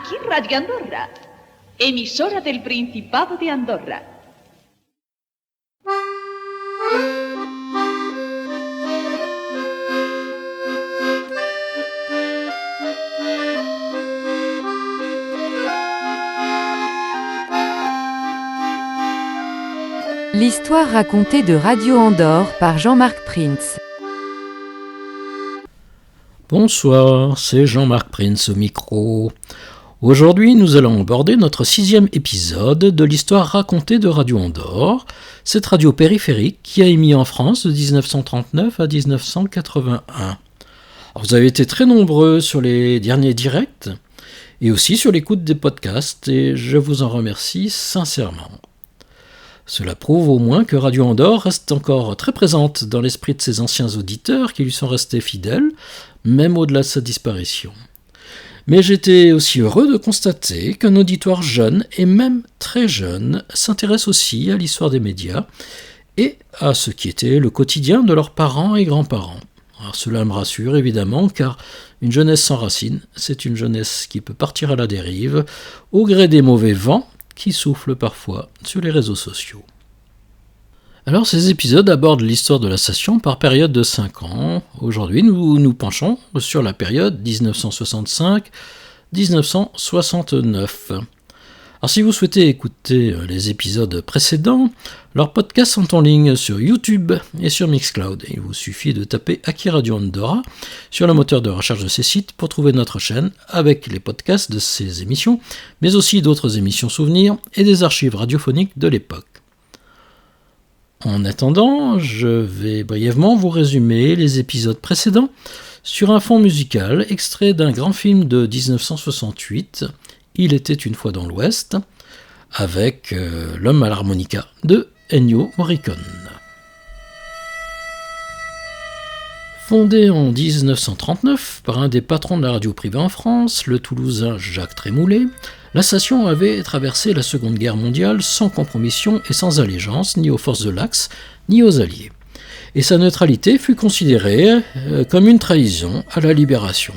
Aquí Radio Andorra, emisora del Principado de Andorra. L'histoire racontée de Radio Andorre par Jean-Marc Prince. Bonsoir, c'est Jean-Marc Prince au micro. Aujourd'hui, nous allons aborder notre 6e épisode de l'histoire racontée de Radio Andorre, cette radio périphérique qui a émis en France de 1939 à 1981. Alors, vous avez été très nombreux sur les derniers directs et aussi sur l'écoute des podcasts et je vous en remercie sincèrement. Cela prouve au moins que Radio Andorre reste encore très présente dans l'esprit de ses anciens auditeurs qui lui sont restés fidèles, même au-delà de sa disparition. Mais j'étais aussi heureux de constater qu'un auditoire jeune, et même très jeune, s'intéresse aussi à l'histoire des médias et à ce qui était le quotidien de leurs parents et grands-parents. Alors cela me rassure évidemment, car une jeunesse sans racines, c'est une jeunesse qui peut partir à la dérive, au gré des mauvais vents, qui souffle parfois sur les réseaux sociaux. Alors ces épisodes abordent l'histoire de la station par période de 5 ans. Aujourd'hui, nous nous penchons sur la période 1965-1969. Alors si vous souhaitez écouter les épisodes précédents, leurs podcasts sont en ligne sur YouTube et sur Mixcloud. Il vous suffit de taper Aki Radio Andorra sur le moteur de recherche de ces sites pour trouver notre chaîne avec les podcasts de ces émissions, mais aussi d'autres émissions souvenirs et des archives radiophoniques de l'époque. En attendant, je vais brièvement vous résumer les épisodes précédents sur un fond musical extrait d'un grand film de 1968, Il était une fois dans l'Ouest, avec L'homme à l'harmonica de Ennio Morricone. Fondée en 1939 par un des patrons de la radio privée en France, le Toulousain Jacques Trémoulet, la station avait traversé la Seconde Guerre mondiale sans compromission et sans allégeance ni aux forces de l'Axe ni aux Alliés. Et sa neutralité fut considérée comme une trahison à la Libération.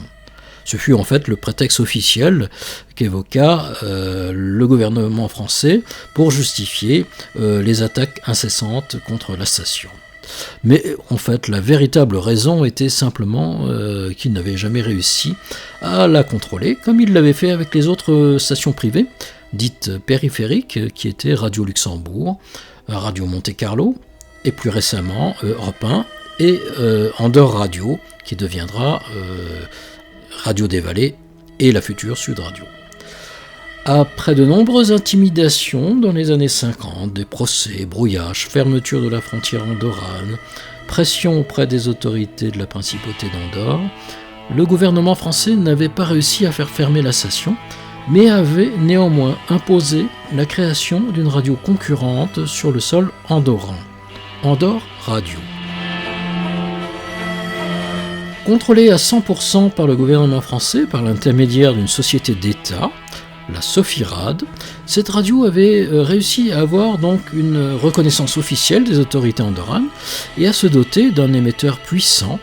Ce fut en fait le prétexte officiel qu'évoqua le gouvernement français pour justifier les attaques incessantes contre la station. Mais en fait, la véritable raison était simplement qu'il n'avait jamais réussi à la contrôler, comme il l'avait fait avec les autres stations privées, dites périphériques, qui étaient Radio Luxembourg, Radio Monte-Carlo, et plus récemment Europe 1 et Andorre Radio, qui deviendra Radio des Vallées et la future Sud Radio. Après de nombreuses intimidations dans les années 50, des procès, brouillages, fermeture de la frontière andorrane, pression auprès des autorités de la principauté d'Andorre, le gouvernement français n'avait pas réussi à faire fermer la station, mais avait néanmoins imposé la création d'une radio concurrente sur le sol andorran, Andorre Radio. Contrôlée à 100% par le gouvernement français par l'intermédiaire d'une société d'État, la Sofirad, cette radio avait réussi à avoir donc une reconnaissance officielle des autorités andorranes et à se doter d'un émetteur puissant,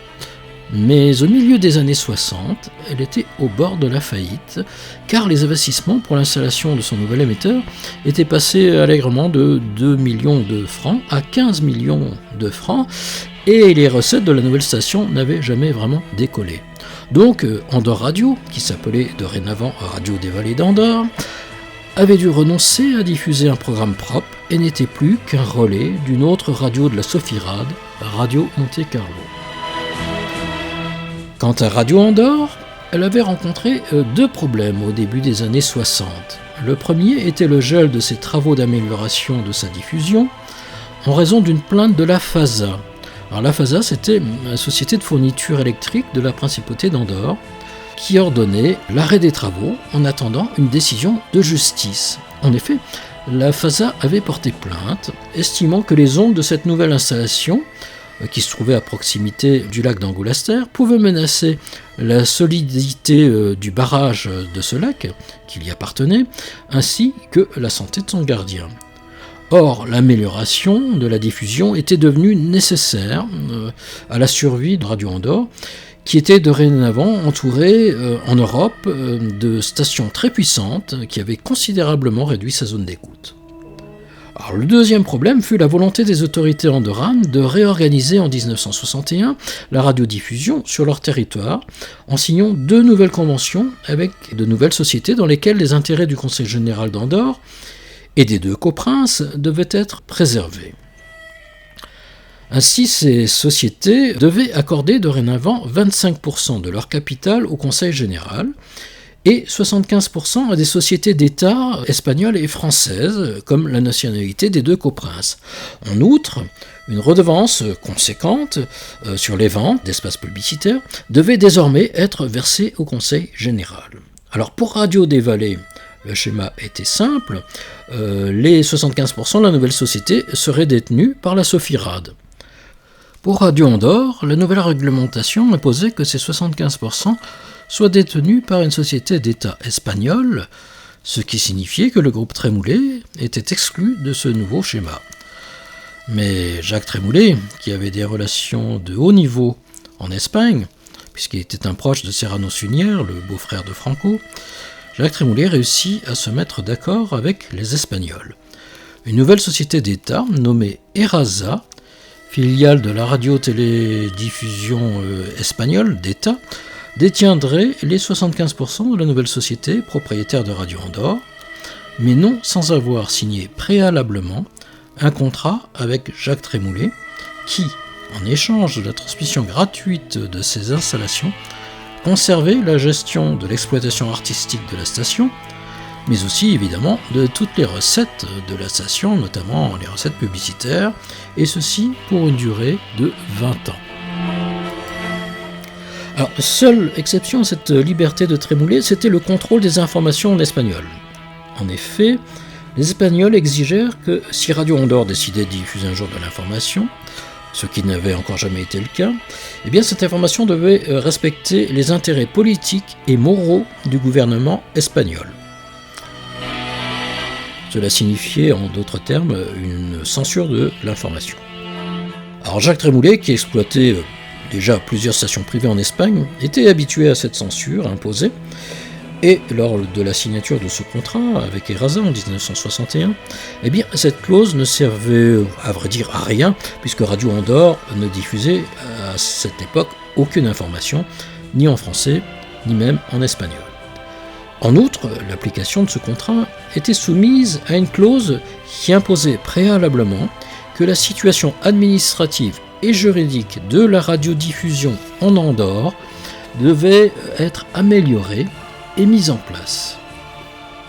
mais au milieu des années 60, elle était au bord de la faillite, car les investissements pour l'installation de son nouvel émetteur étaient passés allègrement de 2 millions de francs à 15 millions de francs, et les recettes de la nouvelle station n'avaient jamais vraiment décollé. Donc Andorre Radio, qui s'appelait dorénavant Radio des Vallées d'Andorre, avait dû renoncer à diffuser un programme propre et n'était plus qu'un relais d'une autre radio de la Sofirad, Radio Monte-Carlo. Quant à Radio Andorre, elle avait rencontré 2 problèmes au début des années 60. Le premier était le gel de ses travaux d'amélioration de sa diffusion en raison d'une plainte de la FASA. Alors la FASA, c'était la société de fourniture électrique de la principauté d'Andorre qui ordonnait l'arrêt des travaux en attendant une décision de justice. En effet, la FASA avait porté plainte, estimant que les ondes de cette nouvelle installation, qui se trouvait à proximité du lac d'Angoulasteur, pouvaient menacer la solidité du barrage de ce lac, qui y appartenait, ainsi que la santé de son gardien. Or, l'amélioration de la diffusion était devenue nécessaire à la survie de Radio Andorre, qui était dorénavant entouré en Europe de stations très puissantes qui avaient considérablement réduit sa zone d'écoute. Alors, le deuxième problème fut la volonté des autorités andorranes de réorganiser en 1961 la radiodiffusion sur leur territoire en signant 2 nouvelles conventions avec de nouvelles sociétés dans lesquelles les intérêts du Conseil général d'Andorre et des 2 coprinces devaient être préservés. Ainsi, ces sociétés devaient accorder dorénavant 25% de leur capital au Conseil général et 75% à des sociétés d'État espagnoles et françaises, comme la nationalité des 2 coprinces. En outre, une redevance conséquente sur les ventes d'espaces publicitaires devait désormais être versée au Conseil général. Alors pour Radio des Vallées, le schéma était simple, les 75% de la nouvelle société seraient détenus par la Sofirad. Pour Radio Andorre, la nouvelle réglementation imposait que ces 75% soient détenus par une société d'État espagnole, ce qui signifiait que le groupe Trémoulet était exclu de ce nouveau schéma. Mais Jacques Trémoulet, qui avait des relations de haut niveau en Espagne, puisqu'il était un proche de Serrano Suñer, le beau-frère de Franco, Jacques Trémoulet réussit à se mettre d'accord avec les Espagnols. Une nouvelle société d'État nommée ERASA, filiale de la radio-télédiffusion espagnole d'État, détiendrait les 75% de la nouvelle société propriétaire de Radio Andorre, mais non sans avoir signé préalablement un contrat avec Jacques Trémoulet, qui, en échange de la transmission gratuite de ses installations, conservait la gestion de l'exploitation artistique de la station, mais aussi évidemment de toutes les recettes de la station, notamment les recettes publicitaires, et ceci pour une durée de 20 ans. Alors, seule exception à cette liberté de Trémoulet, c'était le contrôle des informations en espagnol. En effet, les Espagnols exigèrent que si Radio Andorre décidait de diffuser un jour de l'information, ce qui n'avait encore jamais été le cas, eh bien cette information devait respecter les intérêts politiques et moraux du gouvernement espagnol. Cela signifiait en d'autres termes une censure de l'information. Alors Jacques Trémoulet, qui exploitait déjà plusieurs stations privées en Espagne, était habitué à cette censure imposée, et lors de la signature de ce contrat avec ERASA en 1961, eh bien, cette clause ne servait à vrai dire à rien, puisque Radio Andorre ne diffusait à cette époque aucune information, ni en français, ni même en espagnol. En outre, l'application de ce contrat était soumise à une clause qui imposait préalablement que la situation administrative et juridique de la radiodiffusion en Andorre devait être améliorée et mise en place.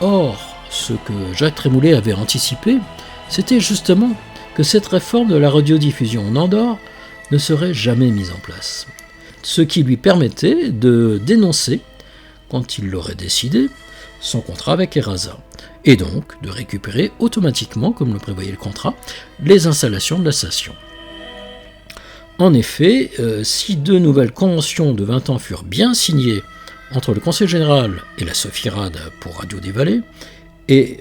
Or, ce que Jacques Trémoulet avait anticipé, c'était justement que cette réforme de la radiodiffusion en Andorre ne serait jamais mise en place. Ce qui lui permettait de dénoncer, quand il l'aurait décidé, son contrat avec ERASA, et donc de récupérer automatiquement, comme le prévoyait le contrat, les installations de la station. En effet, si 2 nouvelles conventions de 20 ans furent bien signées entre le Conseil général et la Sofirad pour Radio des Vallées, et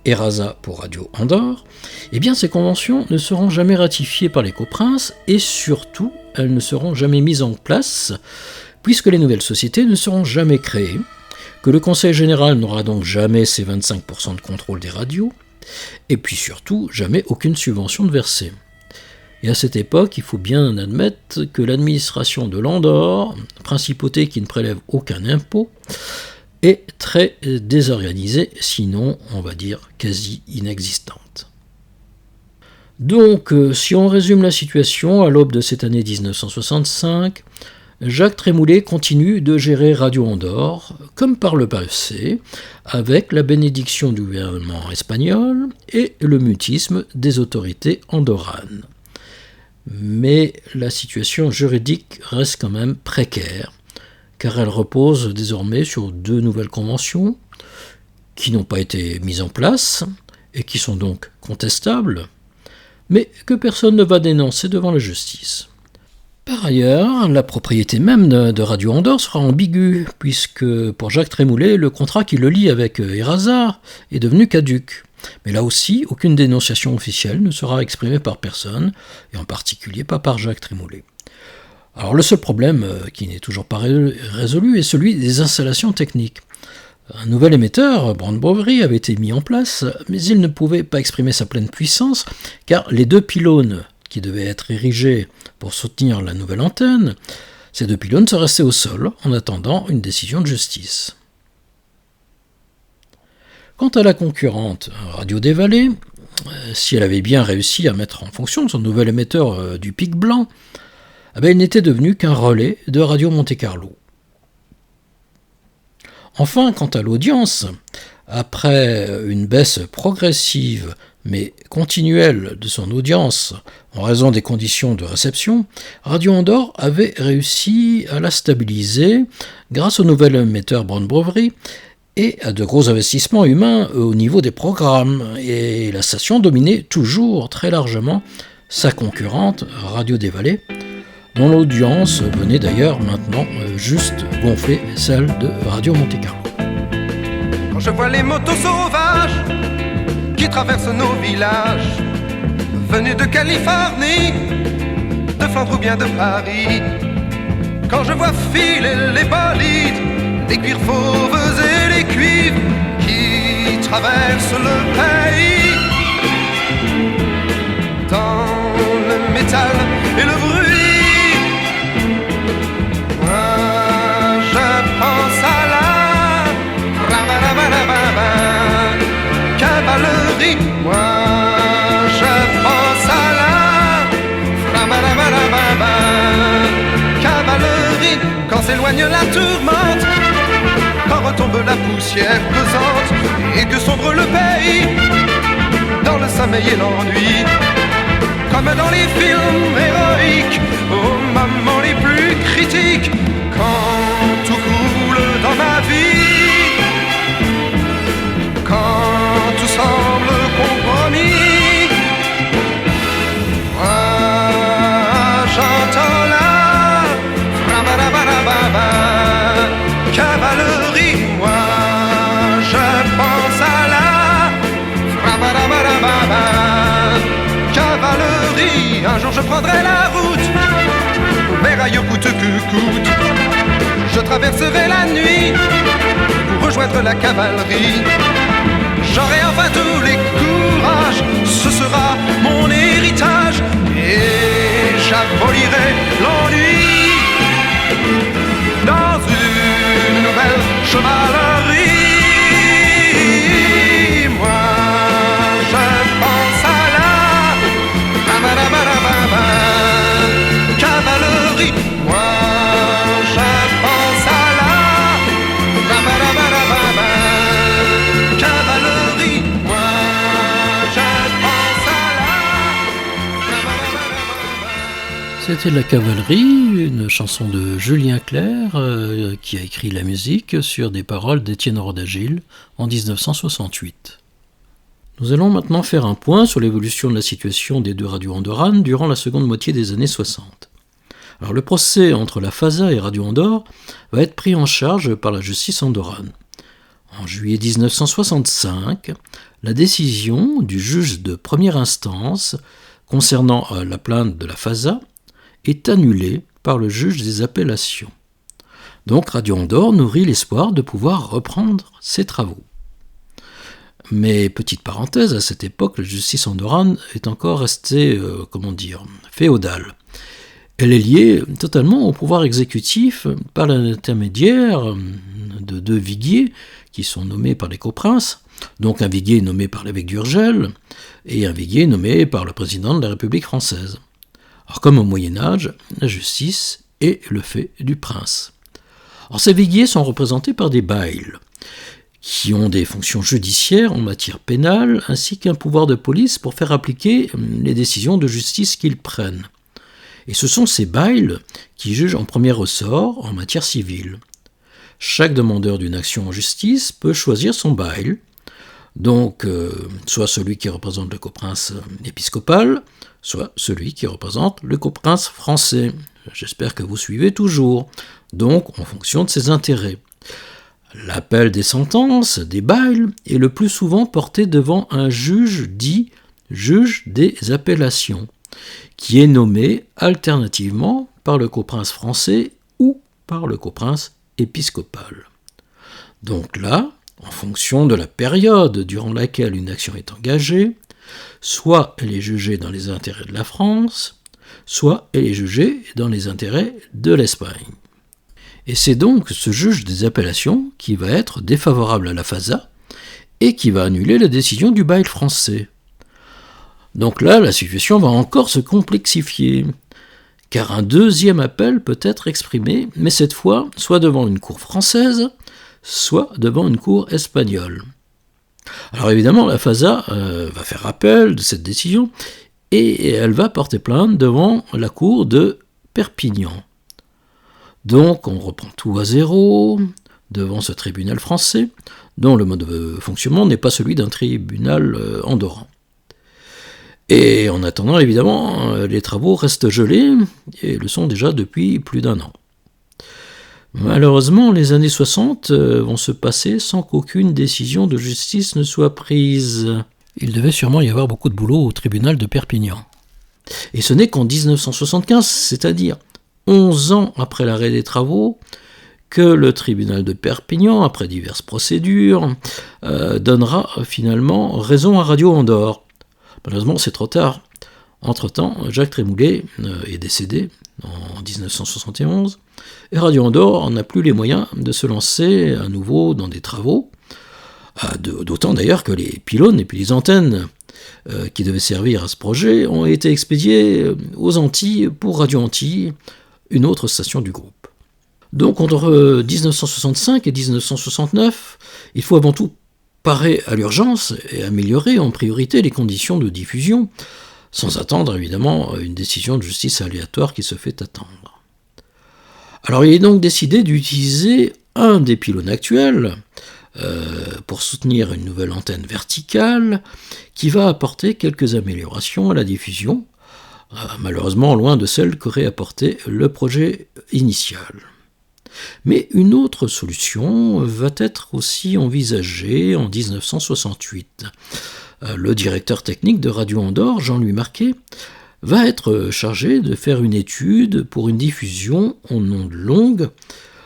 ERASA pour Radio Andorre, eh bien ces conventions ne seront jamais ratifiées par les coprinces, et surtout, elles ne seront jamais mises en place, puisque les nouvelles sociétés ne seront jamais créées, que le Conseil général n'aura donc jamais ses 25% de contrôle des radios, et puis surtout, jamais aucune subvention de versée. Et à cette époque, il faut bien admettre que l'administration de l'Andorre, principauté qui ne prélève aucun impôt, est très désorganisée, sinon, on va dire, quasi inexistante. Donc, si on résume la situation, à l'aube de cette année 1965, Jacques Trémoulet continue de gérer Radio Andorre, comme par le passé, avec la bénédiction du gouvernement espagnol et le mutisme des autorités andorranes. Mais la situation juridique reste quand même précaire, car elle repose désormais sur 2 nouvelles conventions qui n'ont pas été mises en place et qui sont donc contestables, mais que personne ne va dénoncer devant la justice. Par ailleurs, la propriété même de Radio Andorre sera ambiguë, puisque pour Jacques Trémoulet, le contrat qui le lie avec ERASA est devenu caduc. Mais là aussi, aucune dénonciation officielle ne sera exprimée par personne, et en particulier pas par Jacques Trémoulet. Alors le seul problème qui n'est toujours pas résolu est celui des installations techniques. Un nouvel émetteur, Brand Boveri, avait été mis en place, mais il ne pouvait pas exprimer sa pleine puissance, car les 2 pylônes qui devaient être érigés pour soutenir la nouvelle antenne, ces 2 pylônes sont restés au sol en attendant une décision de justice. Quant à la concurrente, Radio des Vallées, si elle avait bien réussi à mettre en fonction son nouvel émetteur du Pic Blanc, il n'était devenu qu'un relais de Radio Monte-Carlo. Enfin, quant à l'audience, après une baisse progressive mais continuelle de son audience en raison des conditions de réception, Radio Andorre avait réussi à la stabiliser grâce au nouvel émetteur Brand Boveri et à de gros investissements humains au niveau des programmes, et la station dominait toujours très largement sa concurrente Radio des Vallées, dont l'audience venait d'ailleurs maintenant juste gonfler celle de Radio Monte-Carlo. Quand je vois les motos sauvages qui traversent nos villages, venus de Californie, de Flandre ou bien de Paris, quand je vois filer les bolides, les cuirs fauves et les cuivres qui traversent le pays, dans le métal et le bruit, cavalerie, moi je pense à la cavalerie, quand s'éloigne la tourmente, quand retombe la poussière pesante et que sombre le pays dans le sommeil et l'ennui, comme dans les films héroïques aux moments les plus critiques, quand tout coule dans ma vie, quand tout semble compromis, moi j'entends la cavalerie, moi je pense à la cavalerie. Un jour je prendrai la route, mes rails coûte que coûte, je traverserai la nuit pour rejoindre la cavalerie. J'aurai enfin tous les courages, ce sera mon héritage, et j'abolirai l'ennui dans une nouvelle chevalerie. Moi je pense à la cavalerie, moi je pense à la cavalerie, moi je pense à la. C'était La Cavalerie, une chanson de Julien Clerc qui a écrit la musique sur des paroles d'Étienne Rodagil en 1968. Nous allons maintenant faire un point sur l'évolution de la situation des 2 radios andorranes durant la seconde moitié des années 60. Alors le procès entre la FASA et Radio Andorre va être pris en charge par la justice andorrane. En juillet 1965, la décision du juge de première instance concernant la plainte de la FASA est annulée par le juge des appellations. Donc Radio Andorre nourrit l'espoir de pouvoir reprendre ses travaux. Mais petite parenthèse, à cette époque, la justice andorrane est encore restée, féodale. Elle est liée totalement au pouvoir exécutif par l'intermédiaire de 2 viguiers qui sont nommés par les coprinces, donc un viguier nommé par l'évêque d'Urgell et un viguier nommé par le président de la République française. Alors comme au Moyen-Âge, la justice est le fait du prince. Alors ces viguiers sont représentés par des baïles, qui ont des fonctions judiciaires en matière pénale, ainsi qu'un pouvoir de police pour faire appliquer les décisions de justice qu'ils prennent. Et ce sont ces baïles qui jugent en premier ressort en matière civile. Chaque demandeur d'une action en justice peut choisir son baïle, donc soit celui qui représente le coprince épiscopal, soit celui qui représente le coprince français. J'espère que vous suivez toujours, donc en fonction de ses intérêts. L'appel des sentences, des baïles, est le plus souvent porté devant un juge dit juge des appellations, qui est nommé alternativement par le coprince français ou par le coprince épiscopal. Donc là, en fonction de la période durant laquelle une action est engagée, soit elle est jugée dans les intérêts de la France, soit elle est jugée dans les intérêts de l'Espagne. Et c'est donc ce juge des appellations qui va être défavorable à la FASA et qui va annuler la décision du bail français. Donc là, la situation va encore se complexifier, car un deuxième appel peut être exprimé, mais cette fois, soit devant une cour française, soit devant une cour espagnole. Alors évidemment, la FASA va faire appel de cette décision, et elle va porter plainte devant la cour de Perpignan. Donc on reprend tout à zéro devant ce tribunal français, dont le mode de fonctionnement n'est pas celui d'un tribunal andorran. Et en attendant, évidemment, les travaux restent gelés, et le sont déjà depuis plus d'un an. Malheureusement, les années 60 vont se passer sans qu'aucune décision de justice ne soit prise. Il devait sûrement y avoir beaucoup de boulot au tribunal de Perpignan. Et ce n'est qu'en 1975, c'est-à-dire 11 ans après l'arrêt des travaux, que le tribunal de Perpignan, après diverses procédures, donnera finalement raison à Radio Andorre. Malheureusement, c'est trop tard. Entre-temps, Jacques Trémoulet est décédé en 1971, et Radio Andorre n'a plus les moyens de se lancer à nouveau dans des travaux, d'autant d'ailleurs que les pylônes et puis les antennes qui devaient servir à ce projet ont été expédiés aux Antilles pour Radio Antilles, une autre station du groupe. Donc entre 1965 et 1969, il faut avant tout parer à l'urgence et améliorer en priorité les conditions de diffusion, sans attendre évidemment une décision de justice aléatoire qui se fait attendre. Alors il est donc décidé d'utiliser un des pylônes actuels pour soutenir une nouvelle antenne verticale qui va apporter quelques améliorations à la diffusion, malheureusement loin de celle qu'aurait apporté le projet initial. Mais une autre solution va être aussi envisagée en 1968. Le directeur technique de Radio Andorre, Jean-Louis Marquet, va être chargé de faire une étude pour une diffusion en ondes longues,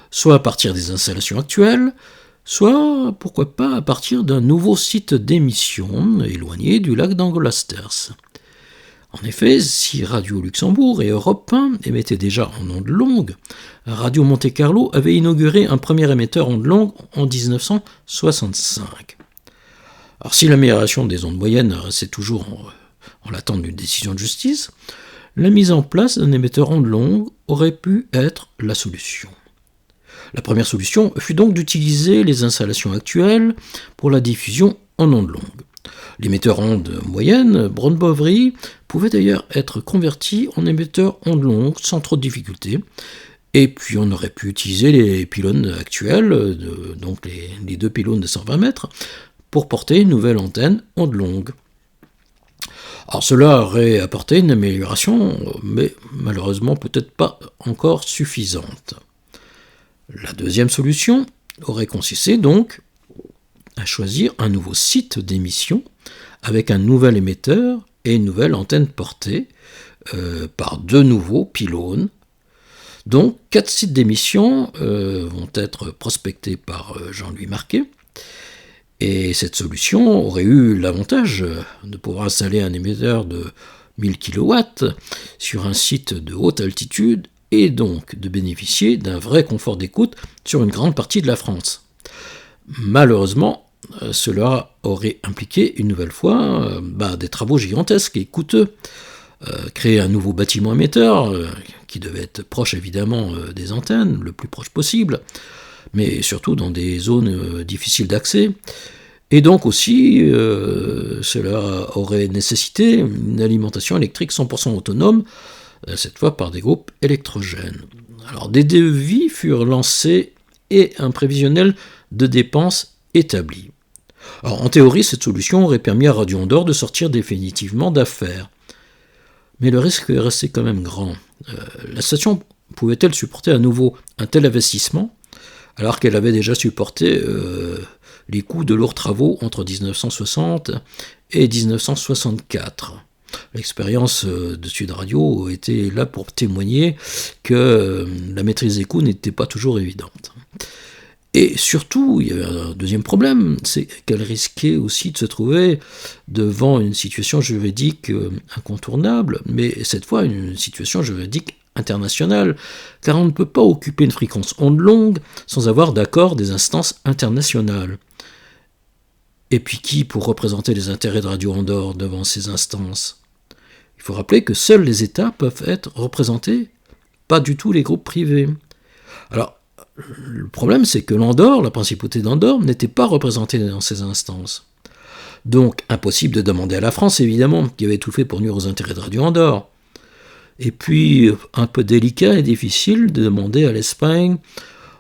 soit à partir des installations actuelles, soit, pourquoi pas, à partir d'un nouveau site d'émission éloigné du lac d'Angolasters. En effet, si Radio Luxembourg et Europe 1 émettaient déjà en ondes longues, Radio Monte-Carlo avait inauguré un premier émetteur ondes longues en 1965. Alors si l'amélioration des ondes moyennes restait toujours en l'attente d'une décision de justice, la mise en place d'un émetteur ondes longues aurait pu être la solution. La première solution fut donc d'utiliser les installations actuelles pour la diffusion en ondes longues. L'émetteur ondes moyenne, Brown-Boveri, pouvait d'ailleurs être converti en émetteur ondes longues sans trop de difficultés, et puis on aurait pu utiliser les pylônes actuels, donc les deux pylônes de 120 mètres, pour porter une nouvelle antenne ondes longues. Alors cela aurait apporté une amélioration, mais malheureusement peut-être pas encore suffisante. La deuxième solution aurait consisté donc à choisir un nouveau site d'émission avec un nouvel émetteur et une nouvelle antenne portée par deux nouveaux pylônes. Donc 4 sites d'émission vont être prospectés par Jean-Louis Marquet, et cette solution aurait eu l'avantage de pouvoir installer un émetteur de 1000 kW sur un site de haute altitude et donc de bénéficier d'un vrai confort d'écoute sur une grande partie de la France. Malheureusement, cela aurait impliqué une nouvelle fois des travaux gigantesques et coûteux. Créer un nouveau bâtiment émetteur, qui devait être proche évidemment des antennes, le plus proche possible, mais surtout dans des zones difficiles d'accès. Et donc aussi, cela aurait nécessité une alimentation électrique 100% autonome, cette fois par des groupes électrogènes. Alors des devis furent lancés et un prévisionnel de dépenses établi. Alors en théorie, cette solution aurait permis à Radio Andorre de sortir définitivement d'affaires. Mais le risque restait quand même grand. La station pouvait-elle supporter à nouveau un tel investissement, alors qu'elle avait déjà supporté les coûts de lourds travaux entre 1960 et 1964 ? L'expérience de Sud Radio était là pour témoigner que la maîtrise des coûts n'était pas toujours évidente. Et surtout, il y avait un deuxième problème, c'est qu'elle risquait aussi de se trouver devant une situation juridique incontournable, mais cette fois une situation juridique internationale, car on ne peut pas occuper une fréquence onde longue sans avoir d'accord des instances internationales. Et puis qui pour représenter les intérêts de Radio Andorre devant ces instances ? Il faut rappeler que seuls les États peuvent être représentés, pas du tout les groupes privés. Alors, le problème, c'est que l'Andorre, la principauté d'Andorre, n'était pas représentée dans ces instances. Donc, impossible de demander à la France, évidemment, qui avait tout fait pour nuire aux intérêts de Radio Andorre. Et puis, un peu délicat et difficile de demander à l'Espagne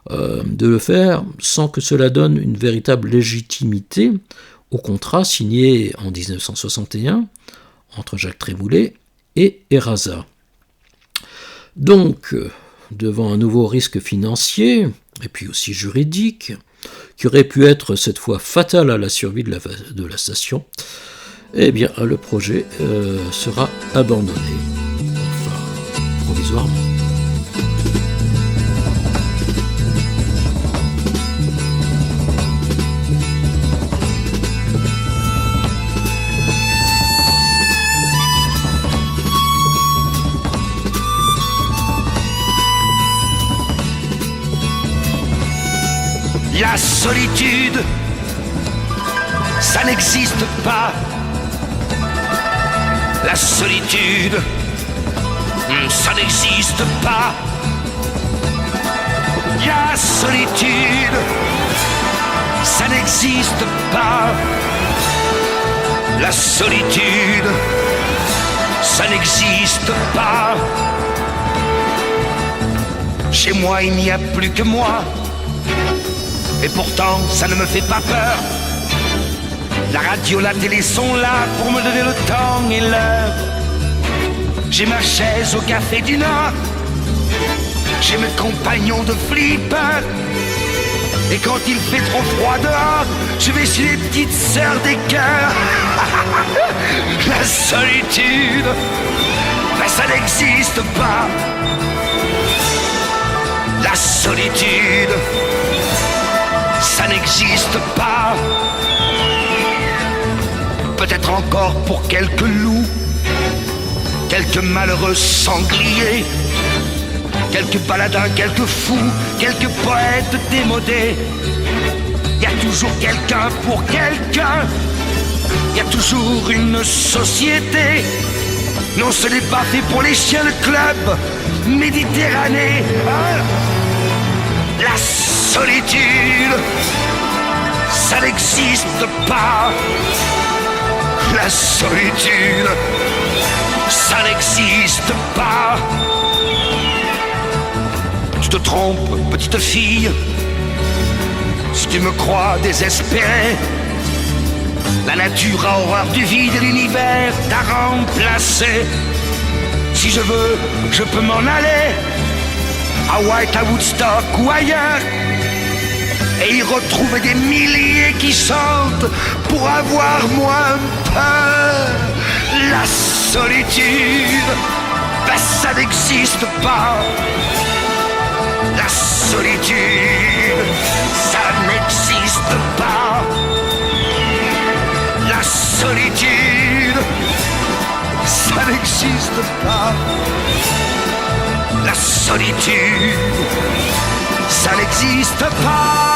de le faire sans que cela donne une véritable légitimité au contrat signé en 1961 entre Jacques Trémoulet et Eraza. Donc, devant un nouveau risque financier, et puis aussi juridique, qui aurait pu être cette fois fatal à la survie de la station, eh bien le projet sera abandonné, enfin provisoirement. La solitude, ça n'existe pas. La solitude, ça n'existe pas. La solitude, ça n'existe pas. La solitude, ça n'existe pas. Chez moi, il n'y a plus que moi. Et pourtant, ça ne me fait pas peur. La radio, la télé sont là pour me donner le temps et l'heure. J'ai ma chaise au café du Nord. J'ai mes compagnons de flipper. Et quand il fait trop froid dehors, je vais chez les petites sœurs des cœurs. La solitude, ben ça n'existe pas. La solitude, ça n'existe pas. Peut-être encore pour quelques loups, quelques malheureux sangliers, quelques baladins, quelques fous, quelques poètes démodés. Il y a toujours quelqu'un pour quelqu'un. Il y a toujours une société. Non, ce n'est pas fait pour les chiens de club Méditerranée. La solitude, ça n'existe pas. La solitude, ça n'existe pas. Tu te trompes, petite fille, si tu me crois désespéré. La nature a horreur du vide et l'univers t'a remplacé. Si je veux, je peux m'en aller à White, à Woodstock ou ailleurs, et y retrouver des milliers qui chantent pour avoir moins peur. La solitude, ben ça n'existe pas. La solitude, ça n'existe pas. La solitude, ça n'existe pas. La solitude, ça n'existe pas.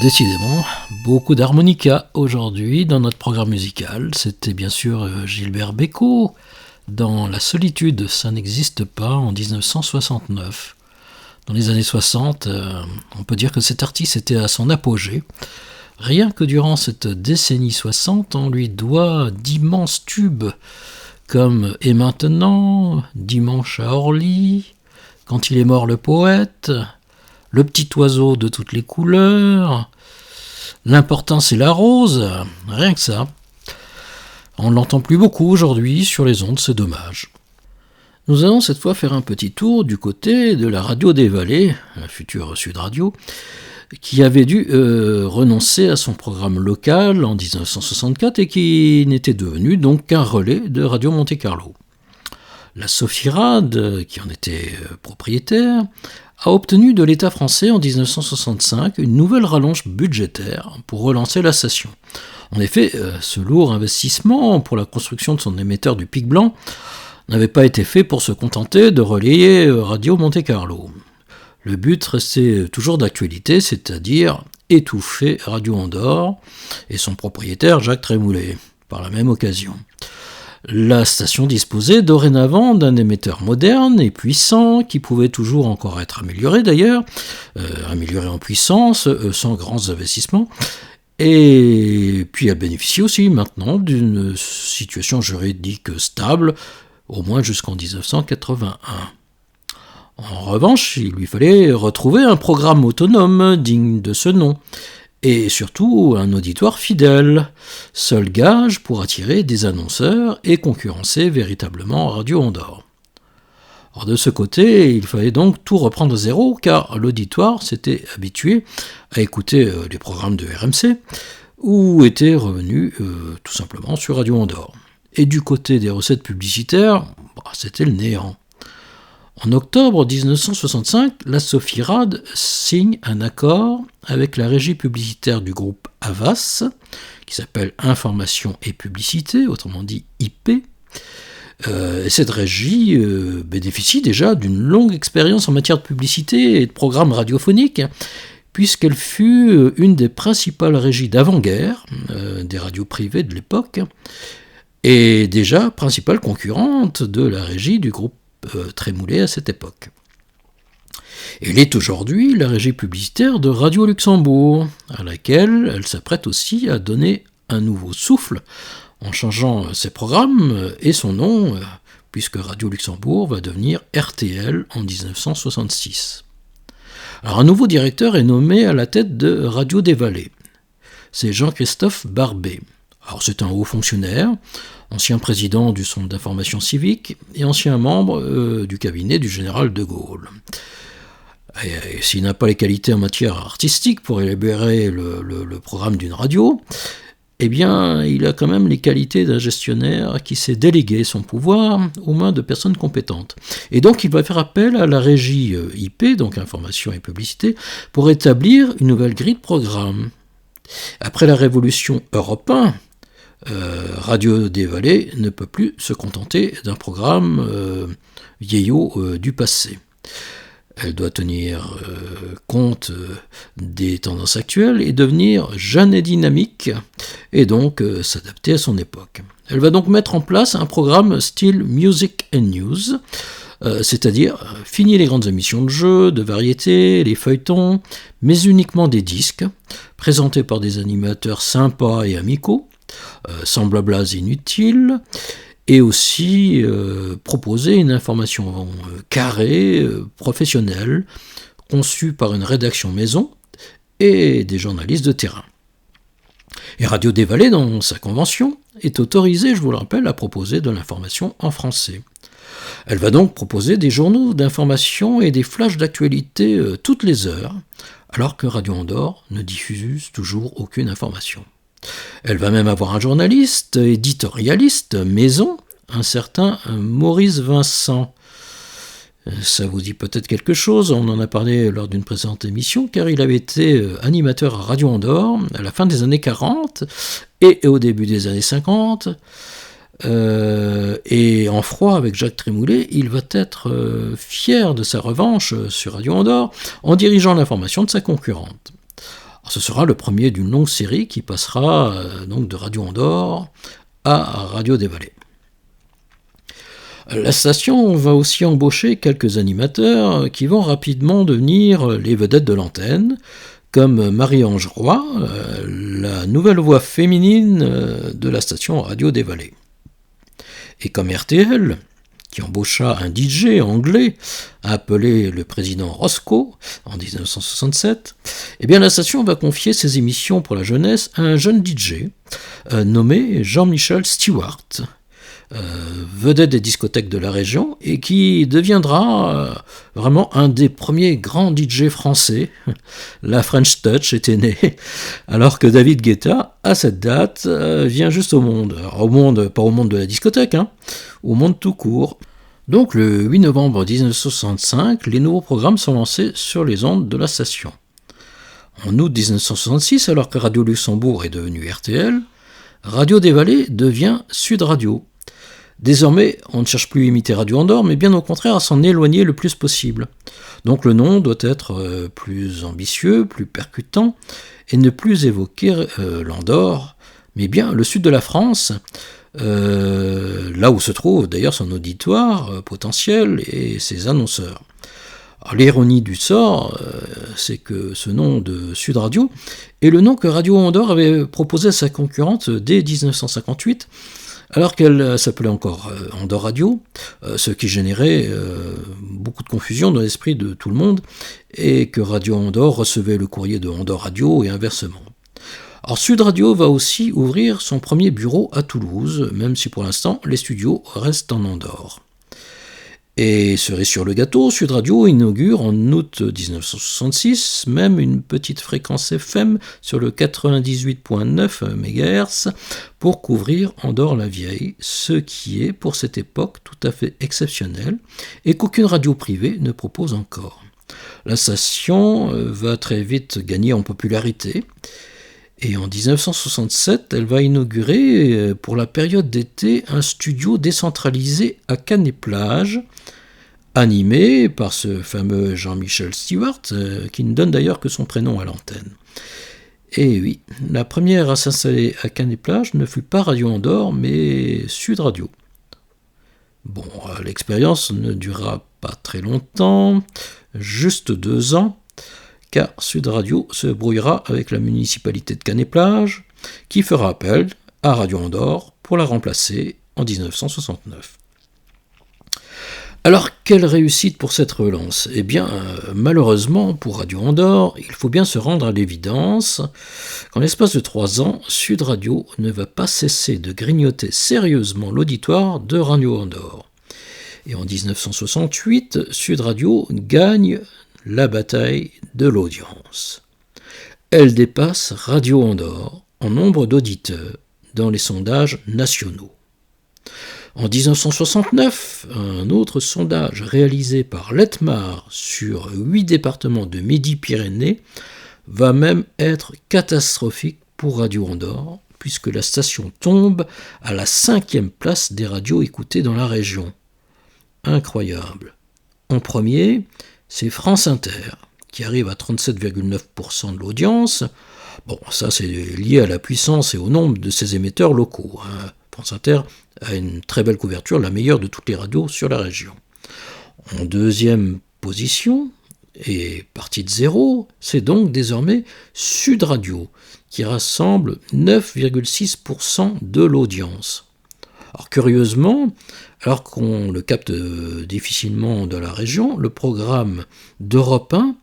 Décidément, beaucoup d'harmonica aujourd'hui dans notre programme musical. C'était bien sûr Gilbert Bécaud dans La solitude, ça n'existe pas en 1969. Dans les années 60, on peut dire que cet artiste était à son apogée. Rien que durant cette décennie 60, on lui doit d'immenses tubes comme Et maintenant, Dimanche à Orly, Quand il est mort le poète, Le petit oiseau de toutes les couleurs, L'important c'est la rose, rien que ça. On ne l'entend plus beaucoup aujourd'hui sur les ondes, c'est dommage. Nous allons cette fois faire un petit tour du côté de la radio des Vallées, la future Sud Radio, qui avait dû renoncer à son programme local en 1964 et qui n'était devenu donc qu'un relais de Radio Monte-Carlo. La Sophie-Rad, qui en était propriétaire, a obtenu de l'État français en 1965 une nouvelle rallonge budgétaire pour relancer la station. En effet, ce lourd investissement pour la construction de son émetteur du Pic Blanc n'avait pas été fait pour se contenter de relayer Radio Monte-Carlo. Le but restait toujours d'actualité, c'est-à-dire étouffer Radio Andorre et son propriétaire Jacques Trémoulet, par la même occasion. La station disposait dorénavant d'un émetteur moderne et puissant, qui pouvait toujours encore être amélioré d'ailleurs, amélioré en puissance, sans grands investissements. Et puis elle bénéficie aussi maintenant d'une situation juridique stable, au moins jusqu'en 1981. En revanche, il lui fallait retrouver un programme autonome digne de ce nom, et surtout un auditoire fidèle, seul gage pour attirer des annonceurs et concurrencer véritablement Radio Andorre. Or de ce côté, il fallait donc tout reprendre à zéro, car l'auditoire s'était habitué à écouter les programmes de RMC, ou était revenu tout simplement sur Radio Andorre. Et du côté des recettes publicitaires, c'était le néant. En octobre 1965, la Sophie-Rad signe un accord avec la régie publicitaire du groupe Havas, qui s'appelle Information et Publicité, autrement dit IP. Cette régie bénéficie déjà d'une longue expérience en matière de publicité et de programmes radiophoniques, puisqu'elle fut une des principales régies d'avant-guerre des radios privées de l'époque, et déjà principale concurrente de la régie du groupe Trémoulet à cette époque. Elle est aujourd'hui la régie publicitaire de Radio Luxembourg, à laquelle elle s'apprête aussi à donner un nouveau souffle en changeant ses programmes et son nom, puisque Radio Luxembourg va devenir RTL en 1966. Alors un nouveau directeur est nommé à la tête de Radio des Vallées. C'est Jean-Christophe Barbet. Alors c'est un haut fonctionnaire, ancien président du Centre d'information civique et ancien membre du cabinet du général de Gaulle. Et s'il n'a pas les qualités en matière artistique pour élaborer le programme d'une radio, eh bien, il a quand même les qualités d'un gestionnaire qui sait déléguer son pouvoir aux mains de personnes compétentes. Et donc, il va faire appel à la régie IP, donc Information et Publicité, pour établir une nouvelle grille de programme. Après la révolution Europe 1, Radio des Vallées ne peut plus se contenter d'un programme vieillot du passé. Elle doit tenir compte des tendances actuelles et devenir jeune et dynamique, et donc s'adapter à son époque. Elle va donc mettre en place un programme style Music and News, c'est-à-dire fini les grandes émissions de jeux, de variétés, les feuilletons, mais uniquement des disques, présentés par des animateurs sympas et amicaux, sans blablas inutiles, et aussi proposer une information carrée, professionnelle, conçue par une rédaction maison et des journalistes de terrain. Et Radio des Vallées, dans sa convention, est autorisée, je vous le rappelle, à proposer de l'information en français. Elle va donc proposer des journaux d'information et des flashs d'actualité toutes les heures, alors que Radio Andorre ne diffuse toujours aucune information. Elle va même avoir un journaliste, éditorialiste, maison, un certain Maurice Vincent. Ça vous dit peut-être quelque chose, on en a parlé lors d'une précédente émission, car il avait été animateur à Radio Andorre à la fin des années 40 et au début des années 50. Et en froid avec Jacques Trémoulet, il va être fier de sa revanche sur Radio Andorre en dirigeant l'information de sa concurrente. Alors, ce sera le premier d'une longue série qui passera donc de Radio Andorre à Radio des Vallées. La station va aussi embaucher quelques animateurs qui vont rapidement devenir les vedettes de l'antenne, comme Marie-Ange Roy, la nouvelle voix féminine de la station Radio des Vallées. Et comme RTL, qui embaucha un DJ anglais appelé le président Roscoe en 1967, eh bien la station va confier ses émissions pour la jeunesse à un jeune DJ nommé Jean-Michel Stewart, vedette des discothèques de la région et qui deviendra vraiment un des premiers grands DJ français. La French Touch était née, alors que David Guetta, à cette date, vient juste au monde. Pas au monde de la discothèque, au monde tout court. Donc le 8 novembre 1965, les nouveaux programmes sont lancés sur les ondes de la station. En août 1966, alors que Radio Luxembourg est devenue RTL, Radio des Vallées devient Sud Radio. Désormais, on ne cherche plus à imiter Radio Andorre, mais bien au contraire à s'en éloigner le plus possible. Donc le nom doit être plus ambitieux, plus percutant, et ne plus évoquer l'Andorre, mais bien le sud de la France, là où se trouve d'ailleurs son auditoire potentiel et ses annonceurs. Alors, l'ironie du sort, c'est que ce nom de Sud Radio est le nom que Radio Andorre avait proposé à sa concurrente dès 1958, alors qu'elle s'appelait encore Andorre Radio, ce qui générait beaucoup de confusion dans l'esprit de tout le monde, et que Radio Andorre recevait le courrier de Andorre Radio et inversement. Alors Sud Radio va aussi ouvrir son premier bureau à Toulouse, même si pour l'instant les studios restent en Andorre. Et cerise sur le gâteau, Sud Radio inaugure en août 1966 même une petite fréquence FM sur le 98.9 MHz pour couvrir Andorre-la-Vieille, ce qui est pour cette époque tout à fait exceptionnel et qu'aucune radio privée ne propose encore. La station va très vite gagner en popularité. Et en 1967, elle va inaugurer pour la période d'été un studio décentralisé à Canet-Plage, animé par ce fameux Jean-Michel Stewart, qui ne donne d'ailleurs que son prénom à l'antenne. Et oui, la première à s'installer à Canet-Plage ne fut pas Radio Andorre, mais Sud Radio. Bon, l'expérience ne durera pas très longtemps, juste 2 ans, car Sud Radio se brouillera avec la municipalité de Canet-Plage, qui fera appel à Radio Andorre pour la remplacer en 1969. Alors, quelle réussite pour cette relance ? Eh bien, malheureusement, pour Radio Andorre, il faut bien se rendre à l'évidence qu'en l'espace de 3 ans, Sud Radio ne va pas cesser de grignoter sérieusement l'auditoire de Radio Andorre. Et en 1968, Sud Radio gagne la bataille de l'audience. Elle dépasse Radio Andorre en nombre d'auditeurs dans les sondages nationaux. En 1969, un autre sondage réalisé par l'Etmar sur 8 départements de Midi-Pyrénées va même être catastrophique pour Radio Andorre, puisque la station tombe à la 5e place des radios écoutées dans la région. Incroyable. En premier, c'est France Inter, qui arrive à 37,9% de l'audience. Bon, ça c'est lié à la puissance et au nombre de ses émetteurs locaux. France Inter a une très belle couverture, la meilleure de toutes les radios sur la région. En deuxième position, et partie de 0, c'est donc désormais Sud Radio, qui rassemble 9,6% de l'audience. Alors curieusement, alors qu'on le capte difficilement dans la région, le programme d'Europe 1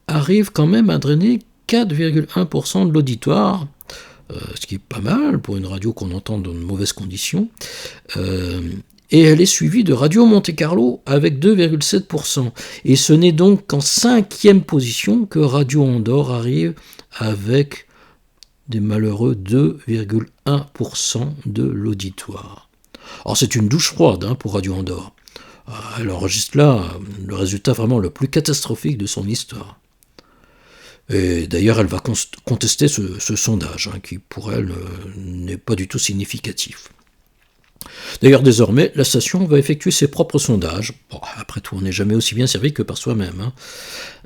arrive quand même à drainer 4,1% de l'auditoire, ce qui est pas mal pour une radio qu'on entend dans de mauvaises conditions. Et elle est suivie de Radio Monte-Carlo avec 2,7%. Et ce n'est donc qu'en 5e position que Radio Andorre arrive avec des malheureux 2,1% de l'auditoire. Alors c'est une douche froide pour Radio Andorre. Elle enregistre là le résultat vraiment le plus catastrophique de son histoire. Et d'ailleurs elle va contester ce sondage, qui pour elle n'est pas du tout significatif. D'ailleurs désormais la station va effectuer ses propres sondages. Bon, après tout on n'est jamais aussi bien servi que par soi-même.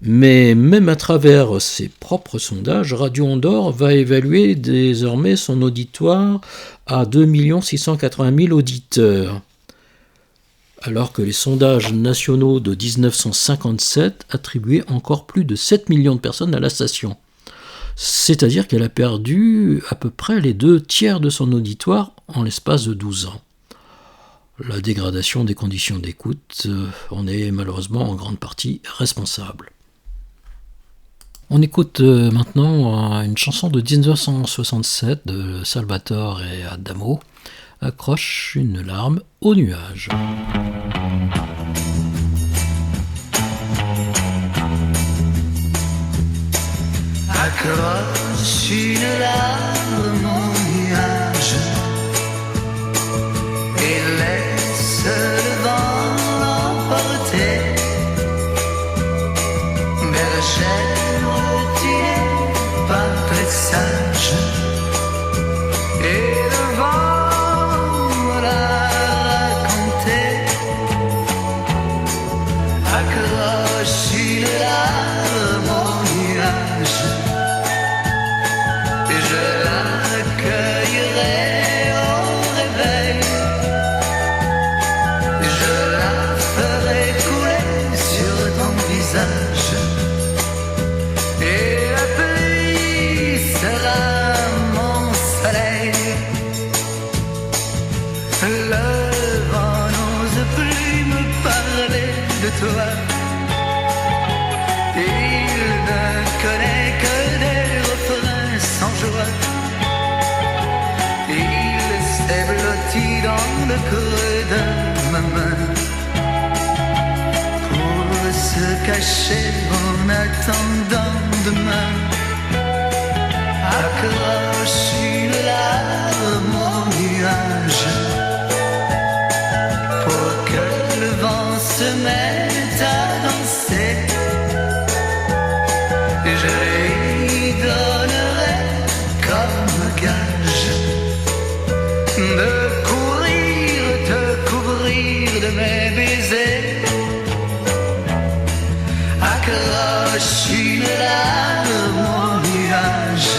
Mais même à travers ses propres sondages, Radio Andorre va évaluer désormais son auditoire à 2 680 000 auditeurs, alors que les sondages nationaux de 1957 attribuaient encore plus de 7 millions de personnes à la station. C'est-à-dire qu'elle a perdu à peu près les 2 tiers de son auditoire en l'espace de 12 ans. La dégradation des conditions d'écoute en est malheureusement en grande partie responsable. On écoute maintenant une chanson de 1967 de Salvatore et Adamo, Accroche une larme au nuage. Accroche une larme au nuage et laisse le vent l'emporter. Bergère, tu n'es pas très sage et le vent me l'a raconté. Accroche une larme au nuage et je l'accueillerai au réveil. Je la ferai couler sur ton visage et la pluie sera mon soleil. Le vent n'ose plus me parler de toi. Il ne connaît que des refrains sans joie. Il s'est blotti dans le creux de ma main pour se cacher en attendant demain. Accroche une larme au nuage pour que le vent se mette à danser. Et je lui donnerai comme gage de courir, te couvrir de mes baisers. Accroche une larme au nuage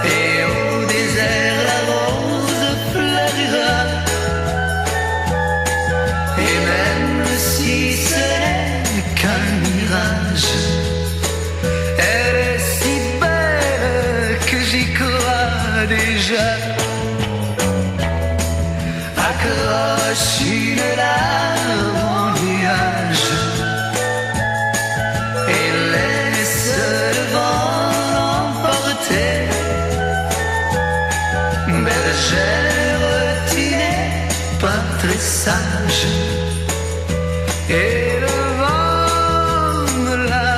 et au désert la rose fleurira. Et même si ce n'est qu'un mirage, elle est si belle que j'y crois déjà. Accroche une larme au nuage et laisse le vent l'emporter. Bergère, tu n'es pas très sage et le vent me l'a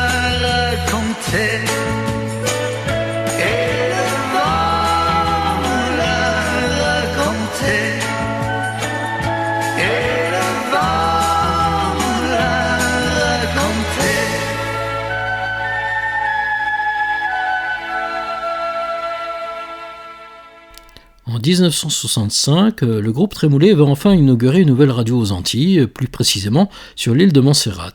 raconté. Et le vent me l'a raconté. Et le vent me l'a raconté. En 1965, le groupe Trémoulet va enfin inaugurer une nouvelle radio aux Antilles, plus précisément sur l'île de Montserrat.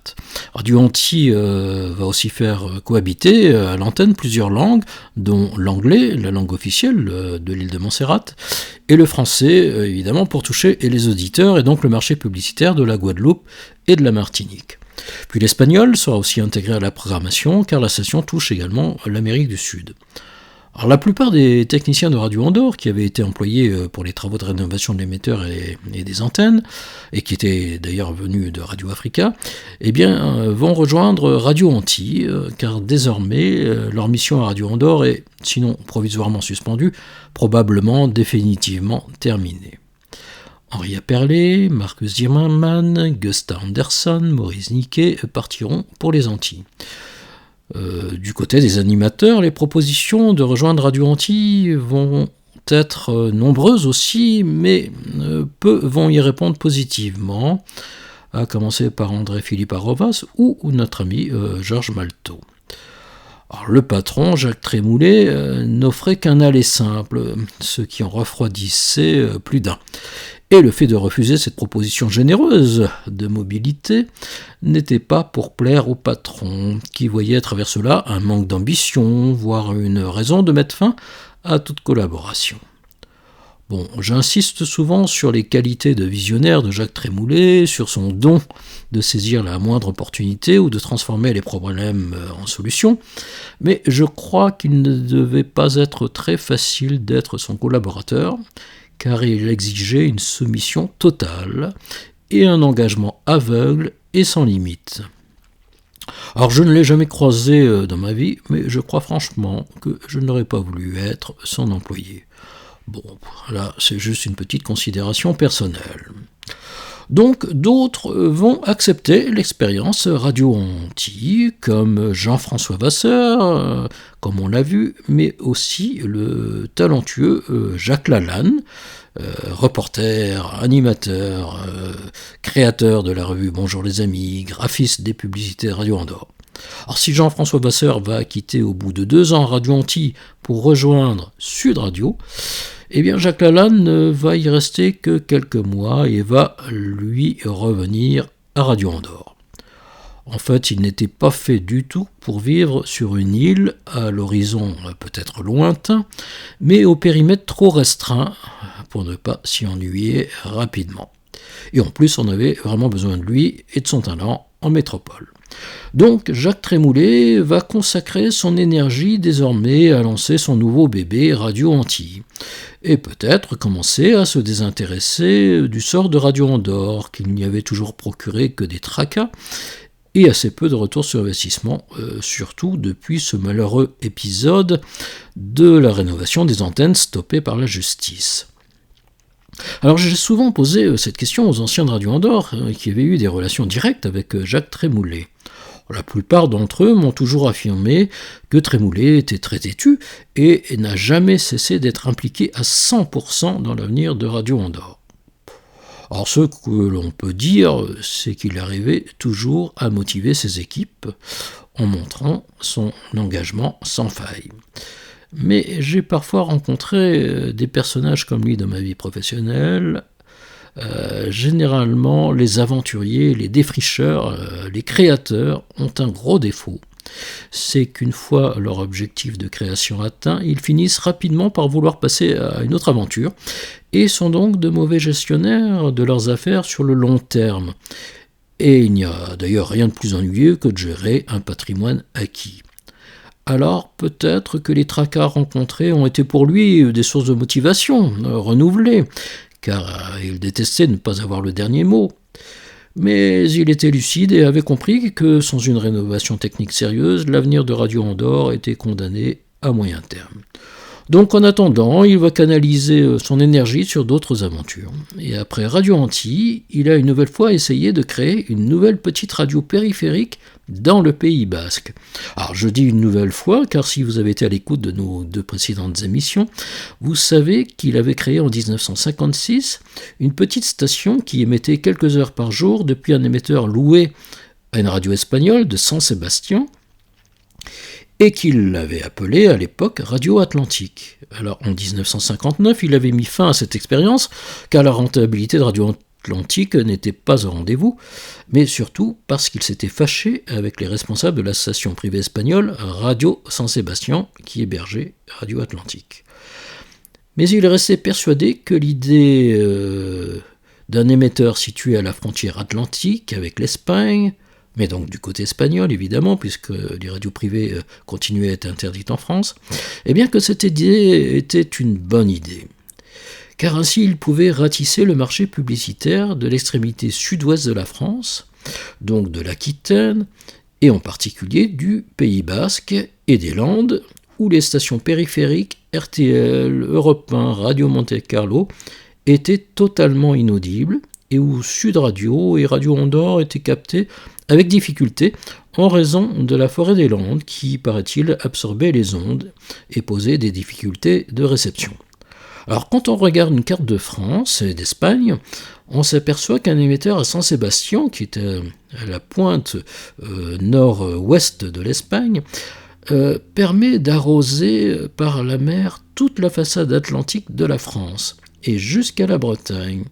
Radio Antilles va aussi faire cohabiter à l'antenne plusieurs langues, dont l'anglais, la langue officielle de l'île de Montserrat, et le français, évidemment, pour toucher les auditeurs et donc le marché publicitaire de la Guadeloupe et de la Martinique. Puis l'espagnol sera aussi intégré à la programmation, car la station touche également l'Amérique du Sud. Alors, la plupart des techniciens de Radio Andorre qui avaient été employés pour les travaux de rénovation de l'émetteur et des antennes, et qui étaient d'ailleurs venus de Radio Africa, eh bien, vont rejoindre Radio Antilles, car désormais leur mission à Radio Andorre est, sinon provisoirement suspendue, probablement définitivement terminée. Henri Aperlé, Marcus Zimmermann, Gustav Andersson, Maurice Niquet partiront pour les Antilles. Du côté des animateurs, les propositions de rejoindre Radio Antilles vont être nombreuses aussi, mais peu vont y répondre positivement, à commencer par André-Philippe Arrovas ou notre ami Georges Malteau. Alors, le patron, Jacques Trémoulet, n'offrait qu'un aller simple, ce qui en refroidissait plus d'un. Et le fait de refuser cette proposition généreuse de mobilité n'était pas pour plaire au patron, qui voyait à travers cela un manque d'ambition, voire une raison de mettre fin à toute collaboration. Bon, j'insiste souvent sur les qualités de visionnaire de Jacques Trémoulet, sur son don de saisir la moindre opportunité ou de transformer les problèmes en solutions, mais je crois qu'il ne devait pas être très facile d'être son collaborateur, car il exigeait une soumission totale et un engagement aveugle et sans limite. Alors je ne l'ai jamais croisé dans ma vie, mais je crois franchement que je n'aurais pas voulu être son employé. Bon, là c'est juste une petite considération personnelle. Donc d'autres vont accepter l'expérience Radio Antilles, comme Jean-François Vasseur, comme on l'a vu, mais aussi le talentueux Jacques Lalanne, reporter, animateur, créateur de la revue Bonjour les amis, graphiste des publicités Radio Andorre. Alors si Jean-François Vasseur va quitter au bout de 2 ans Radio Antilles pour rejoindre Sud Radio, eh bien Jacques Lalanne ne va y rester que quelques mois et va lui revenir à Radio Andorre. En fait, il n'était pas fait du tout pour vivre sur une île à l'horizon peut-être lointain, mais au périmètre trop restreint pour ne pas s'y ennuyer rapidement. Et en plus, on avait vraiment besoin de lui et de son talent en métropole. Donc Jacques Trémoulet va consacrer son énergie désormais à lancer son nouveau bébé Radio Antilles, et peut-être commencer à se désintéresser du sort de Radio Andorre, qu'il n'y avait toujours procuré que des tracas, et assez peu de retours sur investissement, surtout depuis ce malheureux épisode de la rénovation des antennes stoppée par la justice. Alors j'ai souvent posé cette question aux anciens de Radio Andorre qui avaient eu des relations directes avec Jacques Trémoulet. La plupart d'entre eux m'ont toujours affirmé que Trémoulet était très têtu et n'a jamais cessé d'être impliqué à 100% dans l'avenir de Radio Andorre. Alors ce que l'on peut dire, c'est qu'il arrivait toujours à motiver ses équipes en montrant son engagement sans faille. Mais j'ai parfois rencontré des personnages comme lui dans ma vie professionnelle. Généralement, les aventuriers, les défricheurs, les créateurs ont un gros défaut. C'est qu'une fois leur objectif de création atteint, ils finissent rapidement par vouloir passer à une autre aventure et sont donc de mauvais gestionnaires de leurs affaires sur le long terme. Et il n'y a d'ailleurs rien de plus ennuyeux que de gérer un patrimoine acquis. Alors peut-être que les tracas rencontrés ont été pour lui des sources de motivation renouvelées, car il détestait ne pas avoir le dernier mot. Mais il était lucide et avait compris que sans une rénovation technique sérieuse, l'avenir de Radio Andorre était condamné à moyen terme. Donc en attendant, il va canaliser son énergie sur d'autres aventures. Et après Radio Antilles, il a une nouvelle fois essayé de créer une nouvelle petite radio périphérique dans le Pays Basque. Alors je dis une nouvelle fois, car si vous avez été à l'écoute de nos 2 précédentes émissions, vous savez qu'il avait créé en 1956 une petite station qui émettait quelques heures par jour depuis un émetteur loué à une radio espagnole de San Sebastián, et qu'il l'avait appelé à l'époque Radio Atlantique. Alors en 1959, il avait mis fin à cette expérience, car la rentabilité de Radio Atlantique n'était pas au rendez-vous, mais surtout parce qu'il s'était fâché avec les responsables de la station privée espagnole Radio San Sebastián, qui hébergeait Radio Atlantique. Mais il restait persuadé que l'idée d'un émetteur situé à la frontière atlantique avec l'Espagne, mais donc du côté espagnol évidemment, puisque les radios privées continuaient à être interdites en France, eh bien que cette idée était une bonne idée. Car ainsi il pouvait ratisser le marché publicitaire de l'extrémité sud-ouest de la France, donc de l'Aquitaine, et en particulier du Pays Basque et des Landes, où les stations périphériques RTL, Europe 1, Radio Monte Carlo étaient totalement inaudibles, et où Sud Radio et Radio Andorre étaient captés avec difficulté en raison de la forêt des Landes qui, paraît-il, absorbait les ondes et posait des difficultés de réception. Alors quand on regarde une carte de France et d'Espagne, on s'aperçoit qu'un émetteur à San Sebastián, qui était à la pointe nord-ouest de l'Espagne, permet d'arroser par la mer toute la façade atlantique de la France et jusqu'à la Bretagne.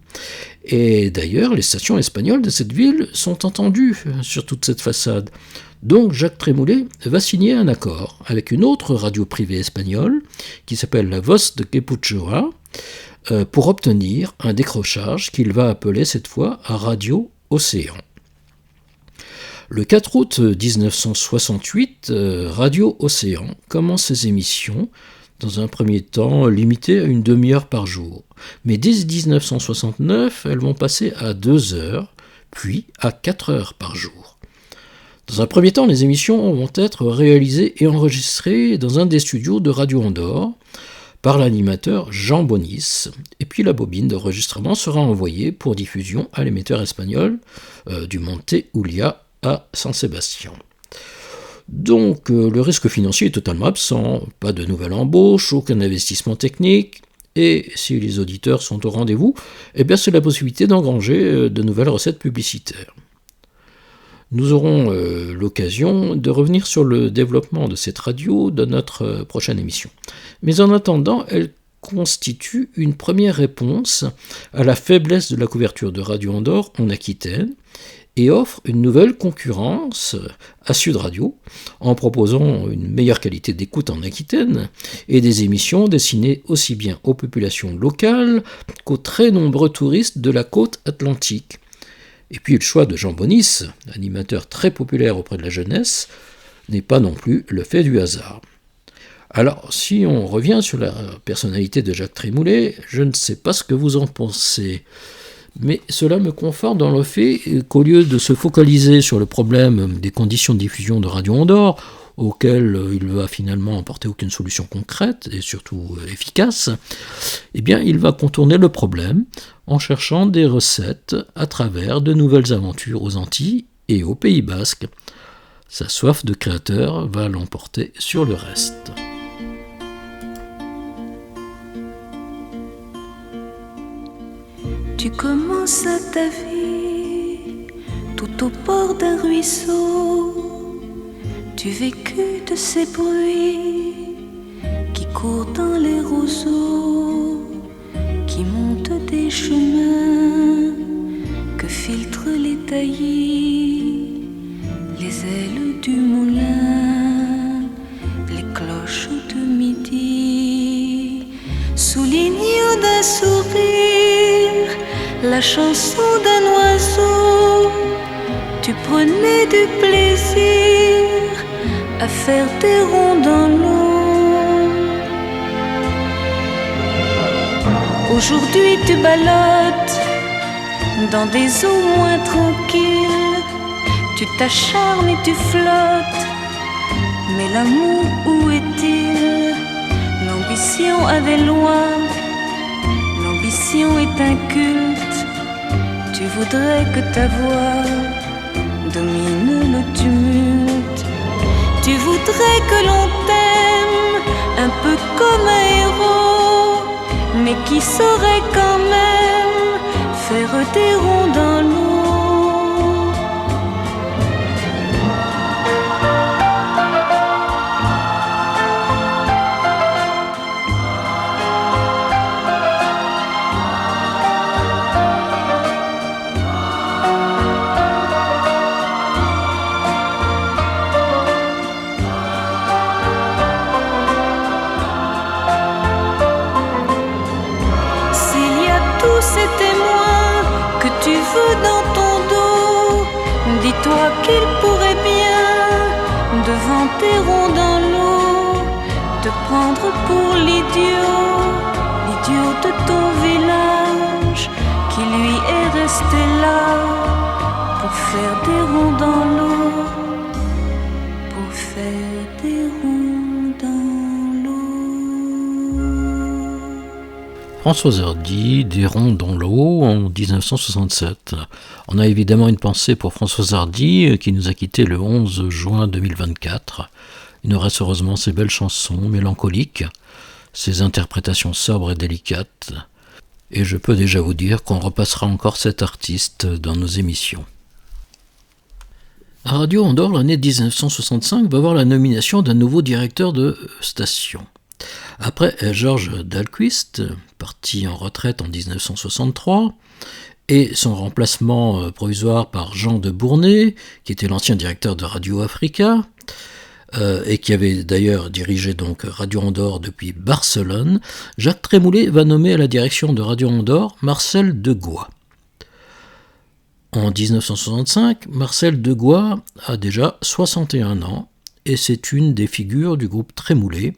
Et d'ailleurs, les stations espagnoles de cette ville sont entendues sur toute cette façade. Donc Jacques Trémoulet va signer un accord avec une autre radio privée espagnole qui s'appelle La Voz de Guipúzcoa pour obtenir un décrochage qu'il va appeler cette fois Radio Océan. Le 4 août 1968, Radio Océan commence ses émissions dans un premier temps limitées à une demi-heure par jour. Mais dès 1969, elles vont passer à 2 heures, puis à 4 heures par jour. Dans un premier temps, les émissions vont être réalisées et enregistrées dans un des studios de Radio Andorre par l'animateur Jean Bonis, et puis la bobine d'enregistrement sera envoyée pour diffusion à l'émetteur espagnol du Monte Ulia à San Sébastien. Donc le risque financier est totalement absent, pas de nouvelle embauche, aucun investissement technique, et si les auditeurs sont au rendez-vous, eh bien c'est la possibilité d'engranger de nouvelles recettes publicitaires. Nous aurons l'occasion de revenir sur le développement de cette radio dans notre prochaine émission. Mais en attendant, elle constitue une première réponse à la faiblesse de la couverture de Radio Andorre en Aquitaine, et offre une nouvelle concurrence à Sud Radio en proposant une meilleure qualité d'écoute en Aquitaine et des émissions destinées aussi bien aux populations locales qu'aux très nombreux touristes de la côte atlantique. Et puis le choix de Jean Bonis, animateur très populaire auprès de la jeunesse, n'est pas non plus le fait du hasard. Alors, si on revient sur la personnalité de Jacques Trémoulet, je ne sais pas ce que vous en pensez. Mais cela me conforte dans le fait qu'au lieu de se focaliser sur le problème des conditions de diffusion de Radio Andorre, auquel il ne va finalement apporter aucune solution concrète et surtout efficace, eh bien il va contourner le problème en cherchant des recettes à travers de nouvelles aventures aux Antilles et au Pays Basque. Sa soif de créateur va l'emporter sur le reste. Tu commences ta vie tout au bord d'un ruisseau. Tu vécus de ces bruits qui courent dans les roseaux, qui montent des chemins que filtrent les taillis, les ailes du moulin, les cloches de midi, soulignant d'un sourire la chanson d'un oiseau. Tu prenais du plaisir à faire des ronds dans l'eau. Aujourd'hui tu ballottes dans des eaux moins tranquilles. Tu t'acharnes et tu flottes, mais l'amour où est-il? L'ambition avait loin, l'ambition est un culte. Tu voudrais que ta voix domine le tumulte. Tu voudrais que l'on t'aime un peu comme un héros, mais qui saurait quand même faire des ronds dans l'eau. Dans ton dos, dis-toi qu'il pourrait bien, devant tes ronds dans l'eau, te prendre pour l'idiot de ton village, qui lui est resté là pour faire des ronds dans l'eau, pour faire des ronds dans l'eau. Françoise Hardy, Des ronds dans l'eau, en 1967. On a évidemment une pensée pour Françoise Hardy, qui nous a quittés le 11 juin 2024. Il nous reste heureusement ses belles chansons mélancoliques, ses interprétations sobres et délicates. Et je peux déjà vous dire qu'on repassera encore cet artiste dans nos émissions. À Radio Andorre, l'année 1965 va voir la nomination d'un nouveau directeur de station. Après Georges Dahlquist, parti en retraite en 1963, et son remplacement provisoire par Jean de Bournay, qui était l'ancien directeur de Radio Africa, et qui avait d'ailleurs dirigé donc Radio Andorre depuis Barcelone, Jacques Trémoulet va nommer à la direction de Radio Andorre Marcel Degois. En 1965, Marcel Degois a déjà 61 ans, et c'est une des figures du groupe Trémoulet,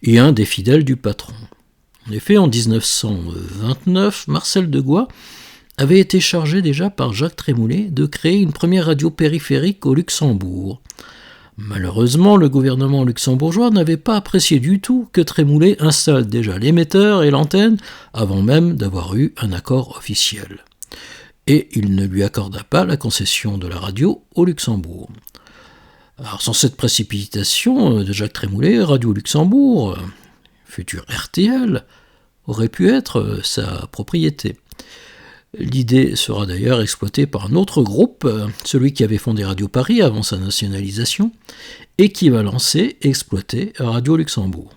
et un des fidèles du patron. En effet, en 1929, Marcel Degois avait été chargé déjà par Jacques Trémoulet de créer une première radio périphérique au Luxembourg. Malheureusement, le gouvernement luxembourgeois n'avait pas apprécié du tout que Trémoulet installe déjà l'émetteur et l'antenne avant même d'avoir eu un accord officiel. Et il ne lui accorda pas la concession de la radio au Luxembourg. Alors, sans cette précipitation de Jacques Trémoulet, Radio Luxembourg, futur RTL, aurait pu être sa propriété. L'idée sera d'ailleurs exploitée par un autre groupe, celui qui avait fondé Radio Paris avant sa nationalisation, et qui va lancer et exploiter Radio Luxembourg.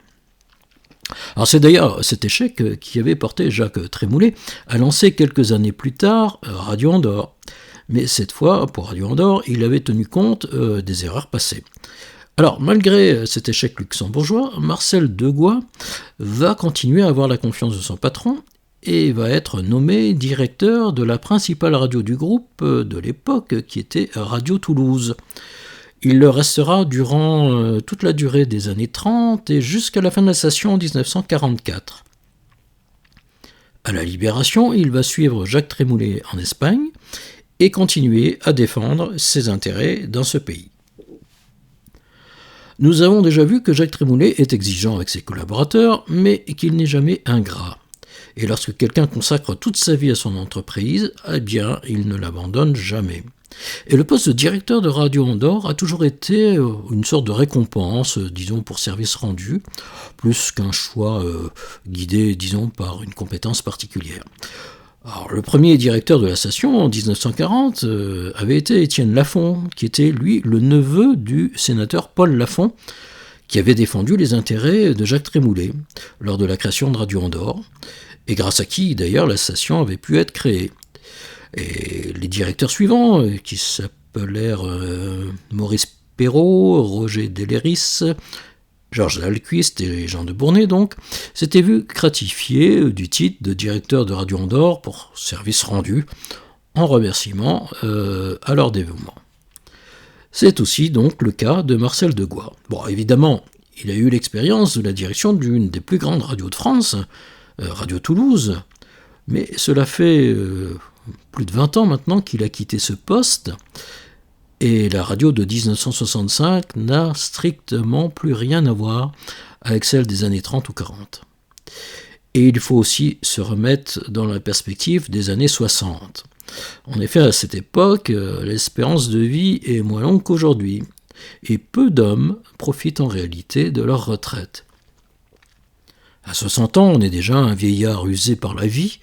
Alors c'est d'ailleurs cet échec qui avait porté Jacques Trémoulet à lancer quelques années plus tard Radio Andorre. Mais cette fois, pour Radio Andorre, il avait tenu compte des erreurs passées. Alors, malgré cet échec luxembourgeois, Marcel Degois va continuer à avoir la confiance de son patron et va être nommé directeur de la principale radio du groupe de l'époque, qui était Radio Toulouse. Il le restera durant toute la durée des années 30 et jusqu'à la fin de la station en 1944. À la Libération, il va suivre Jacques Trémoulet en Espagne et continuer à défendre ses intérêts dans ce pays. Nous avons déjà vu que Jacques Trémoulet est exigeant avec ses collaborateurs, mais qu'il n'est jamais ingrat. Et lorsque quelqu'un consacre toute sa vie à son entreprise, eh bien, il ne l'abandonne jamais. Et le poste de directeur de Radio Andorre a toujours été une sorte de récompense, disons, pour service rendu, plus qu'un choix guidé, disons, par une compétence particulière. Alors, le premier directeur de la station, en 1940, avait été Étienne Lafont, qui était, lui, le neveu du sénateur Paul Lafont, qui avait défendu les intérêts de Jacques Trémoulet lors de la création de Radio Andorre, et grâce à qui, d'ailleurs, la station avait pu être créée. Et les directeurs suivants, qui s'appelèrent Maurice Perrault, Roger Deléris, Georges Dalquist et Jean de Bournay, donc, s'étaient vus gratifiés du titre de directeur de Radio Andorre pour service rendu, en remerciement à leur dévouement. C'est aussi donc le cas de Marcel Degois. Bon, évidemment, il a eu l'expérience de la direction d'une des plus grandes radios de France, Radio Toulouse, mais cela fait plus de 20 ans maintenant qu'il a quitté ce poste, et la radio de 1965 n'a strictement plus rien à voir avec celle des années 30 ou 40. Et il faut aussi se remettre dans la perspective des années 60. En effet, à cette époque, l'espérance de vie est moins longue qu'aujourd'hui, et peu d'hommes profitent en réalité de leur retraite. À 60 ans, on est déjà un vieillard usé par la vie,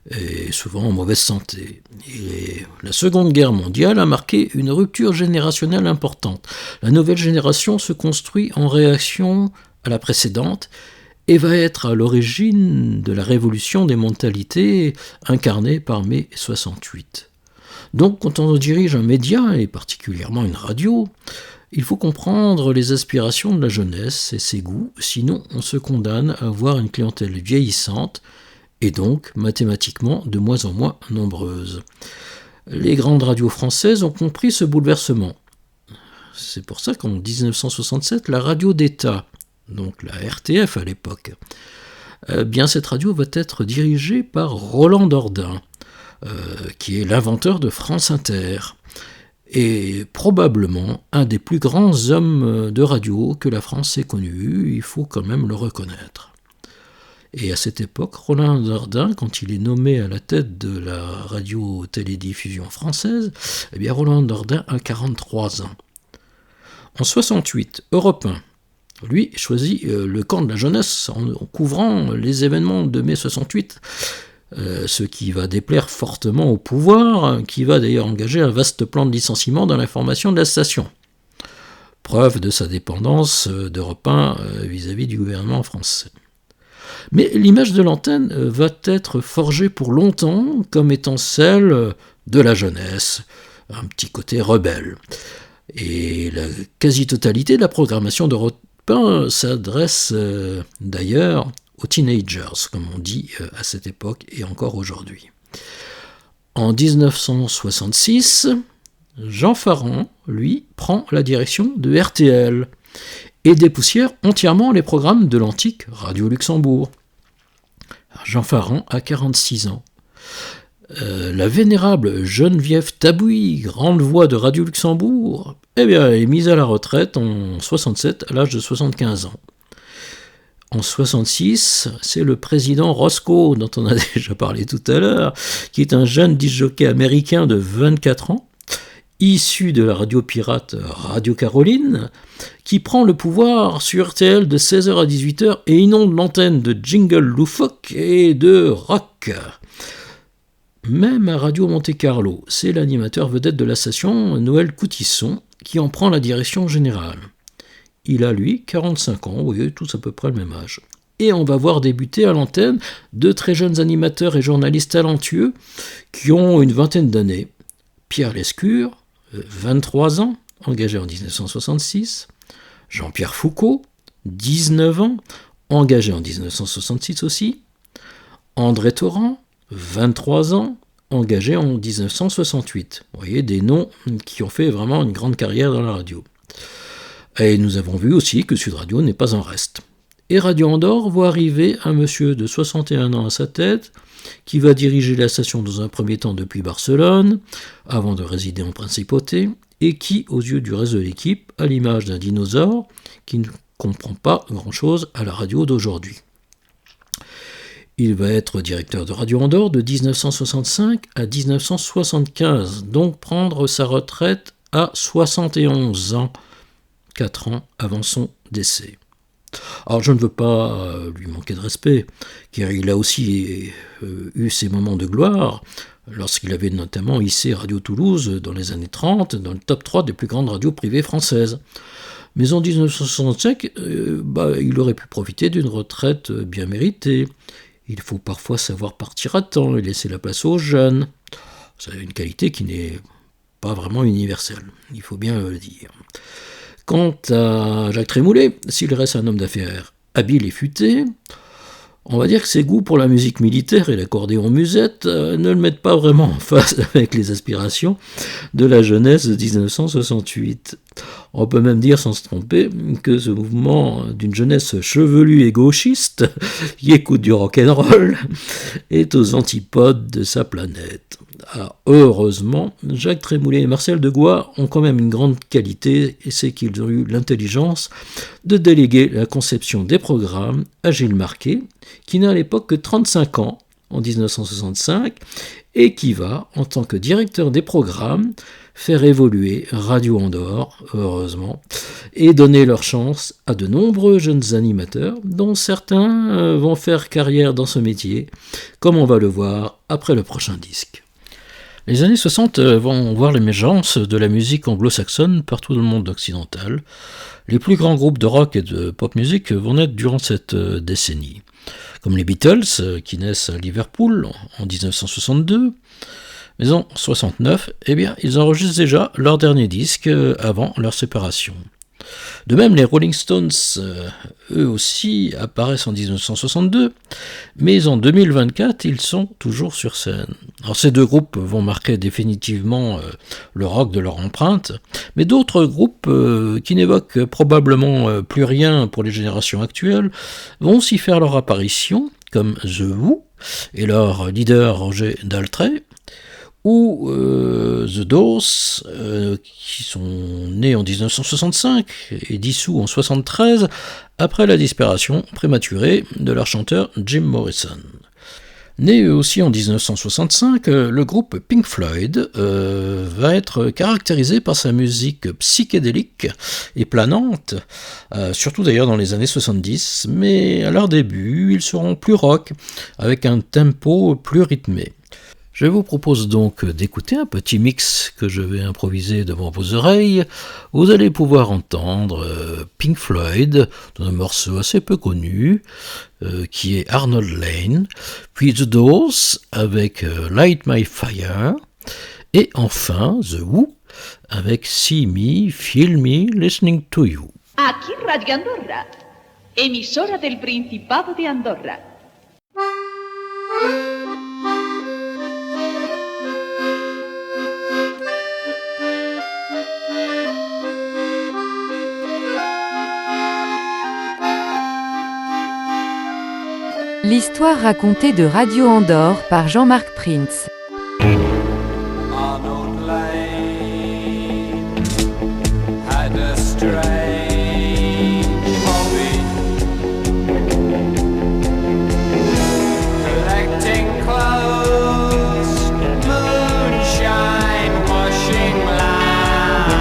et souvent en mauvaise santé. Et la Seconde Guerre mondiale a marqué une rupture générationnelle importante. La nouvelle génération se construit en réaction à la précédente et va être à l'origine de la révolution des mentalités incarnée par mai 68. Donc, quand on dirige un média, et particulièrement une radio, il faut comprendre les aspirations de la jeunesse et ses goûts, sinon on se condamne à avoir une clientèle vieillissante et donc mathématiquement de moins en moins nombreuse. Les grandes radios françaises ont compris ce bouleversement. C'est pour ça qu'en 1967, la radio d'État, donc la RTF à l'époque, bien cette radio va être dirigée par Roland Dordain, qui est l'inventeur de France Inter, et probablement un des plus grands hommes de radio que la France ait connu, il faut quand même le reconnaître. Et à cette époque, Roland Dordain, quand il est nommé à la tête de la radio-télédiffusion française, eh bien Roland Dordain a 43 ans. En 68, Europe 1, lui, choisit le camp de la jeunesse en couvrant les événements de mai 68, ce qui va déplaire fortement au pouvoir, qui va d'ailleurs engager un vaste plan de licenciement dans la formation de la station. Preuve de sa dépendance d'Europe 1 vis-à-vis du gouvernement français. Mais l'image de l'antenne va être forgée pour longtemps comme étant celle de la jeunesse, un petit côté rebelle. Et la quasi-totalité de la programmation d'Europe 1 s'adresse d'ailleurs aux teenagers, comme on dit à cette époque et encore aujourd'hui. En 1966, Jean Farand, lui, prend la direction de RTL. et dépoussière entièrement les programmes de l'antique Radio Luxembourg. Jean Farand a 46 ans. La vénérable Geneviève Tabouy, grande voix de Radio Luxembourg, elle est mise à la retraite en 67 à l'âge de 75 ans. En 66, c'est le président Roscoe, dont on a déjà parlé tout à l'heure, qui est un jeune disc-jockey américain de 24 ans, issu de la radio pirate Radio Caroline, qui prend le pouvoir sur RTL de 16h à 18h et inonde l'antenne de jingles loufoques et de rock. Même à Radio Monte-Carlo, c'est l'animateur vedette de la station, Noël Coutisson, qui en prend la direction générale. Il a, lui, 45 ans, vous voyez, tous à peu près le même âge. Et on va voir débuter à l'antenne deux très jeunes animateurs et journalistes talentueux qui ont une vingtaine d'années. Pierre Lescure, 23 ans, engagé en 1966. Jean-Pierre Foucault, 19 ans, engagé en 1966 aussi. André Torrent, 23 ans, engagé en 1968. Vous voyez, des noms qui ont fait vraiment une grande carrière dans la radio. Et nous avons vu aussi que Sud Radio n'est pas en reste. Et Radio Andorre voit arriver un monsieur de 61 ans à sa tête, qui va diriger la station dans un premier temps depuis Barcelone, avant de résider en Principauté, et qui, aux yeux du reste de l'équipe, a l'image d'un dinosaure qui ne comprend pas grand-chose à la radio d'aujourd'hui. Il va être directeur de Radio Andorre de 1965 à 1975, donc prendre sa retraite à 71 ans, 4 ans avant son décès. Alors je ne veux pas lui manquer de respect, car il a aussi eu ses moments de gloire, lorsqu'il avait notamment hissé Radio Toulouse dans les années 30 dans le top 3 des plus grandes radios privées françaises. Mais en 1965, il aurait pu profiter d'une retraite bien méritée. Il faut parfois savoir partir à temps et laisser la place aux jeunes. C'est une qualité qui n'est pas vraiment universelle, il faut bien le dire. Quant à Jacques Trémoulet, s'il reste un homme d'affaires habile et futé, on va dire que ses goûts pour la musique militaire et l'accordéon musette ne le mettent pas vraiment en phase avec les aspirations de la jeunesse de 1968. On peut même dire, sans se tromper, que ce mouvement d'une jeunesse chevelue et gauchiste, qui écoute du rock'n'roll, est aux antipodes de sa planète. Alors, heureusement, Jacques Trémoulet et Marcel Degois ont quand même une grande qualité, et c'est qu'ils ont eu l'intelligence de déléguer la conception des programmes à Gilles Marquet, qui n'a à l'époque que 35 ans, en 1965, et qui va, en tant que directeur des programmes, faire évoluer Radio Andorre, heureusement, et donner leur chance à de nombreux jeunes animateurs, dont certains vont faire carrière dans ce métier, comme on va le voir après le prochain disque. Les années 60 vont voir l'émergence de la musique anglo-saxonne partout dans le monde occidental. Les plus grands groupes de rock et de pop music vont naître durant cette décennie, comme les Beatles, qui naissent à Liverpool en 1962. Mais en 69, ils enregistrent déjà leur dernier disque avant leur séparation. De même, les Rolling Stones, eux aussi, apparaissent en 1962, mais en 2024, ils sont toujours sur scène. Alors, ces deux groupes vont marquer définitivement le rock de leur empreinte, mais d'autres groupes qui n'évoquent probablement plus rien pour les générations actuelles vont aussi faire leur apparition, comme The Who et leur leader Roger Daltrey, ou The Doors, qui sont nés en 1965 et dissous en 1973, après la disparition prématurée de leur chanteur Jim Morrison. Né eux aussi en 1965, le groupe Pink Floyd va être caractérisé par sa musique psychédélique et planante, surtout d'ailleurs dans les années 70, mais à leur début, ils seront plus rock, avec un tempo plus rythmé. Je vous propose donc d'écouter un petit mix que je vais improviser devant vos oreilles. Vous allez pouvoir entendre Pink Floyd dans un morceau assez peu connu qui est Arnold Lane, puis The Doors avec Light My Fire, et enfin The Who avec See Me, Feel Me, Listening to You. Aquí Radio Andorra, emisora del Principado de Andorra. L'histoire racontée de Radio Andorre par Jean-Marc Prince. Arnold Lane had a strange hobby, collecting clothes, moonshine, washing lime.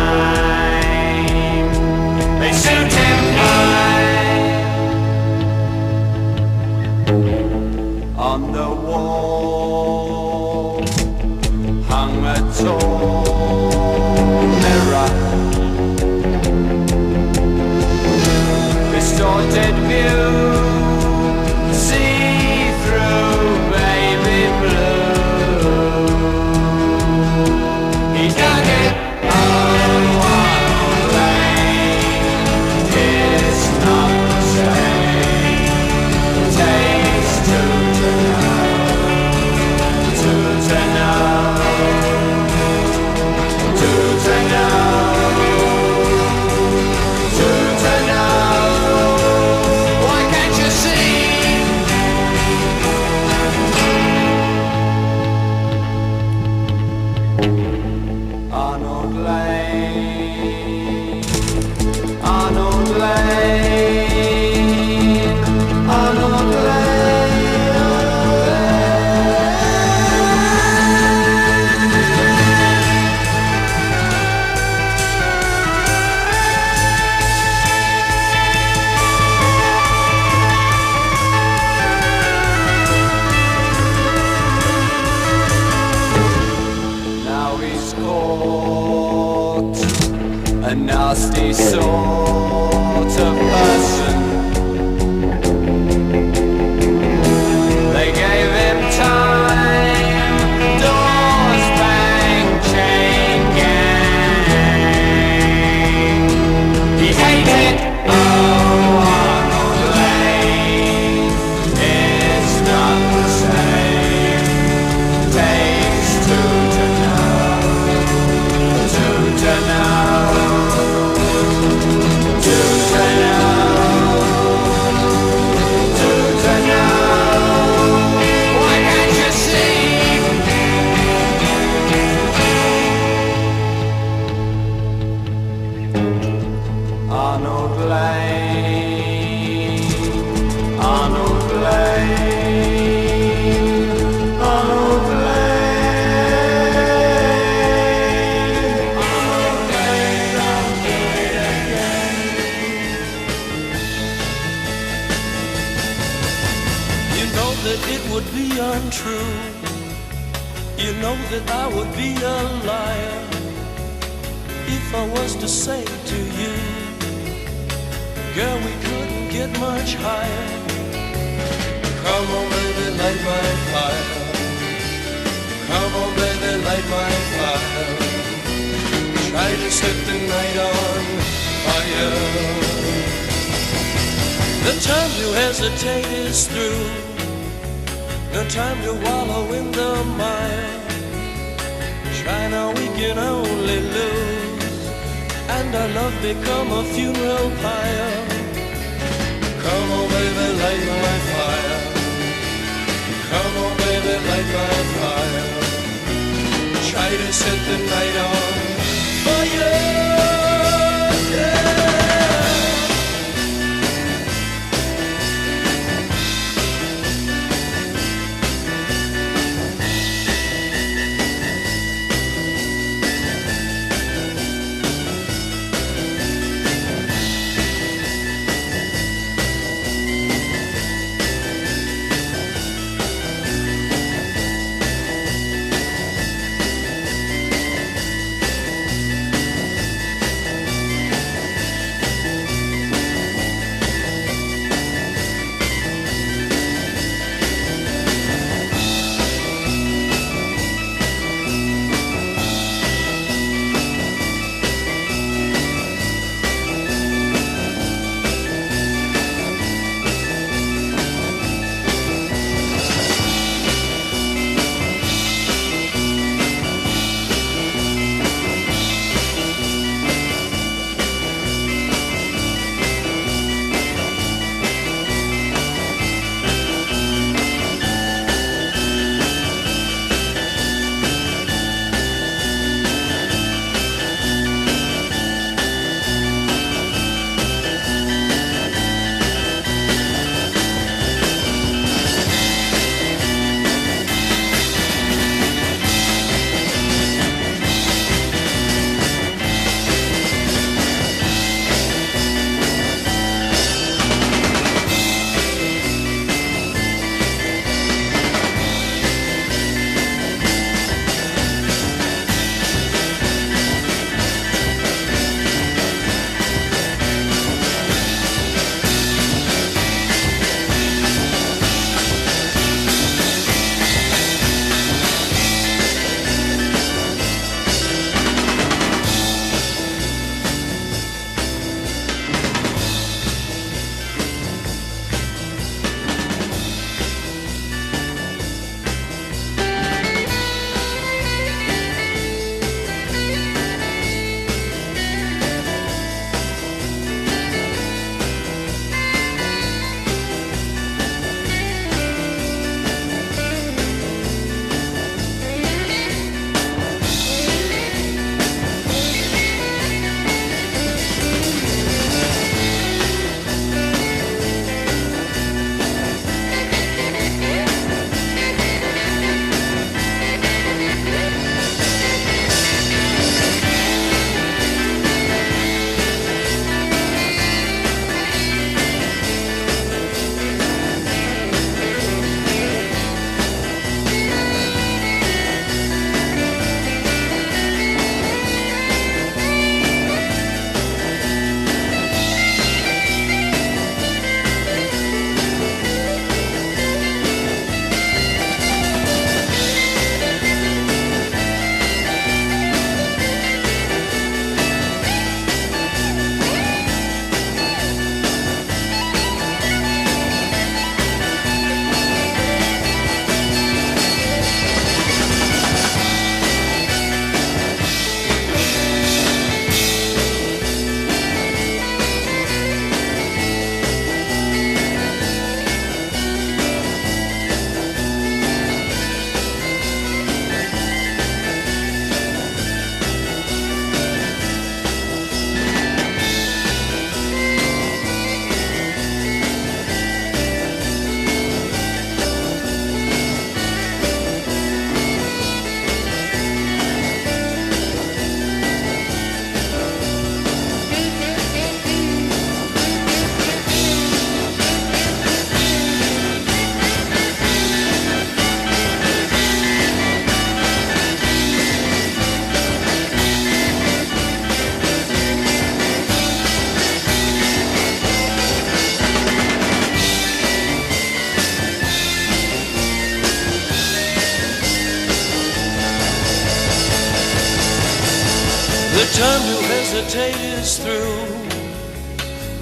They suit him fine. On the wall hung a tall mirror, distorted view, see through baby blue. He dug it, oh, Arnold Lane is not the same. Takes two to know. Why can't you see? Arnold Lane, Arnold Lane, Arnold Lane. Now he's caught, a nasty sort of person. They gave him time, doors bang, chain gang. He hated, oh, Arnold Lane is not the same. Takes two to know, two to know, two to know, two to know. Why can't you see? Arnold Lane, Arnold Lane, Arnold Lane, Arnold Lane, I'll do it again. You know that it would be untrue. You know that I would be a liar if I was to say to you, girl, we couldn't get much higher. Come on, baby, light my fire. Come on, baby, light my fire. Try to set the night on fire. The time to hesitate is through. No time to wallow in the mire. Try now, we can only lose, and our love become a funeral pyre. Come on, baby, light my fire. Come on, baby, light my fire. Try to set the night on fire. Yeah. hesitate is through.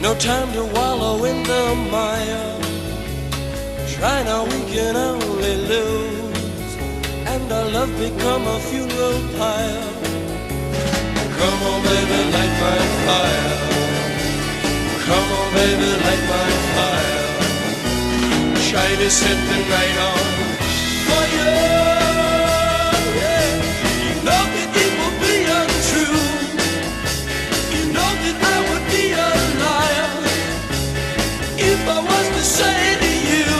No time to wallow in the mire. Try now, we can only lose. And our love become a funeral pyre. Come on, baby, light my fire. Come on, baby, light my fire. Try to set the night on fire. Yeah. You know that it will be untrue. You know that I would be a liar if I was to say to you,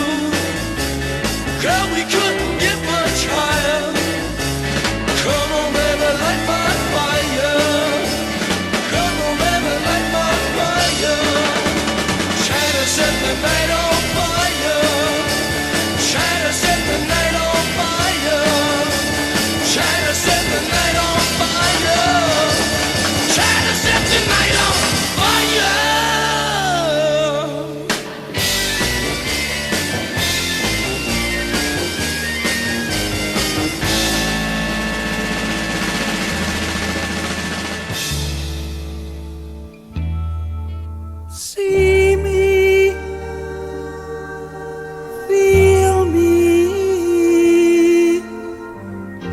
girl, we couldn't get much higher. Come on, baby, light my fire. Come on, baby, light my fire. Try to set the night on fire. Try to set the night on fire. Try to set the night on fire. Try to set the night on fire. See me, feel me,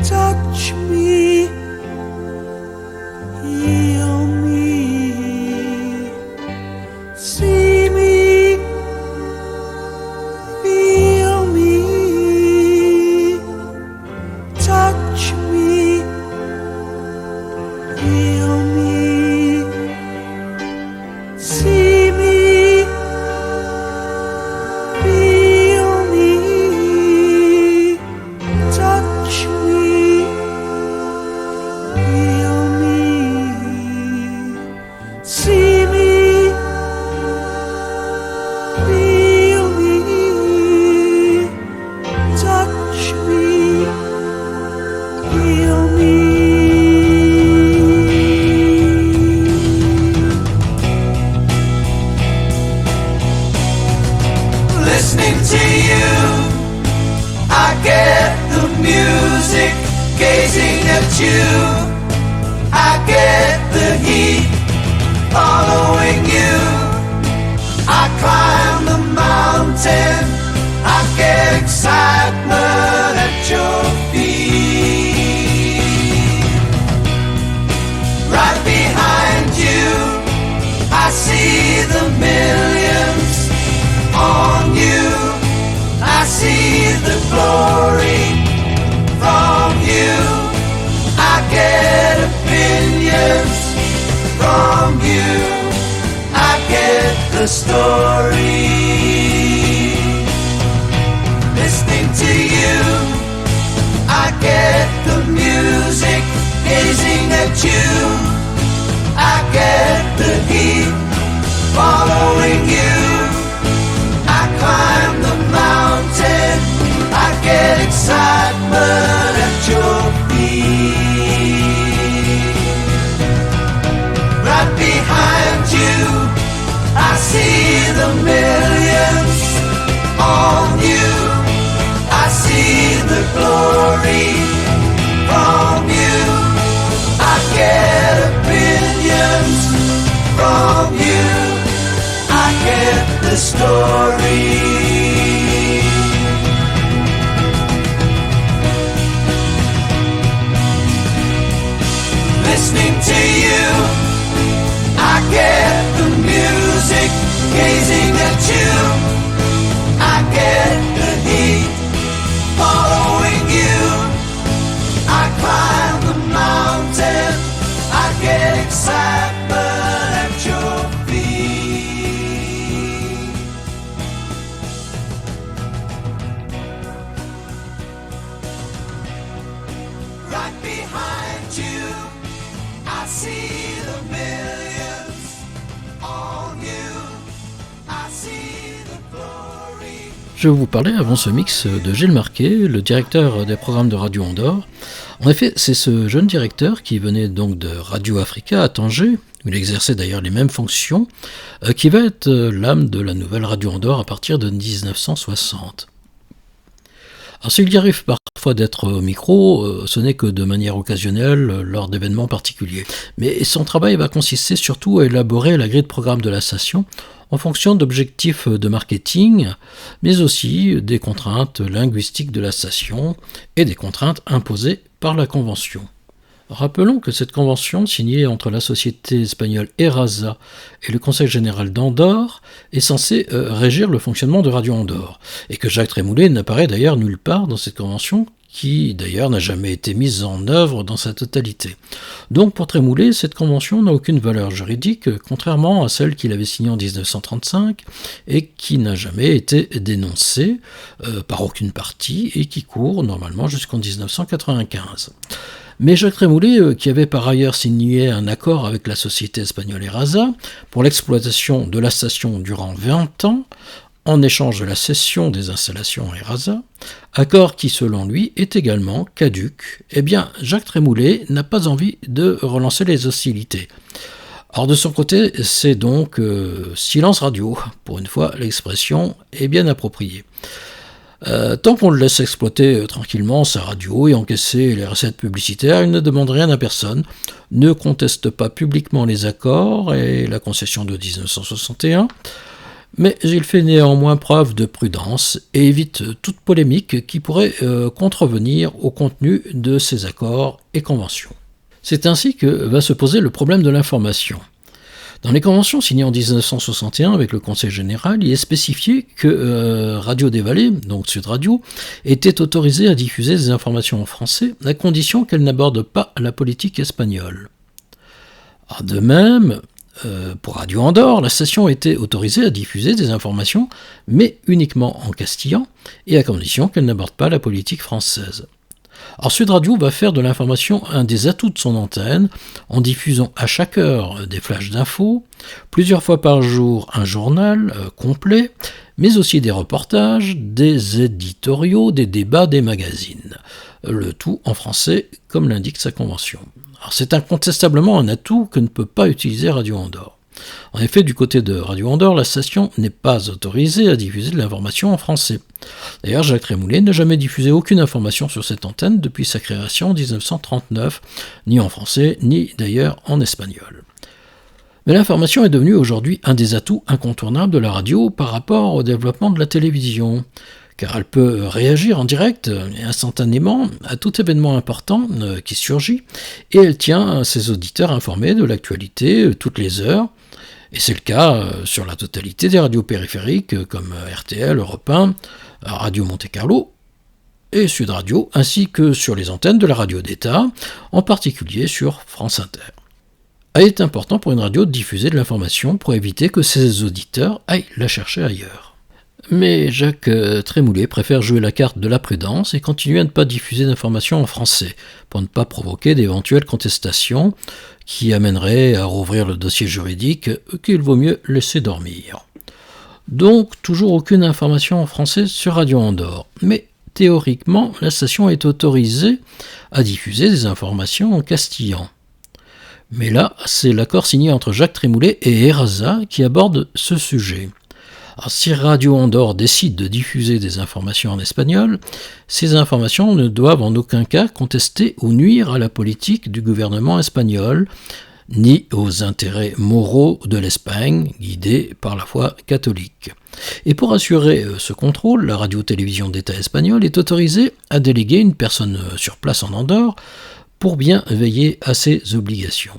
touch me, heal me. See me, feel me, touch me, heal me. See me, feel me, touch me, heal me. See me, feel me, touch me, heal me. Listening to you, I get the music. Gazing at you, I get the heat. Following you, I climb the mountain. I get excitement at your feet. Right behind you, I see the millions on you. I see the glory from you. I get opinions from you. I get the story. Listening to you, I get the music. Gazing at you, I get the heat. Following you, I climb the mountain. I get excitement at your feet. Right behind you, I see the millions on you. I see the glory from you. I get opinions from you. I get the story. Listening to you, I get the music. Gazing at you, I get the heat. Following you, I climb the mountain. I get excitement at your feet. Right behind you, I see the millions on you. I see the glory. Je vous parlais avant ce mix de Gilles Marquet, le directeur des programmes de Radio Andorre. En effet, c'est ce jeune directeur qui venait donc de Radio Africa à Tanger, où il exerçait d'ailleurs les mêmes fonctions, qui va être l'âme de la nouvelle Radio Andorre à partir de 1960. Alors s'il y arrive parfois d'être au micro, ce n'est que de manière occasionnelle lors d'événements particuliers. Mais son travail va consister surtout à élaborer la grille de programme de la station en fonction d'objectifs de marketing, mais aussi des contraintes linguistiques de la station et des contraintes imposées par la convention. Rappelons que cette convention, signée entre la société espagnole ERASA et le Conseil général d'Andorre, est censée régir le fonctionnement de Radio Andorre, et que Jacques Trémoulet n'apparaît d'ailleurs nulle part dans cette convention, qui d'ailleurs n'a jamais été mise en œuvre dans sa totalité. Donc pour Trémoulet, cette convention n'a aucune valeur juridique, contrairement à celle qu'il avait signée en 1935, et qui n'a jamais été dénoncée par aucune partie, et qui court normalement jusqu'en 1995. Mais Jacques Trémoulet, qui avait par ailleurs signé un accord avec la société espagnole ERASA pour l'exploitation de la station durant 20 ans, en échange de la cession des installations ERASA, accord qui selon lui est également caduc, eh bien Jacques Trémoulet n'a pas envie de relancer les hostilités. Or de son côté, c'est donc silence radio, pour une fois l'expression est bien appropriée. Tant qu'on le laisse exploiter tranquillement sa radio et encaisser les recettes publicitaires, il ne demande rien à personne, ne conteste pas publiquement les accords et la concession de 1961, mais il fait néanmoins preuve de prudence et évite toute polémique qui pourrait contrevenir au contenu de ces accords et conventions. C'est ainsi que va se poser le problème de l'information. Dans les conventions signées en 1961 avec le Conseil général, il est spécifié que Radio des Vallées, donc Sud Radio, était autorisée à diffuser des informations en français à condition qu'elle n'aborde pas la politique espagnole. De même, pour Radio Andorre, la station était autorisée à diffuser des informations, mais uniquement en castillan et à condition qu'elle n'aborde pas la politique française. Alors Sud Radio va faire de l'information un des atouts de son antenne en diffusant à chaque heure des flashs d'infos, plusieurs fois par jour un journal complet, mais aussi des reportages, des éditoriaux, des débats, des magazines. Le tout en français comme l'indique sa convention. Alors c'est incontestablement un atout que ne peut pas utiliser Radio Andorre. En effet, du côté de Radio Andorre, la station n'est pas autorisée à diffuser de l'information en français. D'ailleurs, Jacques Trémoulet n'a jamais diffusé aucune information sur cette antenne depuis sa création en 1939, ni en français, ni d'ailleurs en espagnol. Mais l'information est devenue aujourd'hui un des atouts incontournables de la radio par rapport au développement de la télévision, car elle peut réagir en direct et instantanément à tout événement important qui surgit, et elle tient ses auditeurs informés de l'actualité toutes les heures, et c'est le cas sur la totalité des radios périphériques comme RTL, Europe 1, Radio Monte-Carlo et Sud Radio, ainsi que sur les antennes de la radio d'État, en particulier sur France Inter. Il est important pour une radio de diffuser de l'information pour éviter que ses auditeurs aillent la chercher ailleurs. Mais Jacques Trémoulet préfère jouer la carte de la prudence et continuer à ne pas diffuser d'informations en français, pour ne pas provoquer d'éventuelles contestations qui amèneraient à rouvrir le dossier juridique qu'il vaut mieux laisser dormir. Donc, toujours aucune information en français sur Radio Andorre, mais théoriquement, la station est autorisée à diffuser des informations en castillan. Mais là, c'est l'accord signé entre Jacques Trémoulet et ERASA qui aborde ce sujet. Alors, si Radio Andorre décide de diffuser des informations en espagnol, ces informations ne doivent en aucun cas contester ou nuire à la politique du gouvernement espagnol, ni aux intérêts moraux de l'Espagne, guidée par la foi catholique. Et pour assurer ce contrôle, la radio-télévision d'État espagnole est autorisée à déléguer une personne sur place en Andorre pour bien veiller à ses obligations.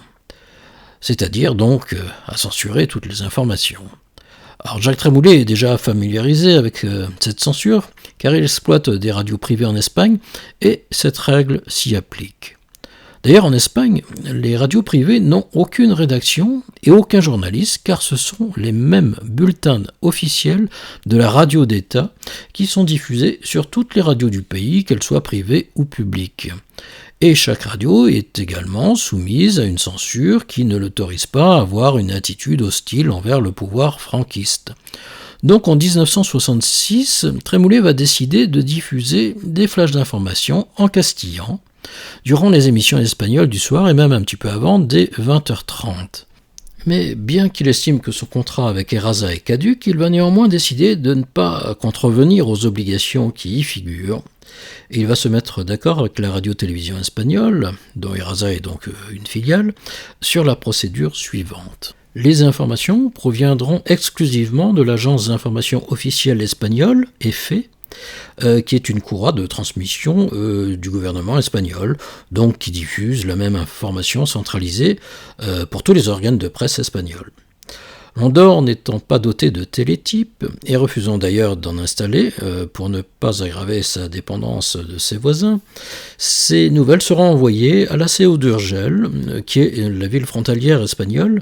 C'est-à-dire donc à censurer toutes les informations. Alors Jacques Trémoulet est déjà familiarisé avec cette censure, car il exploite des radios privées en Espagne, et cette règle s'y applique. D'ailleurs, en Espagne, les radios privées n'ont aucune rédaction et aucun journaliste, car ce sont les mêmes bulletins officiels de la radio d'État qui sont diffusés sur toutes les radios du pays, qu'elles soient privées ou publiques. Et chaque radio est également soumise à une censure qui ne l'autorise pas à avoir une attitude hostile envers le pouvoir franquiste. Donc en 1966, Trémoulet va décider de diffuser des flashs d'information en castillan durant les émissions espagnoles du soir et même un petit peu avant, dès 20h30. Mais bien qu'il estime que son contrat avec Erasa est caduc, il va néanmoins décider de ne pas contrevenir aux obligations qui y figurent. Et il va se mettre d'accord avec la radio-télévision espagnole, dont Erasa est donc une filiale, sur la procédure suivante. Les informations proviendront exclusivement de l'agence d'information officielle espagnole, EFE, qui est une courroie de transmission du gouvernement espagnol, donc qui diffuse la même information centralisée pour tous les organes de presse espagnols. Andorre n'étant pas doté de télétype, et refusant d'ailleurs d'en installer pour ne pas aggraver sa dépendance de ses voisins, ces nouvelles seront envoyées à la CO d'Urgell, qui est la ville frontalière espagnole,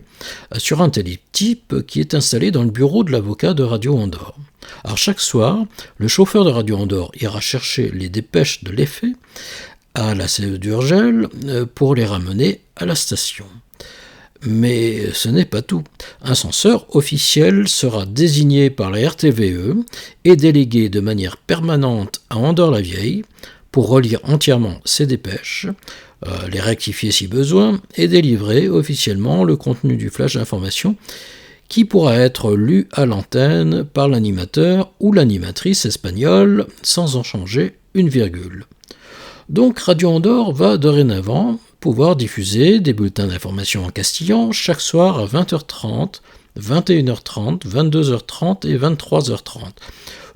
sur un télétype qui est installé dans le bureau de l'avocat de Radio Andorre. Alors chaque soir, le chauffeur de Radio Andorre ira chercher les dépêches de l'EFE à la CO d'Urgell pour les ramener à la station. Mais ce n'est pas tout. Un censeur officiel sera désigné par la RTVE et délégué de manière permanente à Andorre-la-Vieille pour relire entièrement ses dépêches, les rectifier si besoin et délivrer officiellement le contenu du flash d'information qui pourra être lu à l'antenne par l'animateur ou l'animatrice espagnole sans en changer une virgule. Donc Radio Andorre va dorénavant pouvoir diffuser des bulletins d'information en castillan chaque soir à 20h30, 21h30, 22h30 et 23h30.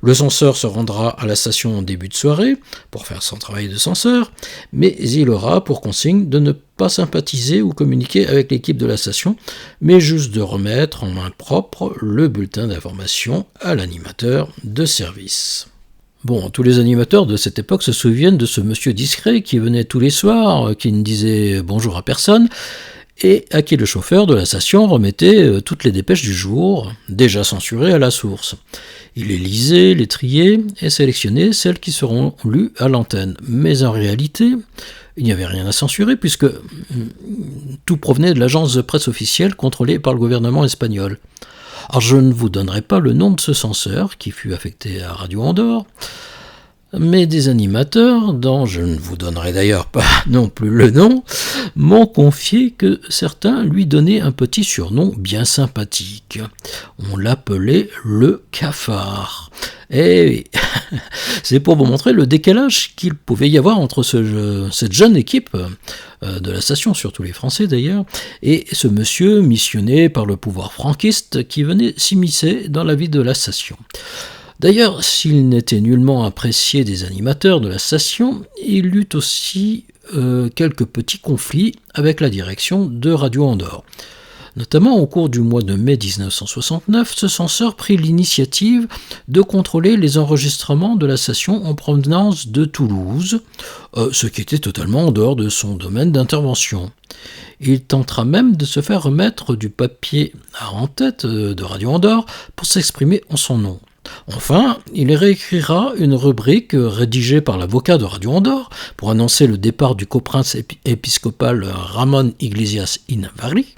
Le censeur se rendra à la station en début de soirée pour faire son travail de censeur, mais il aura pour consigne de ne pas sympathiser ou communiquer avec l'équipe de la station, mais juste de remettre en main propre le bulletin d'information à l'animateur de service. Bon, tous les animateurs de cette époque se souviennent de ce monsieur discret qui venait tous les soirs, qui ne disait bonjour à personne, et à qui le chauffeur de la station remettait toutes les dépêches du jour, déjà censurées à la source. Il les lisait, les triait et sélectionnait celles qui seront lues à l'antenne. Mais en réalité, il n'y avait rien à censurer puisque tout provenait de l'agence de presse officielle contrôlée par le gouvernement espagnol. Alors je ne vous donnerai pas le nom de ce censeur qui fut affecté à Radio Andorre, mais des animateurs, dont je ne vous donnerai d'ailleurs pas non plus le nom, m'ont confié que certains lui donnaient un petit surnom bien sympathique. On l'appelait le cafard. Et c'est pour vous montrer le décalage qu'il pouvait y avoir entre cette jeune équipe de la station, surtout les Français d'ailleurs, et ce monsieur missionné par le pouvoir franquiste qui venait s'immiscer dans la vie de la station. D'ailleurs, s'il n'était nullement apprécié des animateurs de la station, il eut aussi quelques petits conflits avec la direction de Radio Andorre. Notamment au cours du mois de mai 1969, ce censeur prit l'initiative de contrôler les enregistrements de la station en provenance de Toulouse, ce qui était totalement en dehors de son domaine d'intervention. Il tentera même de se faire remettre du papier en tête de Radio Andorre pour s'exprimer en son nom. Enfin, il réécrira une rubrique rédigée par l'avocat de Radio Andorre pour annoncer le départ du coprince épiscopal Ramon Iglesias Invarri.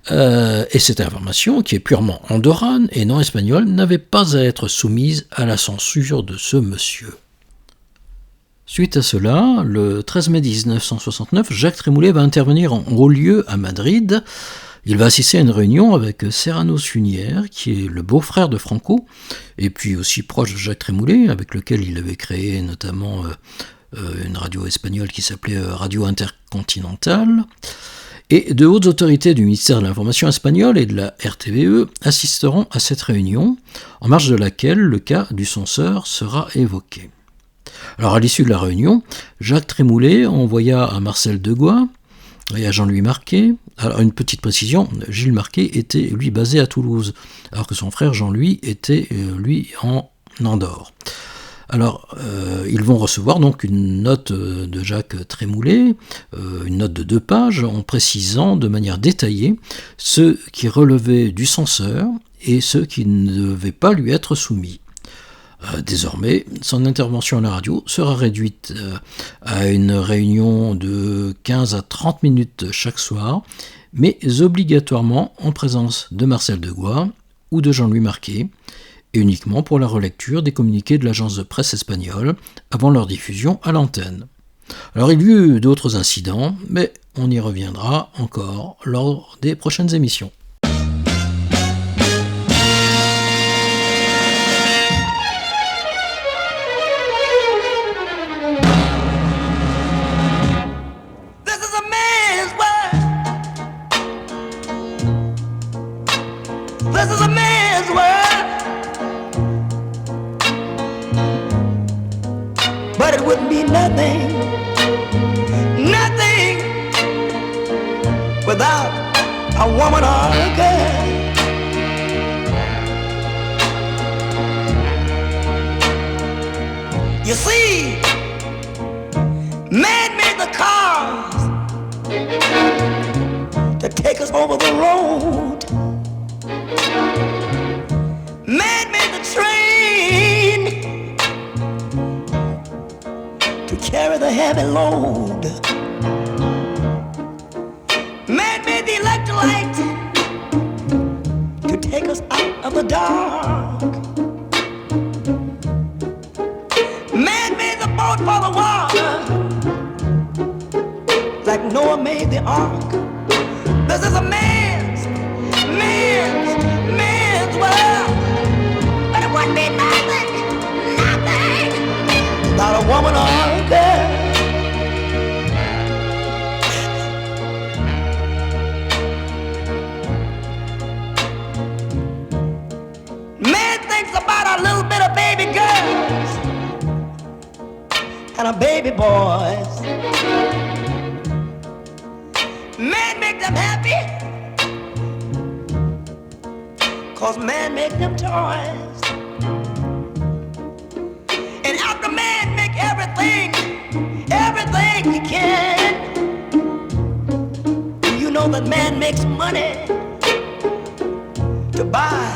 Et cette information, qui est purement andorrane et non espagnole, n'avait pas à être soumise à la censure de ce monsieur. Suite à cela, le 13 mai 1969, Jacques Trémoulet va intervenir en haut lieu à Madrid. Il va assister à une réunion avec Serrano Suñer, qui est le beau-frère de Franco, et puis aussi proche de Jacques Trémoulet, avec lequel il avait créé notamment une radio espagnole qui s'appelait Radio Intercontinental. Et de hautes autorités du ministère de l'Information espagnol et de la RTVE assisteront à cette réunion, en marge de laquelle le cas du censeur sera évoqué. Alors à l'issue de la réunion, Jacques Trémoulet envoya à Marcel Degois et à Jean-Louis Marquet. Alors une petite précision, Gilles Marquet était lui basé à Toulouse, alors que son frère Jean-Louis était lui en Andorre. Alors, ils vont recevoir donc une note de Jacques Trémoulet, une note de 2 pages, en précisant de manière détaillée ce qui relevait du censeur et ce qui ne devait pas lui être soumis. Désormais, son intervention à la radio sera réduite à une réunion de 15 à 30 minutes chaque soir, mais obligatoirement en présence de Marcel Degois ou de Jean-Louis Marquet, et uniquement pour la relecture des communiqués de l'agence de presse espagnole avant leur diffusion à l'antenne. Alors il y eut d'autres incidents, mais on y reviendra encore lors des prochaines émissions. nothing, nothing without a woman or a girl. You see, man made the cars to take us over the road. Man made the train to carry the heavy load. Man made the electric light to take us out of the dark. Man made the boat for the water, like Noah made the ark. This is a man's world. But it wouldn't be nothing without a woman or a girl. Man thinks about a little bit of baby girls and a baby boys. Man make them happy, 'cause man make them toys. And after man make everything he can, you know that man makes money to buy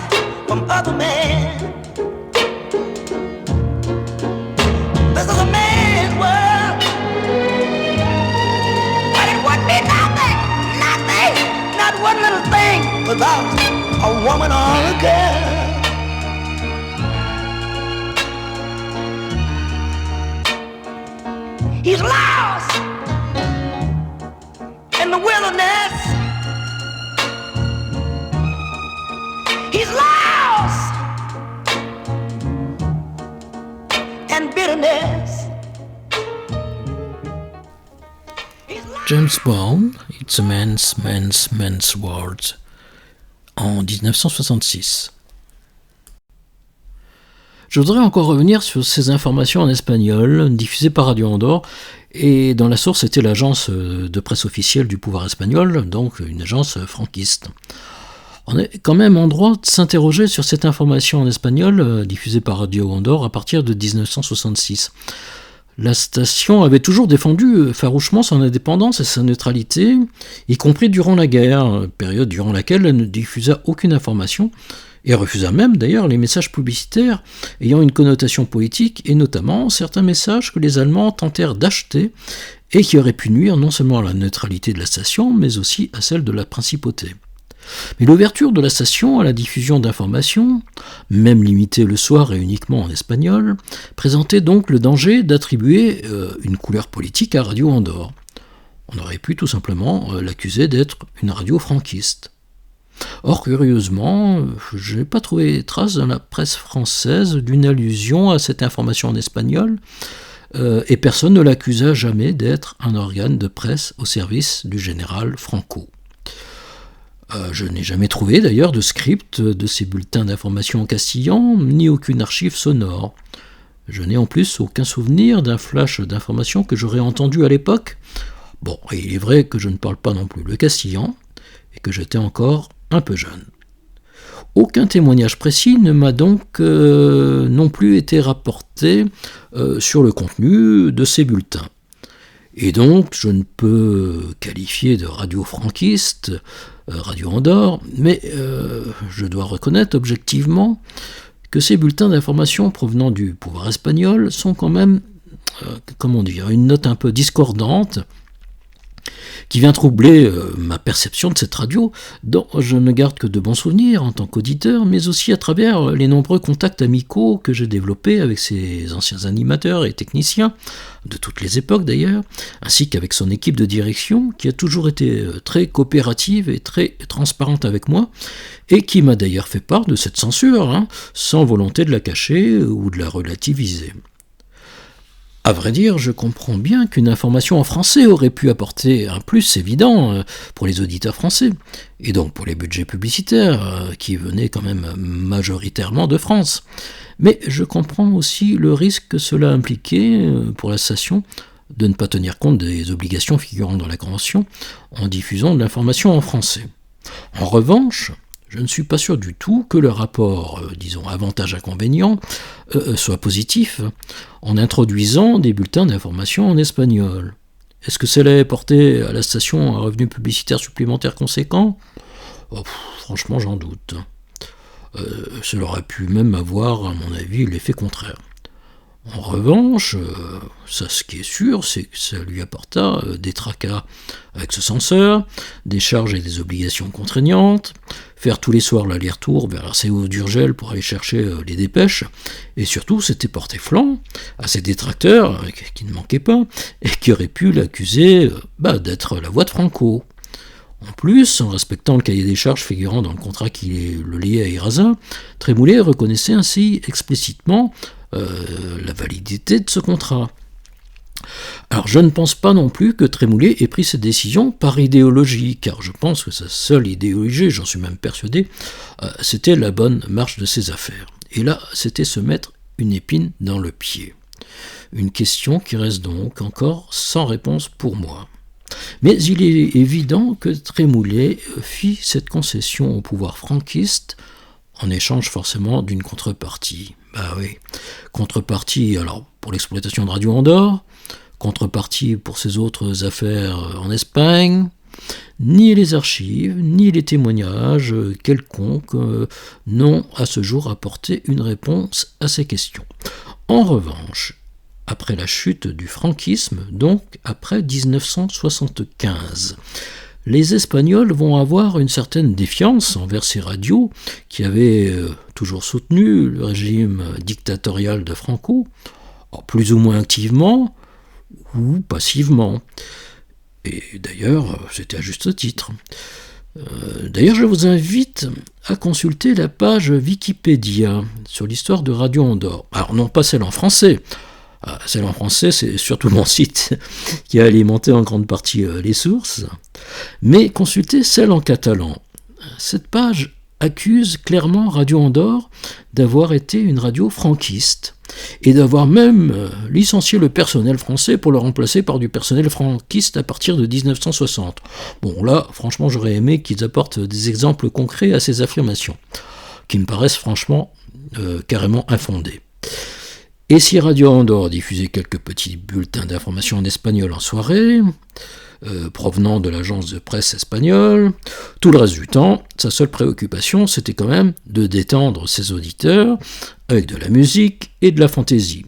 from other men. This is a man's world, but it wouldn't be nothing, not one little thing without a woman or a girl. He's lost in the wilderness. He's lost in bitterness. James Brown, It's a Man's World, en 1966. Je voudrais encore revenir sur ces informations en espagnol diffusées par Radio Andorre, et dont la source était l'agence de presse officielle du pouvoir espagnol, donc une agence franquiste. On est quand même en droit de s'interroger sur cette information en espagnol diffusée par Radio Andorre à partir de 1966. La station avait toujours défendu farouchement son indépendance et sa neutralité, y compris durant la guerre, période durant laquelle elle ne diffusa aucune information, et refusa même d'ailleurs les messages publicitaires ayant une connotation politique, et notamment certains messages que les Allemands tentèrent d'acheter et qui auraient pu nuire non seulement à la neutralité de la station, mais aussi à celle de la principauté. Mais l'ouverture de la station à la diffusion d'informations, même limitée le soir et uniquement en espagnol, présentait donc le danger d'attribuer une couleur politique à Radio Andorre. On aurait pu tout simplement l'accuser d'être une radio franquiste. Or, curieusement, je n'ai pas trouvé trace dans la presse française d'une allusion à cette information en espagnol, et personne ne l'accusa jamais d'être un organe de presse au service du général Franco. Je n'ai jamais trouvé d'ailleurs de script de ces bulletins d'information en castillan, ni aucune archive sonore. Je n'ai en plus aucun souvenir d'un flash d'information que j'aurais entendu à l'époque. Bon, il est vrai que je ne parle pas non plus le castillan, et que j'étais encore un peu jeune. Aucun témoignage précis ne m'a donc non plus été rapporté sur le contenu de ces bulletins. Et donc, je ne peux qualifier de radio franquiste Radio Andorre, mais je dois reconnaître objectivement que ces bulletins d'information provenant du pouvoir espagnol sont quand même, une note un peu discordante, qui vient troubler ma perception de cette radio, dont je ne garde que de bons souvenirs en tant qu'auditeur, mais aussi à travers les nombreux contacts amicaux que j'ai développés avec ses anciens animateurs et techniciens, de toutes les époques d'ailleurs, ainsi qu'avec son équipe de direction, qui a toujours été très coopérative et très transparente avec moi, et qui m'a d'ailleurs fait part de cette censure, sans volonté de la cacher ou de la relativiser. À vrai dire, je comprends bien qu'une information en français aurait pu apporter un plus évident pour les auditeurs français, et donc pour les budgets publicitaires, qui venaient quand même majoritairement de France. Mais je comprends aussi le risque que cela impliquait pour la station de ne pas tenir compte des obligations figurant dans la Convention en diffusant de l'information en français. En revanche, je ne suis pas sûr du tout que le rapport, disons, avantage-inconvénient, soit positif en introduisant des bulletins d'information en espagnol. Est-ce que cela ait porté à la station un revenu publicitaire supplémentaire conséquent ? Franchement, j'en doute. Cela aurait pu même avoir, à mon avis, l'effet contraire. En revanche, ce qui est sûr, c'est que ça lui apporta des tracas avec ce censeur, des charges et des obligations contraignantes, faire tous les soirs l'aller-retour vers RCO d'Urgel pour aller chercher les dépêches, et surtout c'était porter flanc à ses détracteurs, qui ne manquaient pas, et qui auraient pu l'accuser d'être la voix de Franco. En plus, en respectant le cahier des charges figurant dans le contrat qui le liait à Eraza, Trémoulet reconnaissait ainsi explicitement la validité de ce contrat. Alors je ne pense pas non plus que Trémoulet ait pris cette décision par idéologie, car je pense que sa seule idéologie, j'en suis même persuadé, c'était la bonne marche de ses affaires. Et là, c'était se mettre une épine dans le pied. Une question qui reste donc encore sans réponse pour moi. Mais il est évident que Trémoulet fit cette concession au pouvoir franquiste en échange forcément d'une contrepartie. Oui, contrepartie alors pour l'exploitation de Radio Andorre, contrepartie pour ses autres affaires en Espagne. Ni les archives, ni les témoignages quelconques n'ont à ce jour apporté une réponse à ces questions. En revanche, après la chute du franquisme, donc après 1975, les Espagnols vont avoir une certaine défiance envers ces radios qui avaient toujours soutenu le régime dictatorial de Franco, plus ou moins activement ou passivement. Et d'ailleurs, c'était à juste titre. D'ailleurs, je vous invite à consulter la page Wikipédia sur l'histoire de Radio Andorre. Alors non pas celle en français. Celle en français, c'est surtout mon site qui a alimenté en grande partie les sources, mais consultez celle en catalan. Cette page accuse clairement Radio Andorre d'avoir été une radio franquiste et d'avoir même licencié le personnel français pour le remplacer par du personnel franquiste à partir de 1960. Bon là, franchement, j'aurais aimé qu'ils apportent des exemples concrets à ces affirmations, qui me paraissent franchement carrément infondées. Et si Radio Andorre diffusait quelques petits bulletins d'information en espagnol en soirée, provenant de l'agence de presse espagnole, tout le reste du temps, sa seule préoccupation, c'était quand même de détendre ses auditeurs avec de la musique et de la fantaisie.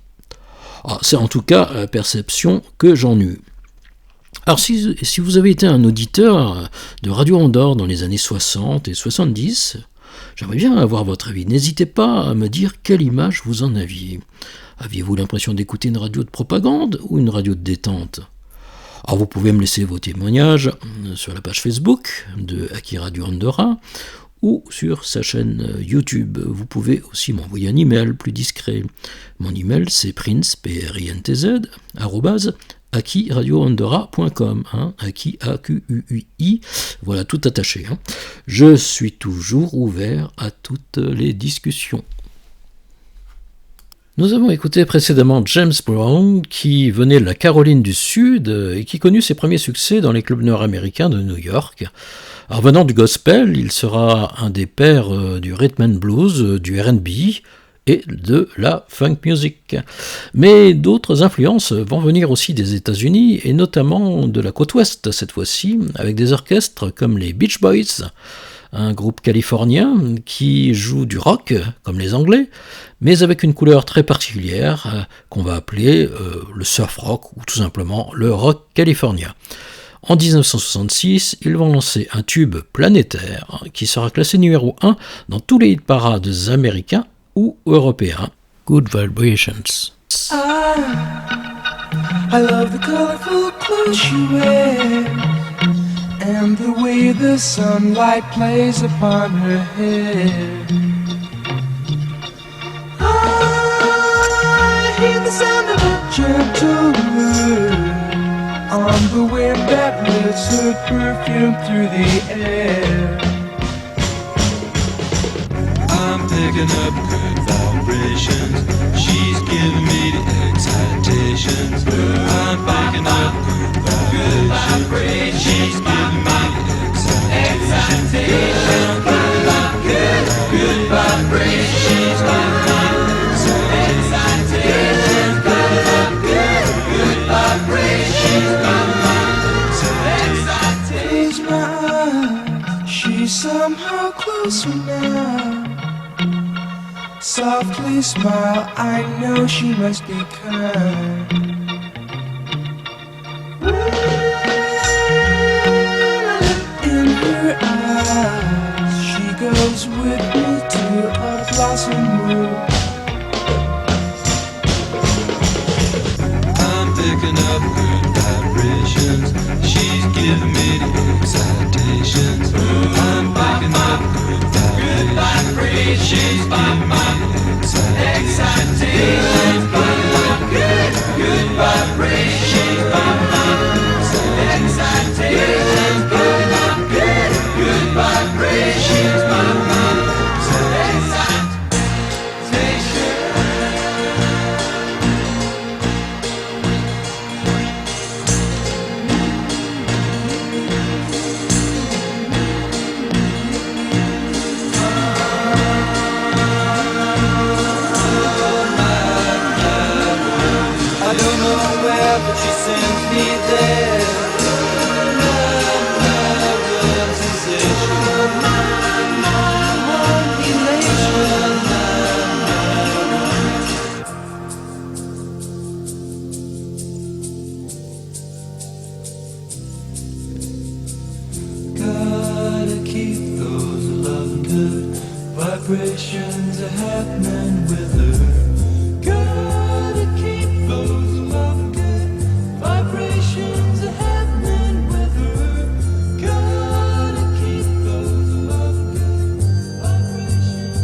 C'est en tout cas la perception que j'en eus. Alors si vous avez été un auditeur de Radio Andorre dans les années 60 et 70, j'aimerais bien avoir votre avis. N'hésitez pas à me dire quelle image vous en aviez. Aviez-vous l'impression d'écouter une radio de propagande ou une radio de détente ? Alors vous pouvez me laisser vos témoignages sur la page Facebook de Aki Radio Andorra ou sur sa chaîne YouTube. Vous pouvez aussi m'envoyer un email plus discret. Mon email c'est prince, printz, @akiradioandorra.com, Aki, A-Q-U-I, voilà, tout attaché. Je suis toujours ouvert à toutes les discussions. Nous avons écouté précédemment James Brown, qui venait de la Caroline du Sud et qui connut ses premiers succès dans les clubs nord-américains de New York. Alors venant du gospel, il sera un des pères du rhythm and blues, du R&B et de la funk music. Mais d'autres influences vont venir aussi des États-Unis et notamment de la côte ouest cette fois-ci, avec des orchestres comme les Beach Boys, un groupe californien qui joue du rock, comme les Anglais, mais avec une couleur très particulière qu'on va appeler le surf rock ou tout simplement le rock californien. En 1966, ils vont lancer un tube planétaire qui sera classé numéro 1 dans tous les hit-parades américains ou européens. Good Vibrations. I love the colorful clothes you wear and the way the sunlight plays upon her hair. I hear the sound of a gentle word on the wind that lifts her perfume through the air. I'm picking up good vibrations. She's giving me the excitations. I'm picking up good vibrations. She's giving me the excitations. I'm picking up good vibrations. She's giving me the excitations. Picking up good vibrations. She's giving me the excitations. Close my eyes, she's somehow closer now. Softly smile, I know she must be kind. In her eyes, she goes with me to a blossom room. I'm picking up good vibrations. She's giving me the excitations. I'm picking up good vibrations. She's giving me the excitations. Picking up good vibrations. She's giving me the excitations. Picking up good vibrations. She's giving me the excitations. I don't know where, but she sends me there. Gotta keep those loving good vibrations happening with her. Gotta keep those loving good vibrations happening with her. Gotta keep those loving good vibrations.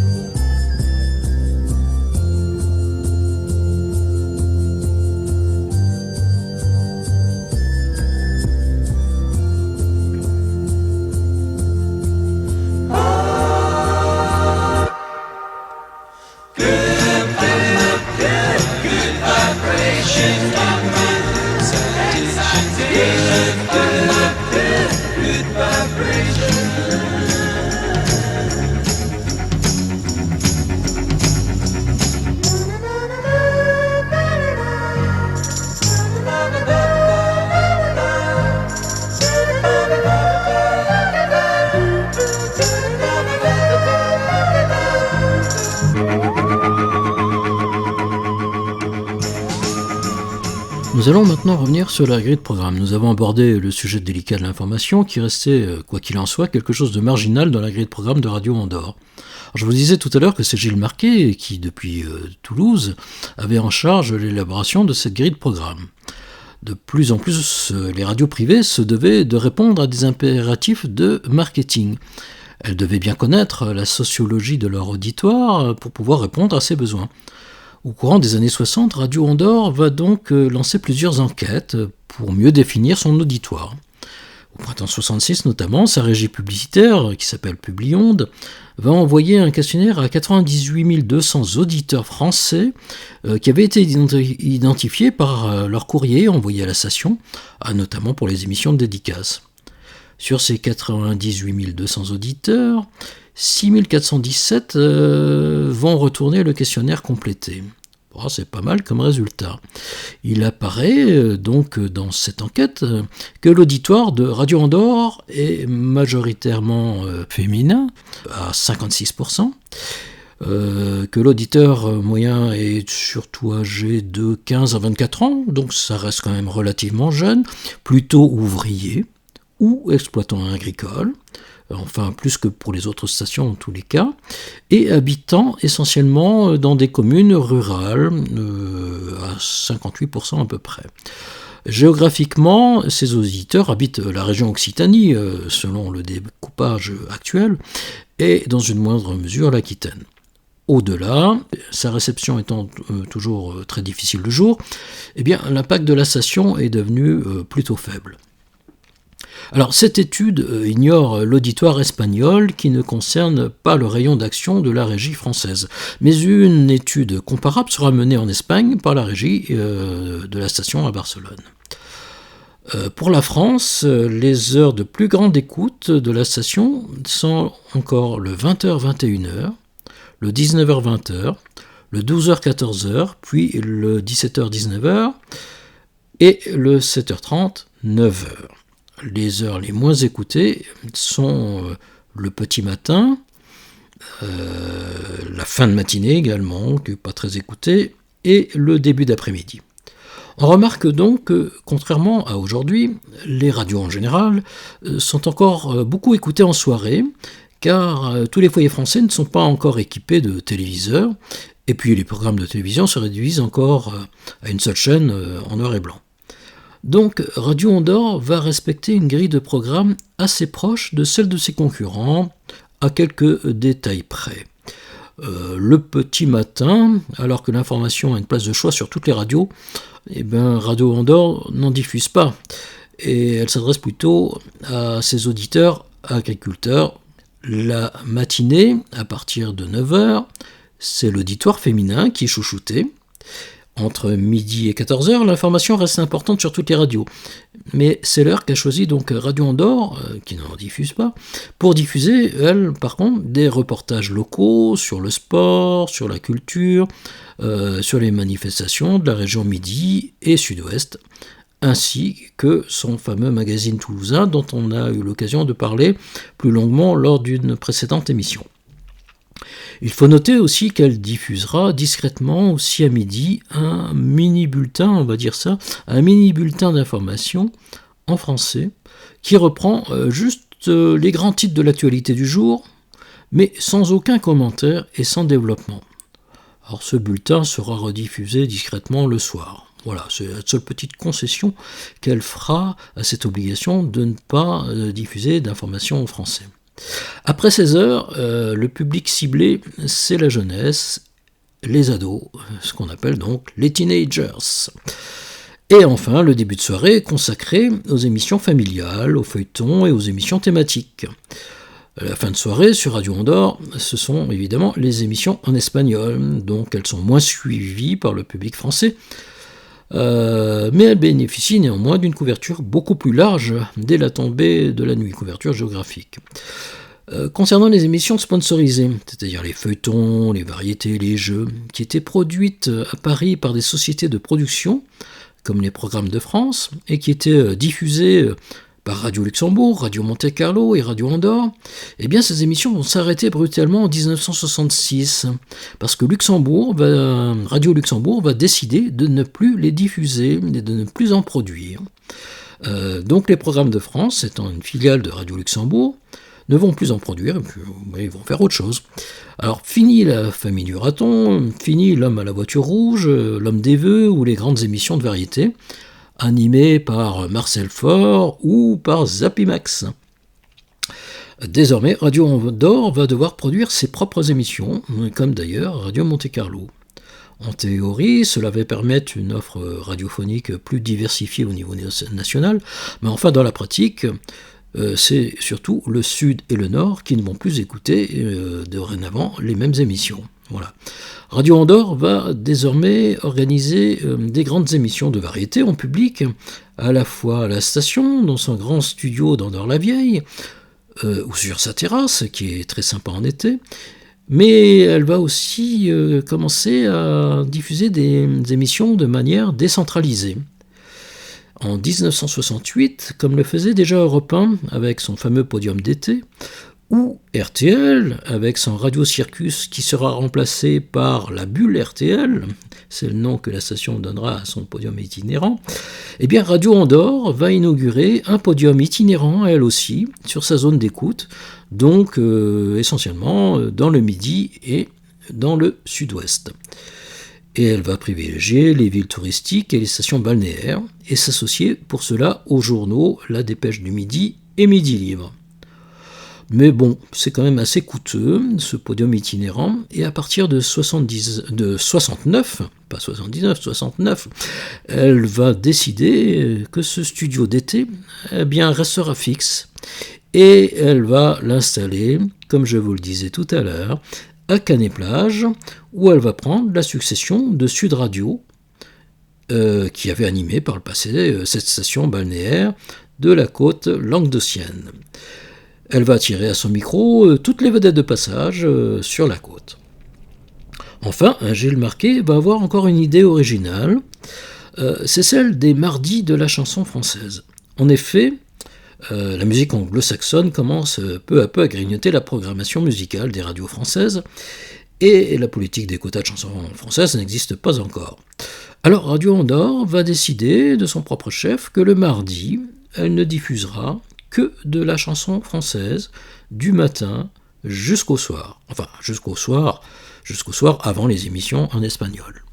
Nous allons maintenant revenir sur la grille de programme. Nous avons abordé le sujet délicat de l'information qui restait, quoi qu'il en soit, quelque chose de marginal dans la grille de programme de Radio Andorre. Alors, je vous disais tout à l'heure que c'est Gilles Marquet qui, depuis Toulouse, avait en charge l'élaboration de cette grille de programme. De plus en plus, les radios privées se devaient de répondre à des impératifs de marketing. Elles devaient bien connaître la sociologie de leur auditoire pour pouvoir répondre à ces besoins. Au courant des années 60, Radio Andorre va donc lancer plusieurs enquêtes pour mieux définir son auditoire. Au printemps 66 notamment, sa régie publicitaire, qui s'appelle Publionde, va envoyer un questionnaire à 98 200 auditeurs français qui avaient été identifiés par leur courrier envoyé à la station, notamment pour les émissions de dédicaces. Sur ces 98 200 auditeurs, 6 417 vont retourner le questionnaire complété. Bon, c'est pas mal comme résultat. Il apparaît donc dans cette enquête que l'auditoire de Radio Andorre est majoritairement féminin, à 56%, que l'auditeur moyen est surtout âgé de 15 à 24 ans, donc ça reste quand même relativement jeune, plutôt ouvrier ou exploitant agricole, enfin plus que pour les autres stations en tous les cas, et habitant essentiellement dans des communes rurales, à 58% à peu près. Géographiquement, ces auditeurs habitent la région Occitanie, selon le découpage actuel, et dans une moindre mesure l'Aquitaine. Au-delà, sa réception étant toujours très difficile le jour, eh bien, l'impact de la station est devenu plutôt faible. Alors, cette étude ignore l'auditoire espagnol qui ne concerne pas le rayon d'action de la régie française. Mais une étude comparable sera menée en Espagne par la régie de la station à Barcelone. Pour la France, les heures de plus grande écoute de la station sont encore le 20h-21h, le 19h-20h, le 12h-14h, puis le 17h-19h et le 7h30, 9h. Les heures les moins écoutées sont le petit matin, la fin de matinée également, qui n'est pas très écoutée, et le début d'après-midi. On remarque donc que, contrairement à aujourd'hui, les radios en général sont encore beaucoup écoutées en soirée, car tous les foyers français ne sont pas encore équipés de téléviseurs, et puis les programmes de télévision se réduisent encore à une seule chaîne en noir et blanc. Donc Radio Andorre va respecter une grille de programme assez proche de celle de ses concurrents, à quelques détails près. Le petit matin, alors que l'information a une place de choix sur toutes les radios, eh bien, Radio Andorre n'en diffuse pas, et elle s'adresse plutôt à ses auditeurs agriculteurs. La matinée, à partir de 9h, c'est l'auditoire féminin qui est chouchouté. Entre midi et 14h, l'information reste importante sur toutes les radios. Mais c'est l'heure qu'a choisi donc Radio Andorre, qui n'en diffuse pas, pour diffuser, elle, par contre, des reportages locaux sur le sport, sur la culture, sur les manifestations de la région Midi et Sud-Ouest, ainsi que son fameux magazine toulousain dont on a eu l'occasion de parler plus longuement lors d'une précédente émission. Il faut noter aussi qu'elle diffusera discrètement aussi à midi un mini-bulletin, on va dire ça, un mini-bulletin d'information en français qui reprend juste les grands titres de l'actualité du jour, mais sans aucun commentaire et sans développement. Alors ce bulletin sera rediffusé discrètement le soir. Voilà, c'est la seule petite concession qu'elle fera à cette obligation de ne pas diffuser d'informations en français. Après 16h, le public ciblé, c'est la jeunesse, les ados, ce qu'on appelle donc les teenagers. Et enfin, le début de soirée est consacré aux émissions familiales, aux feuilletons et aux émissions thématiques. La fin de soirée sur Radio Andorre, ce sont évidemment les émissions en espagnol, donc elles sont moins suivies par le public français, mais elles bénéficient néanmoins d'une couverture beaucoup plus large dès la tombée de la nuit, couverture géographique. Concernant les émissions sponsorisées, c'est-à-dire les feuilletons, les variétés, les jeux, qui étaient produites à Paris par des sociétés de production, comme les Programmes de France, et qui étaient diffusées par Radio Luxembourg, Radio Monte Carlo et Radio Andorre, eh bien ces émissions vont s'arrêter brutalement en 1966, parce que Radio Luxembourg va décider de ne plus les diffuser et de ne plus en produire. Donc les Programmes de France, étant une filiale de Radio Luxembourg, ne vont plus en produire, et puis, ils vont faire autre chose. Alors fini la famille du raton, fini l'homme à la voiture rouge, l'homme des vœux ou les grandes émissions de variété, animées par Marcel Faure ou par Zapimax. Désormais, Radio Andorre va devoir produire ses propres émissions, comme d'ailleurs Radio Monte Carlo. En théorie, cela va permettre une offre radiophonique plus diversifiée au niveau national, mais enfin dans la pratique, c'est surtout le Sud et le Nord qui ne vont plus écouter dorénavant les mêmes émissions. Voilà. Radio Andorre va désormais organiser des grandes émissions de variété en public, à la fois à la station, dans son grand studio d'Andorre-la-Vieille, ou sur sa terrasse, qui est très sympa en été, mais elle va aussi commencer à diffuser des émissions de manière décentralisée. En 1968, comme le faisait déjà Europe 1 avec son fameux podium d'été, ou RTL avec son Radio Circus qui sera remplacé par la bulle RTL, c'est le nom que la station donnera à son podium itinérant, eh bien Radio Andorre va inaugurer un podium itinérant elle aussi sur sa zone d'écoute, donc essentiellement dans le Midi et dans le Sud-Ouest. Et elle va privilégier les villes touristiques et les stations balnéaires, et s'associer pour cela aux journaux La Dépêche du Midi et Midi Libre. Mais bon, c'est quand même assez coûteux, ce podium itinérant, et à partir de 69, pas 79, 69, elle va décider que ce studio d'été, eh bien, restera fixe, et elle va l'installer, comme je vous le disais tout à l'heure, à Canet-Plage, où elle va prendre la succession de Sud Radio, qui avait animé par le passé cette station balnéaire de la côte languedocienne. Elle va attirer à son micro toutes les vedettes de passage sur la côte. Enfin, Gilles Marquet va avoir encore une idée originale, c'est celle des mardis de la chanson française. En effet, la musique anglo-saxonne commence peu à peu à grignoter la programmation musicale des radios françaises, et la politique des quotas de chansons françaises n'existe pas encore. Alors Radio Andorre va décider de son propre chef que le mardi, elle ne diffusera que de la chanson française du matin jusqu'au soir. Enfin, jusqu'au soir avant les émissions en espagnol.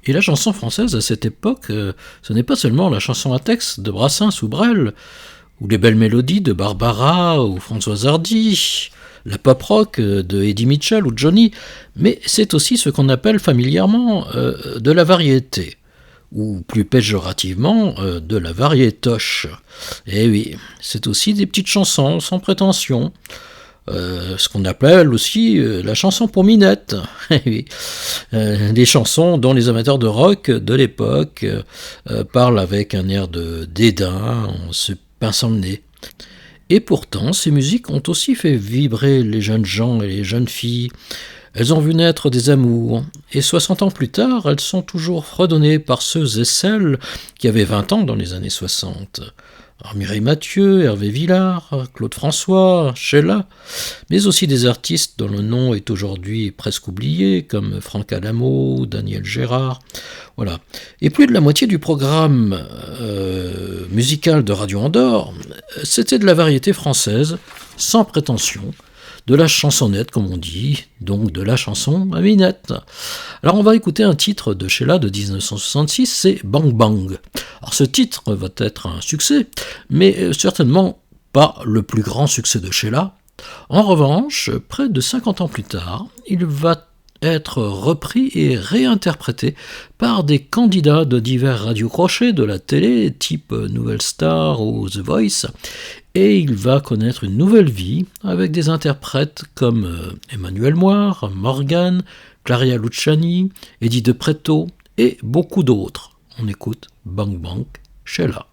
Et la chanson française à cette époque, ce n'est pas seulement la chanson à texte de Brassens ou Brel, ou les belles mélodies de Barbara ou Françoise Hardy, la pop rock de Eddie Mitchell ou Johnny, mais c'est aussi ce qu'on appelle familièrement de la variété, ou plus péjorativement de la variétoche. Et oui, c'est aussi des petites chansons sans prétention, ce qu'on appelle aussi la chanson pour minette. Oui. Des chansons dont les amateurs de rock de l'époque parlent avec un air de dédain en se pinçant le nez. Et pourtant, ces musiques ont aussi fait vibrer les jeunes gens et les jeunes filles. Elles ont vu naître des amours, et 60 ans plus tard, elles sont toujours fredonnées par ceux et celles qui avaient 20 ans dans les années 60. Alors, Mireille Mathieu, Hervé Villard, Claude François, Sheila, mais aussi des artistes dont le nom est aujourd'hui presque oublié, comme Franck Adamo, Daniel Gérard, voilà. Et plus de la moitié du programme musical de Radio Andorre, c'était de la variété française, sans prétention, de la chansonnette, comme on dit, donc de la chanson à minette. Alors on va écouter un titre de Sheila de 1966, c'est Bang Bang. Alors ce titre va être un succès, mais certainement pas le plus grand succès de Sheila. En revanche, près de 50 ans plus tard, il va être repris et réinterprété par des candidats de divers radiocrochets de la télé, type Nouvelle Star ou The Voice, et il va connaître une nouvelle vie avec des interprètes comme Emmanuel Moir, Morgane, Claria Luciani, Eddie De Pretto et beaucoup d'autres. On écoute Bang Bang, Sheila.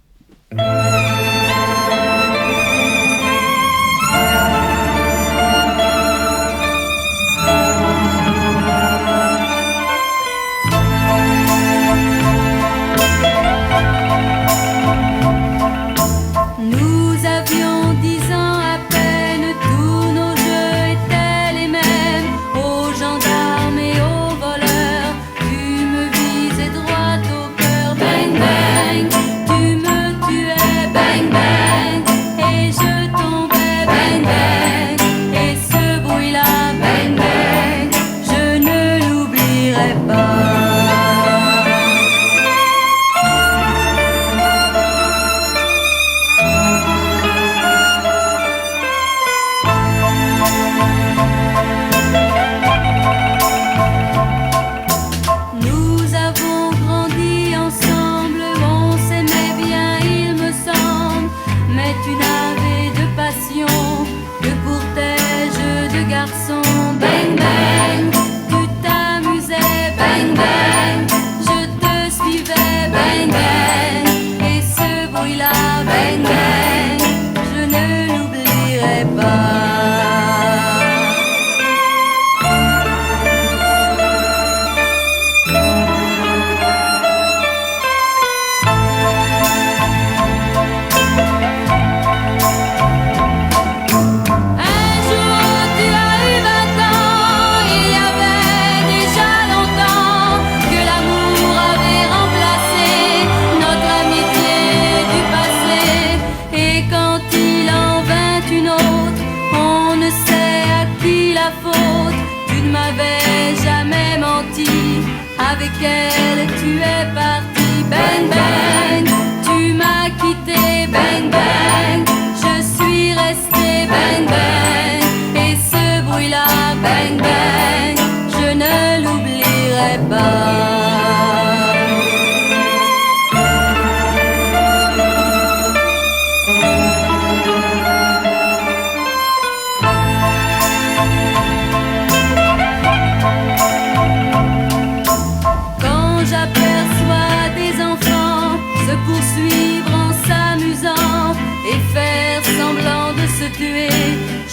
Bang bang, je suis restée bang. bang bang. Et ce bruit-là, bang bang, je ne l'oublierai pas.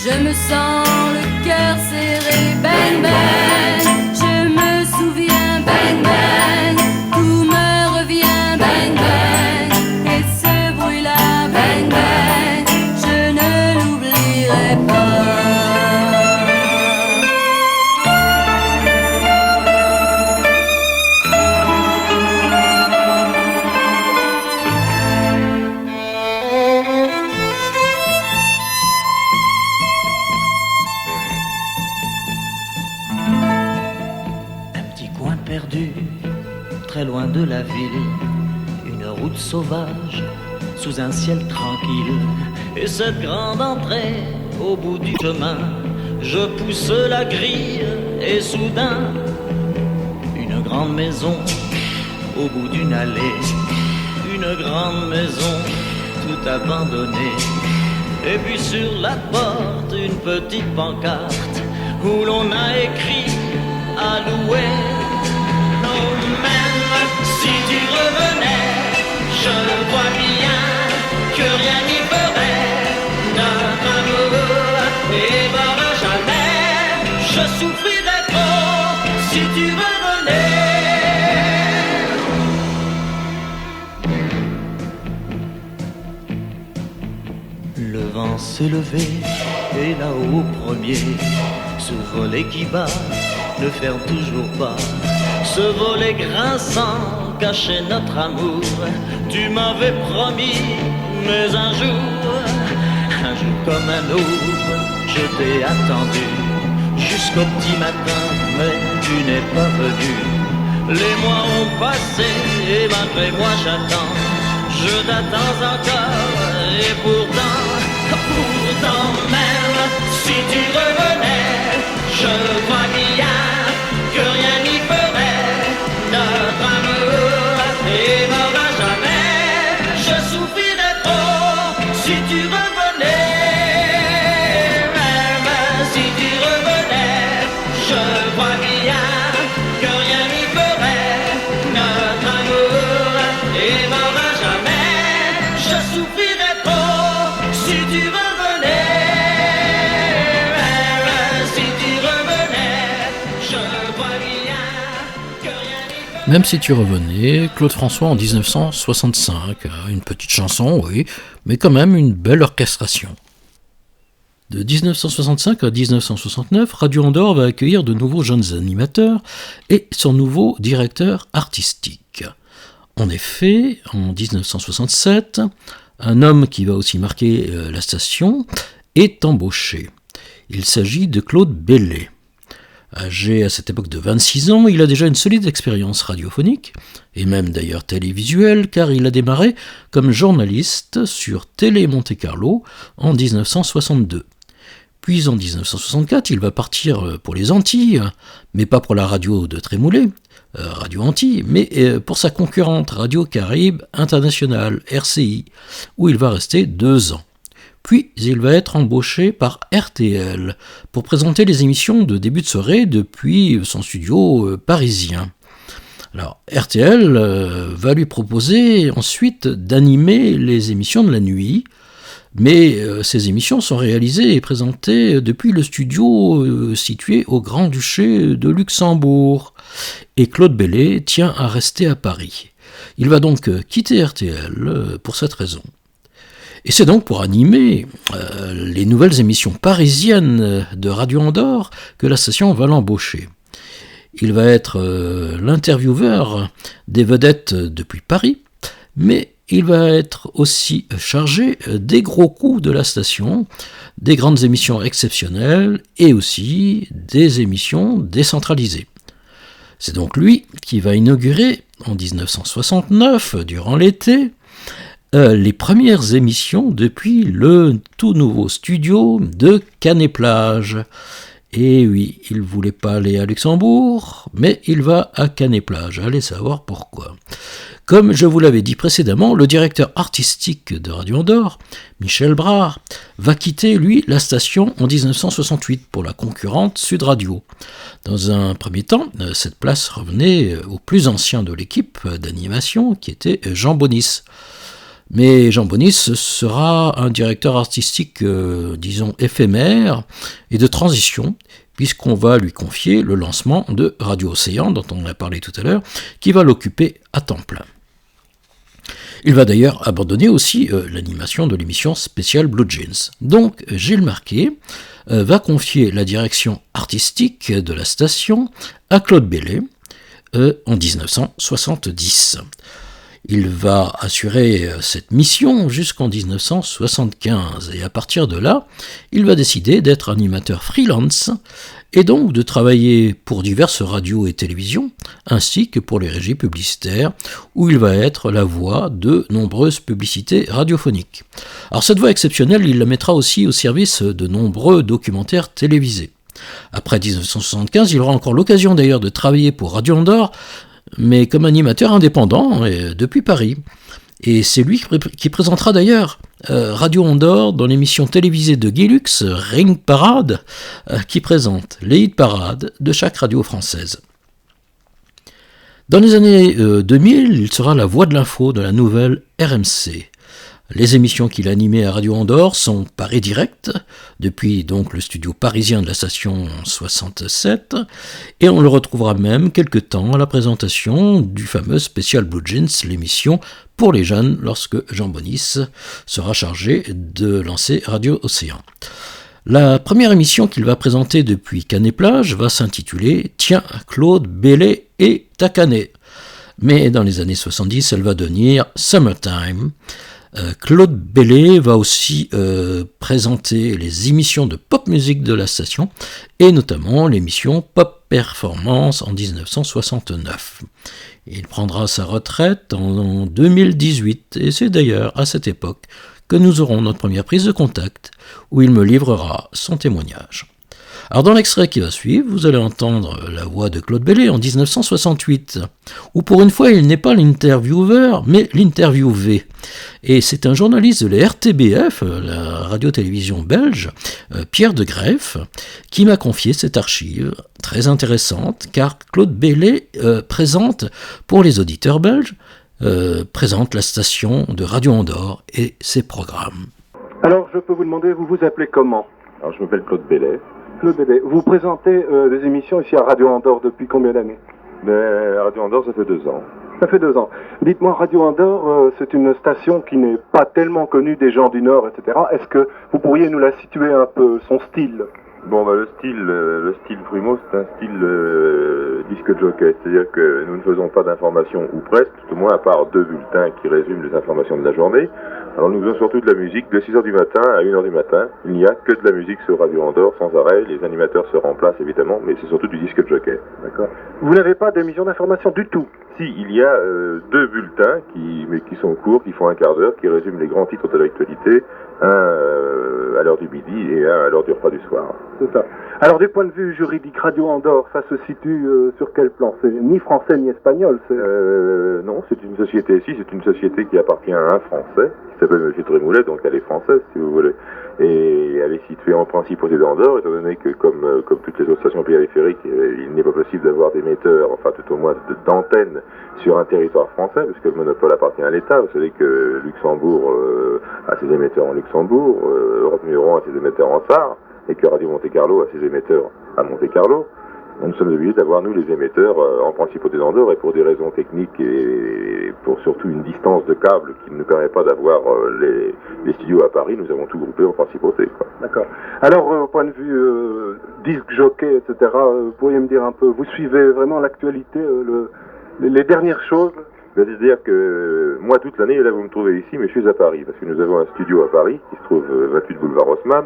Je me sens le cœur serré, bang bang. Je me souviens, bang bang. Tout me revient, bang bang. Et ce bruit-là, bang bang, je ne l'oublierai pas. Très loin de la ville, une route sauvage sous un ciel tranquille. Et cette grande entrée au bout du chemin, je pousse la grille et soudain, une grande maison au bout d'une allée, une grande maison tout abandonnée. Et puis sur la porte, une petite pancarte où l'on a écrit à louer. Si tu revenais, je vois bien que rien n'y ferait. Notre amour n'évoluera jamais. Je souffrirais trop si tu revenais. Le vent s'est levé et là-haut au premier, ce volet qui bat ne ferme toujours pas. Ce volet grinçant cachait notre amour. Tu m'avais promis, mais un jour comme un autre, je t'ai attendu jusqu'au petit matin, mais tu n'es pas venu. Les mois ont passé et malgré moi j'attends. Je t'attends encore et pourtant même si tu revenais, je crois bien que rien n'y ferait. Notre amour n'évoluera jamais. Je souffrirais trop si tu revenais. Même si tu revenais, je crois bien que rien n'y ferait. Notre amour n'évoluera jamais. Je souffrirais trop si tu revenais. Même si tu revenais, je crois bien que rien n'y ferait. Même si tu revenais, Claude François en 1965, une petite chanson, oui, mais quand même une belle orchestration. De 1965 à 1969, Radio Andorre va accueillir de nouveaux jeunes animateurs et son nouveau directeur artistique. En effet, en 1967, un homme qui va aussi marquer la station est embauché. Il s'agit de Claude Bellé. Âgé à cette époque de 26 ans, il a déjà une solide expérience radiophonique, et même d'ailleurs télévisuelle, car il a démarré comme journaliste sur Télé Monte-Carlo en 1962. Puis en 1964, il va partir pour les Antilles, mais pas pour la radio de Trémoulet, Radio Antilles, mais pour sa concurrente Radio Caraïbe Internationale, RCI, où il va rester 2 ans. Puis il va être embauché par RTL pour présenter les émissions de début de soirée depuis son studio parisien. Alors RTL va lui proposer ensuite d'animer les émissions de la nuit, mais ces émissions sont réalisées et présentées depuis le studio situé au Grand-Duché de Luxembourg. Et Claude Bellé tient à rester à Paris. Il va donc quitter RTL pour cette raison. Et c'est donc pour animer les nouvelles émissions parisiennes de Radio Andorre que la station va l'embaucher. Il va être l'intervieweur des vedettes depuis Paris, mais il va être aussi chargé des gros coups de la station, des grandes émissions exceptionnelles et aussi des émissions décentralisées. C'est donc lui qui va inaugurer en 1969, durant l'été, les premières émissions depuis le tout nouveau studio de Canet-Plage. Et oui, il ne voulait pas aller à Luxembourg, mais il va à Canet-Plage. Allez savoir pourquoi. Comme je vous l'avais dit précédemment, le directeur artistique de Radio Andorre, Michel Brard, va quitter, lui, la station en 1968 pour la concurrente Sud Radio. Dans un premier temps, cette place revenait au plus ancien de l'équipe d'animation, qui était Jean Bonis. Mais Jean Bonis sera un directeur artistique, disons, éphémère et de transition, puisqu'on va lui confier le lancement de Radio Océan, dont on a parlé tout à l'heure, qui va l'occuper à temps plein. Il va d'ailleurs abandonner aussi l'animation de l'émission spéciale Blue Jeans. Donc Gilles Marquet va confier la direction artistique de la station à Claude Bellay en 1970. Il va assurer cette mission jusqu'en 1975 et à partir de là, il va décider d'être animateur freelance et donc de travailler pour diverses radios et télévisions ainsi que pour les régies publicitaires où il va être la voix de nombreuses publicités radiophoniques. Alors cette voix exceptionnelle, il la mettra aussi au service de nombreux documentaires télévisés. Après 1975, il aura encore l'occasion d'ailleurs de travailler pour Radio Andorre, mais comme animateur indépendant depuis Paris. Et c'est lui qui présentera d'ailleurs Radio Andorre dans l'émission télévisée de Guy Lux, Ring Parade, qui présente les hit parades de chaque radio française. Dans les années 2000, il sera la voix de l'info de la nouvelle RMC. Les émissions qu'il a animées à Radio Andorre sont Paris Direct, depuis donc le studio parisien de la station 67, et on le retrouvera même quelque temps à la présentation du fameux spécial Blue Jeans, l'émission pour les jeunes, lorsque Jean Bonis sera chargé de lancer Radio Océan. La première émission qu'il va présenter depuis Canet-Plage va s'intituler « Tiens, Claude Bellay et ta Canet ». Mais dans les années 70, elle va devenir « Summertime ». Claude Bellay va aussi présenter les émissions de pop musique de la station et notamment l'émission Pop Performance en 1969. Il prendra sa retraite en 2018 et c'est d'ailleurs à cette époque que nous aurons notre première prise de contact où il me livrera son témoignage. Alors dans l'extrait qui va suivre, vous allez entendre la voix de Claude Bellay en 1968, où pour une fois il n'est pas l'intervieweur, mais l'interviewé. Et c'est un journaliste de la RTBF, la radio-télévision belge, Pierre de Greff, qui m'a confié cette archive très intéressante, car Claude Bellay présente, pour les auditeurs belges, présente la station de Radio Andorre et ses programmes. Alors je peux vous demander, vous vous appelez comment ? Alors je m'appelle Claude Bellay. Claude Bellay, vous présentez des émissions ici à Radio Andorre depuis combien d'années ? À Radio Andorre, ça fait 2 ans. Ça fait 2 ans. Dites-moi, Radio Andorre, c'est une station qui n'est pas tellement connue des gens du Nord, etc. Est-ce que vous pourriez nous la situer un peu, son style ? Bon, le style Primo, c'est un style disque jockey, c'est-à-dire que nous ne faisons pas d'informations, ou presque, tout au moins à part 2 bulletins qui résument les informations de la journée. Alors nous faisons surtout de la musique de 6h du matin à 1h du matin. Il n'y a que de la musique sur Radio Andorre, sans arrêt. Les animateurs se remplacent évidemment, mais c'est surtout du disque jockey. D'accord. Vous n'avez pas d'émission d'information du tout ? Si, il y a 2 bulletins qui sont courts, qui font un quart d'heure, qui résument les grands titres de l'actualité, un à l'heure du midi et un à l'heure du repas du soir. C'est ça. Alors du point de vue juridique, Radio Andorre, ça se situe sur quel plan ? C'est ni français ni espagnol, c'est... Non, c'est une société qui appartient à un Français, qui s'appelle M. Trémoulet, donc elle est française si vous voulez. Et elle est située en principe au d'Andorre, étant donné que comme toutes les autres stations périphériques, il n'est pas possible d'avoir d'émetteurs, enfin tout au moins d'antennes sur un territoire français, parce que le monopole appartient à l'État. Vous savez que Luxembourg a ses émetteurs en Luxembourg, Europe Numéro 1 a ses émetteurs en Sarre, et que Radio Monte-Carlo a ses émetteurs à Monte-Carlo. Nous sommes obligés d'avoir, nous, les émetteurs en principe au d'Andorre, et pour des raisons techniques et pour surtout une distance de câble qui ne nous permet pas d'avoir les studios à Paris, nous avons tout groupé en principauté, quoi. D'accord. Alors, au point de vue disque jockey, etc., vous pourriez me dire un peu, vous suivez vraiment l'actualité, les dernières choses ? C'est-à-dire que moi, toute l'année, là, vous me trouvez ici, mais je suis à Paris, parce que nous avons un studio à Paris, qui se trouve 28 boulevard Haussmann,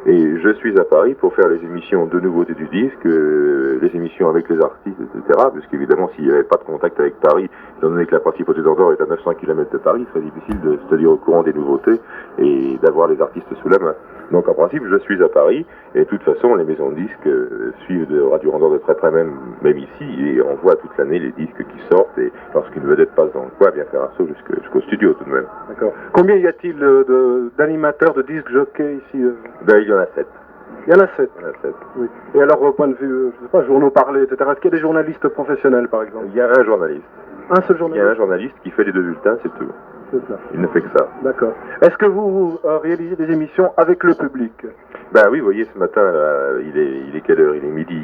Et je suis à Paris pour faire les émissions de nouveautés du disque, les émissions avec les artistes, etc. Parce qu'évidemment, s'il n'y avait pas de contact avec Paris, étant donné que la Principauté d'Andorre est à 900 km de Paris, il serait difficile de se tenir au courant des nouveautés et d'avoir les artistes sous la main. Donc en principe, je suis à Paris, et de toute façon, les maisons de disques suivent de Radio Andorre de très près, même ici, et on voit toute l'année les disques qui sortent, et lorsqu'une vedette passe dans le coin, bien faire un saut jusqu'au studio tout de même. D'accord. Combien y a-t-il d'animateurs, de disques jockeys ici Ben, il y en a 7. Il y en a 7. Il y en a 7. Oui. Et alors, au point de vue, je sais pas, journaux parlés, etc., est-ce qu'il y a des journalistes professionnels, par exemple? Il y a un journaliste. Un seul journaliste? Il y a un journaliste qui fait les 2 bulletins, c'est tout. C'est ça. Il ne fait que ça. D'accord. Est-ce que vous réalisez des émissions avec le public? Ben oui, vous voyez, ce matin, il est quelle heure? Il est midi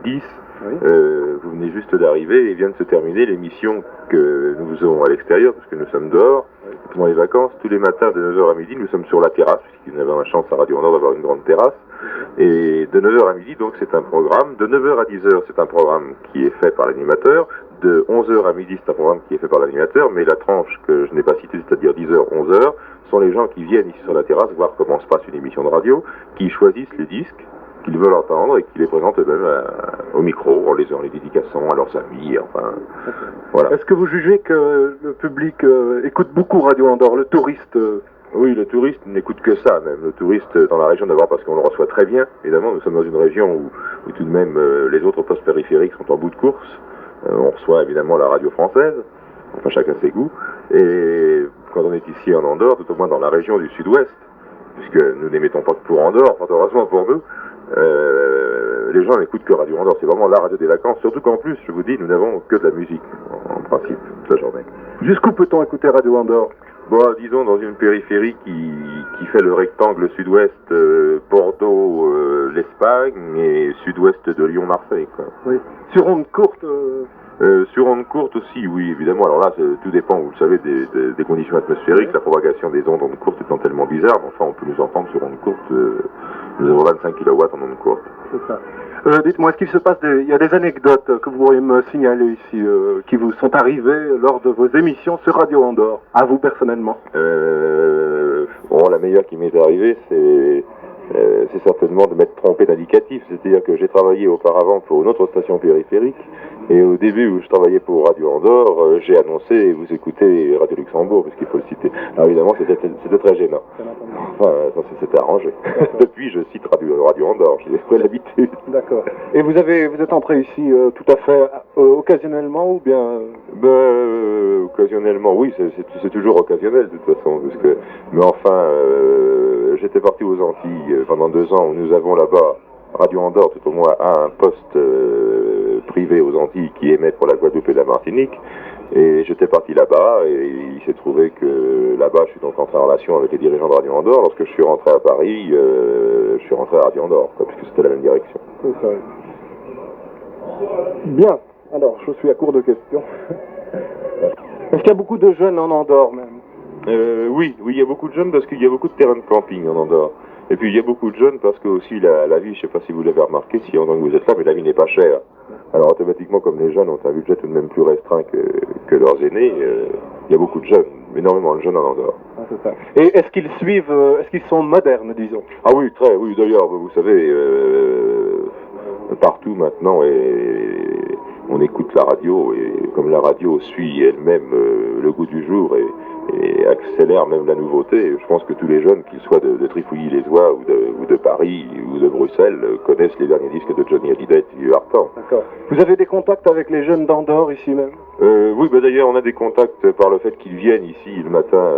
10. Oui. Vous venez juste d'arriver et vient de se terminer l'émission que nous faisons à l'extérieur, parce que nous sommes dehors. Pendant les vacances, tous les matins de 9h à midi, nous sommes sur la terrasse, puisqu'il avait la chance à Radio Andorre d'avoir une grande terrasse. Et de 9h à midi, donc, c'est un programme. De 9h à 10h, c'est un programme qui est fait par l'animateur. De 11h à midi, c'est un programme qui est fait par l'animateur. Mais la tranche que je n'ai pas citée, c'est-à-dire 10h, 11h, sont les gens qui viennent ici sur la terrasse voir comment se passe une émission de radio, qui choisissent les disques qu'ils veulent entendre et qui les présentent eux-mêmes au micro, en les dédicaçant à leurs amis, enfin, voilà. Est-ce que vous jugez que le public écoute beaucoup Radio Andorre, le touriste Oui, le touriste n'écoute que ça, même. Le touriste dans la région, d'abord parce qu'on le reçoit très bien. Évidemment, nous sommes dans une région où tout de même les autres postes périphériques sont en bout de course. On reçoit évidemment la radio française, enfin chacun ses goûts. Et quand on est ici en Andorre, tout au moins dans la région du sud-ouest, puisque nous n'émettons pas que pour Andorre, heureusement pour nous, les gens n'écoutent que Radio Andorre. C'est vraiment la radio des vacances. Surtout qu'en plus, je vous dis, nous n'avons que de la musique, en principe, toute la journée. Jusqu'où peut-on écouter Radio Andorre? Bon, disons dans une périphérie qui fait le rectangle sud-ouest, Bordeaux, l'Espagne, et sud-ouest de Lyon-Marseille, quoi. Oui. Sur onde courte Sur onde courte aussi, oui, évidemment. Alors là, tout dépend, vous le savez, des conditions atmosphériques. La propagation des ondes courtes étant tellement bizarre, mais enfin, on peut nous entendre sur onde courte. Nous avons 25 kW en onde courte. C'est ça. Dites-moi, est-ce qu'il se passe il y a des anecdotes que vous pourriez me signaler ici, qui vous sont arrivées lors de vos émissions sur Radio Andorre, à vous personnellement? Bon, la meilleure qui m'est arrivée, c'est certainement de m'être trompé d'indicatif. C'est-à-dire que j'ai travaillé auparavant pour une autre station périphérique, et au début où je travaillais pour Radio Andorre, j'ai annoncé vous écoutez Radio Luxembourg, parce qu'il faut le citer. Alors évidemment, c'était très gênant. Enfin, ça s'était arrangé. Depuis, je cite Radio Andorre, j'ai pris l'habitude. D'accord. Et vous êtes entré ici tout à fait occasionnellement, ou bien occasionnellement, oui, c'est toujours occasionnel de toute façon, parce que, mais enfin, j'étais parti aux Antilles pendant 2 ans, où nous avons là-bas Radio Andorre, tout au moins, a un poste privé aux Antilles qui émet pour la Guadeloupe et la Martinique. Et j'étais parti là-bas, et il s'est trouvé que là-bas, je suis donc entré en relation avec les dirigeants de Radio Andorre. Lorsque je suis rentré à Paris, je suis rentré à Radio Andorre, puisque c'était la même direction. C'est ça. Bien. Alors, je suis à court de questions. Est-ce qu'il y a beaucoup de jeunes en Andorre, même? Oui, il y a beaucoup de jeunes parce qu'il y a beaucoup de terrains de camping en Andorre. Et puis il y a beaucoup de jeunes parce que aussi la vie, je ne sais pas si vous l'avez remarqué, si vous êtes là, mais la vie n'est pas chère. Alors automatiquement, comme les jeunes ont un budget tout de même plus restreint que leurs aînés, il y a beaucoup de jeunes, énormément de jeunes en Andorre. Ah, c'est ça. Et est-ce qu'ils sont modernes, disons? Ah oui, oui, d'ailleurs, vous savez, partout maintenant, on écoute la radio, et comme la radio suit elle-même le goût du jour et accélère même la nouveauté, je pense que tous les jeunes, qu'ils soient de Trifouilly-les-Oies ou de Paris ou de Bruxelles, connaissent les derniers disques de Johnny Hallyday et du Hartan. D'accord. Vous avez des contacts avec les jeunes d'Andorre ici même? Oui, d'ailleurs on a des contacts par le fait qu'ils viennent ici le matin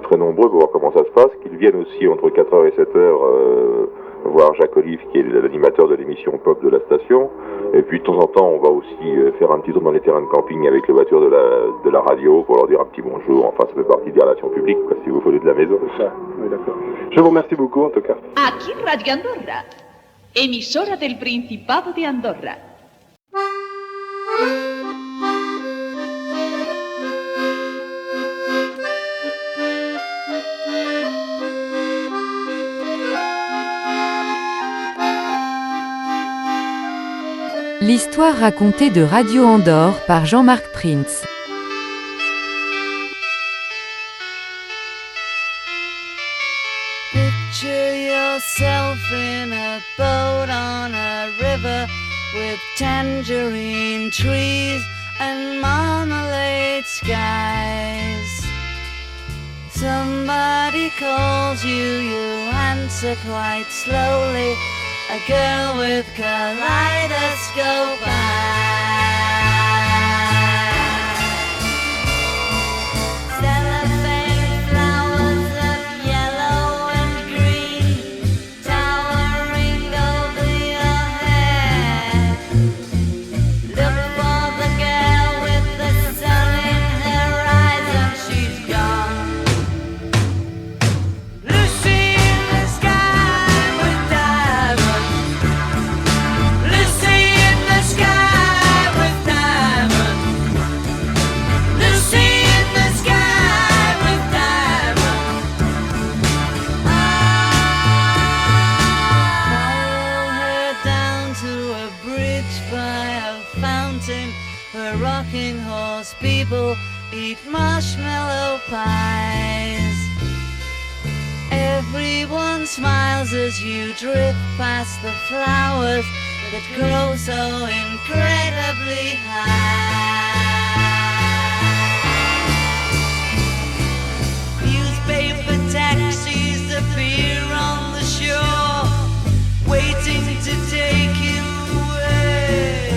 très nombreux pour voir comment ça se passe, qu'ils viennent aussi entre 4h et 7h voir Jacques Olive qui est l'animateur de l'émission pop de la station, et puis de temps en temps on va aussi faire un petit tour dans les terrains de camping avec les voitures de la radio pour leur dire un petit bonjour. Enfin, ça fait partie des relations publiques, quoi, si vous voulez, de la maison. C'est ça, oui, d'accord. Je vous remercie beaucoup en tout cas. Aquí Radio Andorra, emisora del Principado de Andorra. L'histoire racontée de Radio Andorre par Jean-Marc Prince. Picture yourself yourself in a boat on a river with tangerine trees and marmalade skies. Somebody calls you, you answer quite slowly. A girl with kaleidoscope eyes. Cellophane flowers of yellow and green towering over your head. Look for the girl with the sun in her eyes and she's gone. Lucy in the sky with diamonds. Lucy in the sky with diamonds. Lucy in the sky with diamonds. Follow her down to a bridge by a fountain where rocking horse people eat marshmallow pies. Everyone smiles as you drift past the flowers that grow so incredibly high. Newspaper taxis appear on the shore, waiting to take you away.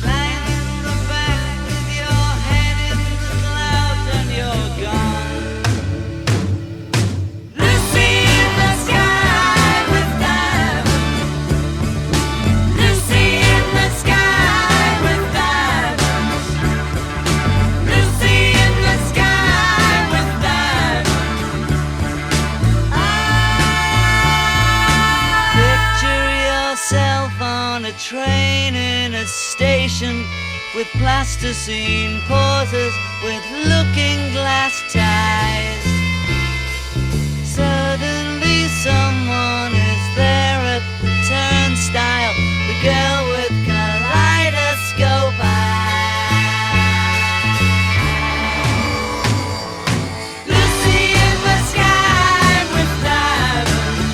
Climb in the back with your head in the clouds and you're gone. Lucy in the sky with diamonds. Lucy in the sky with diamonds. Lucy in the sky with diamonds. Picture yourself on a train in a station with plasticine pauses with looking glass ties. Suddenly someone is there at the turnstile, the girl with kaleidoscope eyes. Lucy in the sky with diamonds.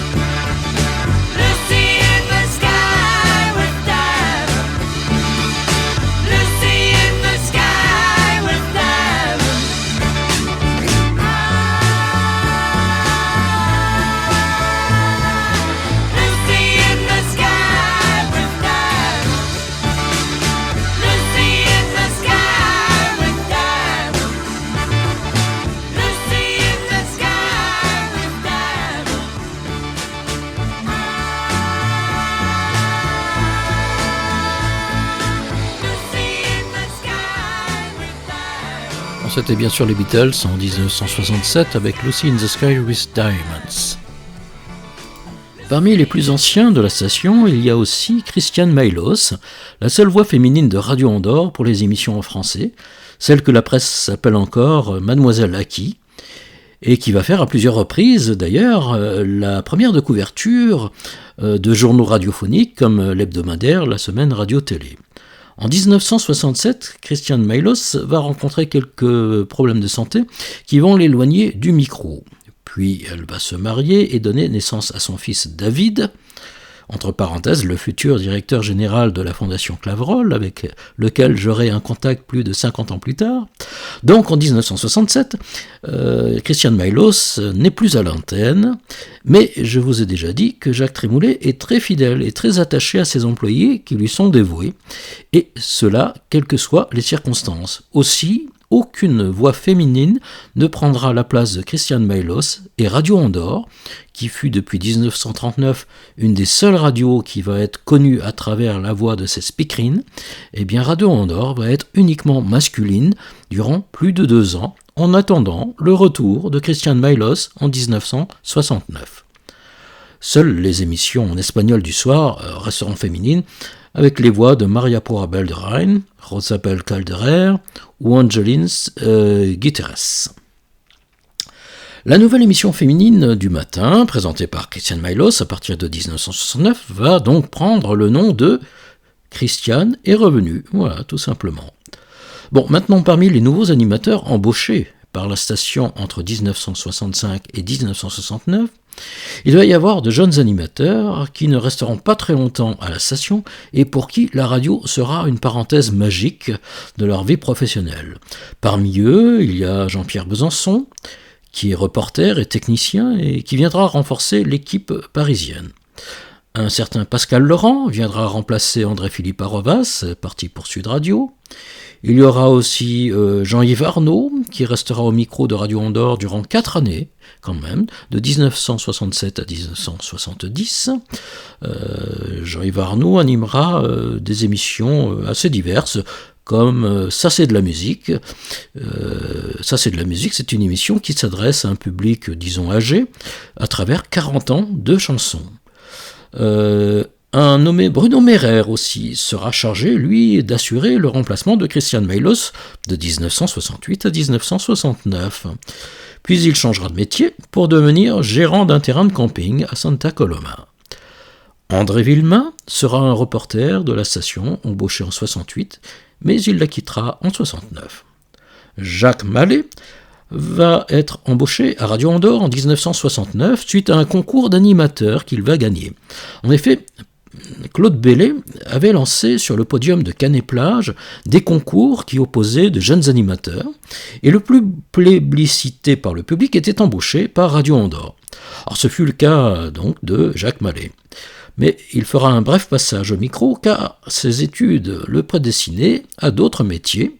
Lucy in the sky with diamonds. Lucy in the sky with diamonds. Lucy in the sky with diamonds. Lucy in the sky with diamonds. Lucy in the sky with diamonds. Bon, c'était bien sûr les Beatles en 1967 avec Lucy in the Sky with Diamonds. Parmi les plus anciens de la station, il y a aussi Christiane Maylos, la seule voix féminine de Radio Andorre pour les émissions en français, celle que la presse appelle encore Mademoiselle Aki, et qui va faire à plusieurs reprises d'ailleurs la première de couverture de journaux radiophoniques comme l'hebdomadaire La Semaine Radio-Télé. En 1967, Christiane Maylos va rencontrer quelques problèmes de santé qui vont l'éloigner du micro. Puis elle va se marier et donner naissance à son fils David, entre parenthèses le futur directeur général de la Fondation Clavrolle, avec lequel j'aurai un contact plus de 50 ans plus tard. Donc en 1967, Christiane Maylos n'est plus à l'antenne, mais je vous ai déjà dit que Jacques Trémoulet est très fidèle et très attaché à ses employés qui lui sont dévoués, et cela quelles que soient les circonstances. Aussi, aucune voix féminine ne prendra la place de Christiane Maylos, et Radio Andorre, qui fut depuis 1939 une des seules radios qui va être connue à travers la voix de ses speakerines, eh bien Radio Andorre va être uniquement masculine durant plus de 2 ans, en attendant le retour de Christiane Maylos en 1969. Seules les émissions en espagnol du soir resteront féminines, avec les voix de Maria Pora Belderrain, Rosabel Calderer ou Angelines Guiterres. La nouvelle émission féminine du matin, présentée par Christiane Maylos à partir de 1969, va donc prendre le nom de Christiane est revenue. Voilà, tout simplement. Bon, maintenant, parmi les nouveaux animateurs embauchés par la station entre 1965 et 1969, Il va y avoir de jeunes animateurs qui ne resteront pas très longtemps à la station et pour qui la radio sera une parenthèse magique de leur vie professionnelle. Parmi eux, il y a Jean-Pierre Besançon, qui est reporter et technicien et qui viendra renforcer l'équipe parisienne. Un certain Pascal Laurent viendra remplacer André-Philippe Arrovas, parti pour Sud Radio. Il y aura aussi Jean-Yves Arnaud, qui restera au micro de Radio Andorre durant 4 années, quand même, de 1967 à 1970. Jean-Yves Arnaud animera des émissions assez diverses, comme Ça c'est de la musique. Ça c'est de la musique, c'est une émission qui s'adresse à un public, disons, âgé, à travers 40 ans de chansons. Un nommé Bruno Mehrer aussi sera chargé, lui, d'assurer le remplacement de Christian Meilos de 1968 à 1969. Puis il changera de métier pour devenir gérant d'un terrain de camping à Santa Coloma. André Villemain sera un reporter de la station, embauché en 68, mais il la quittera en 69. Jacques Mallet va être embauché à Radio Andorre en 1969 suite à un concours d'animateurs qu'il va gagner. En effet, Claude Bellet avait lancé sur le podium de Canet-Plage des concours qui opposaient de jeunes animateurs, et le plus plébiscité par le public était embauché par Radio Andorre. Alors ce fut le cas donc de Jacques Mallet. Mais il fera un bref passage au micro car ses études le prédestinaient à d'autres métiers,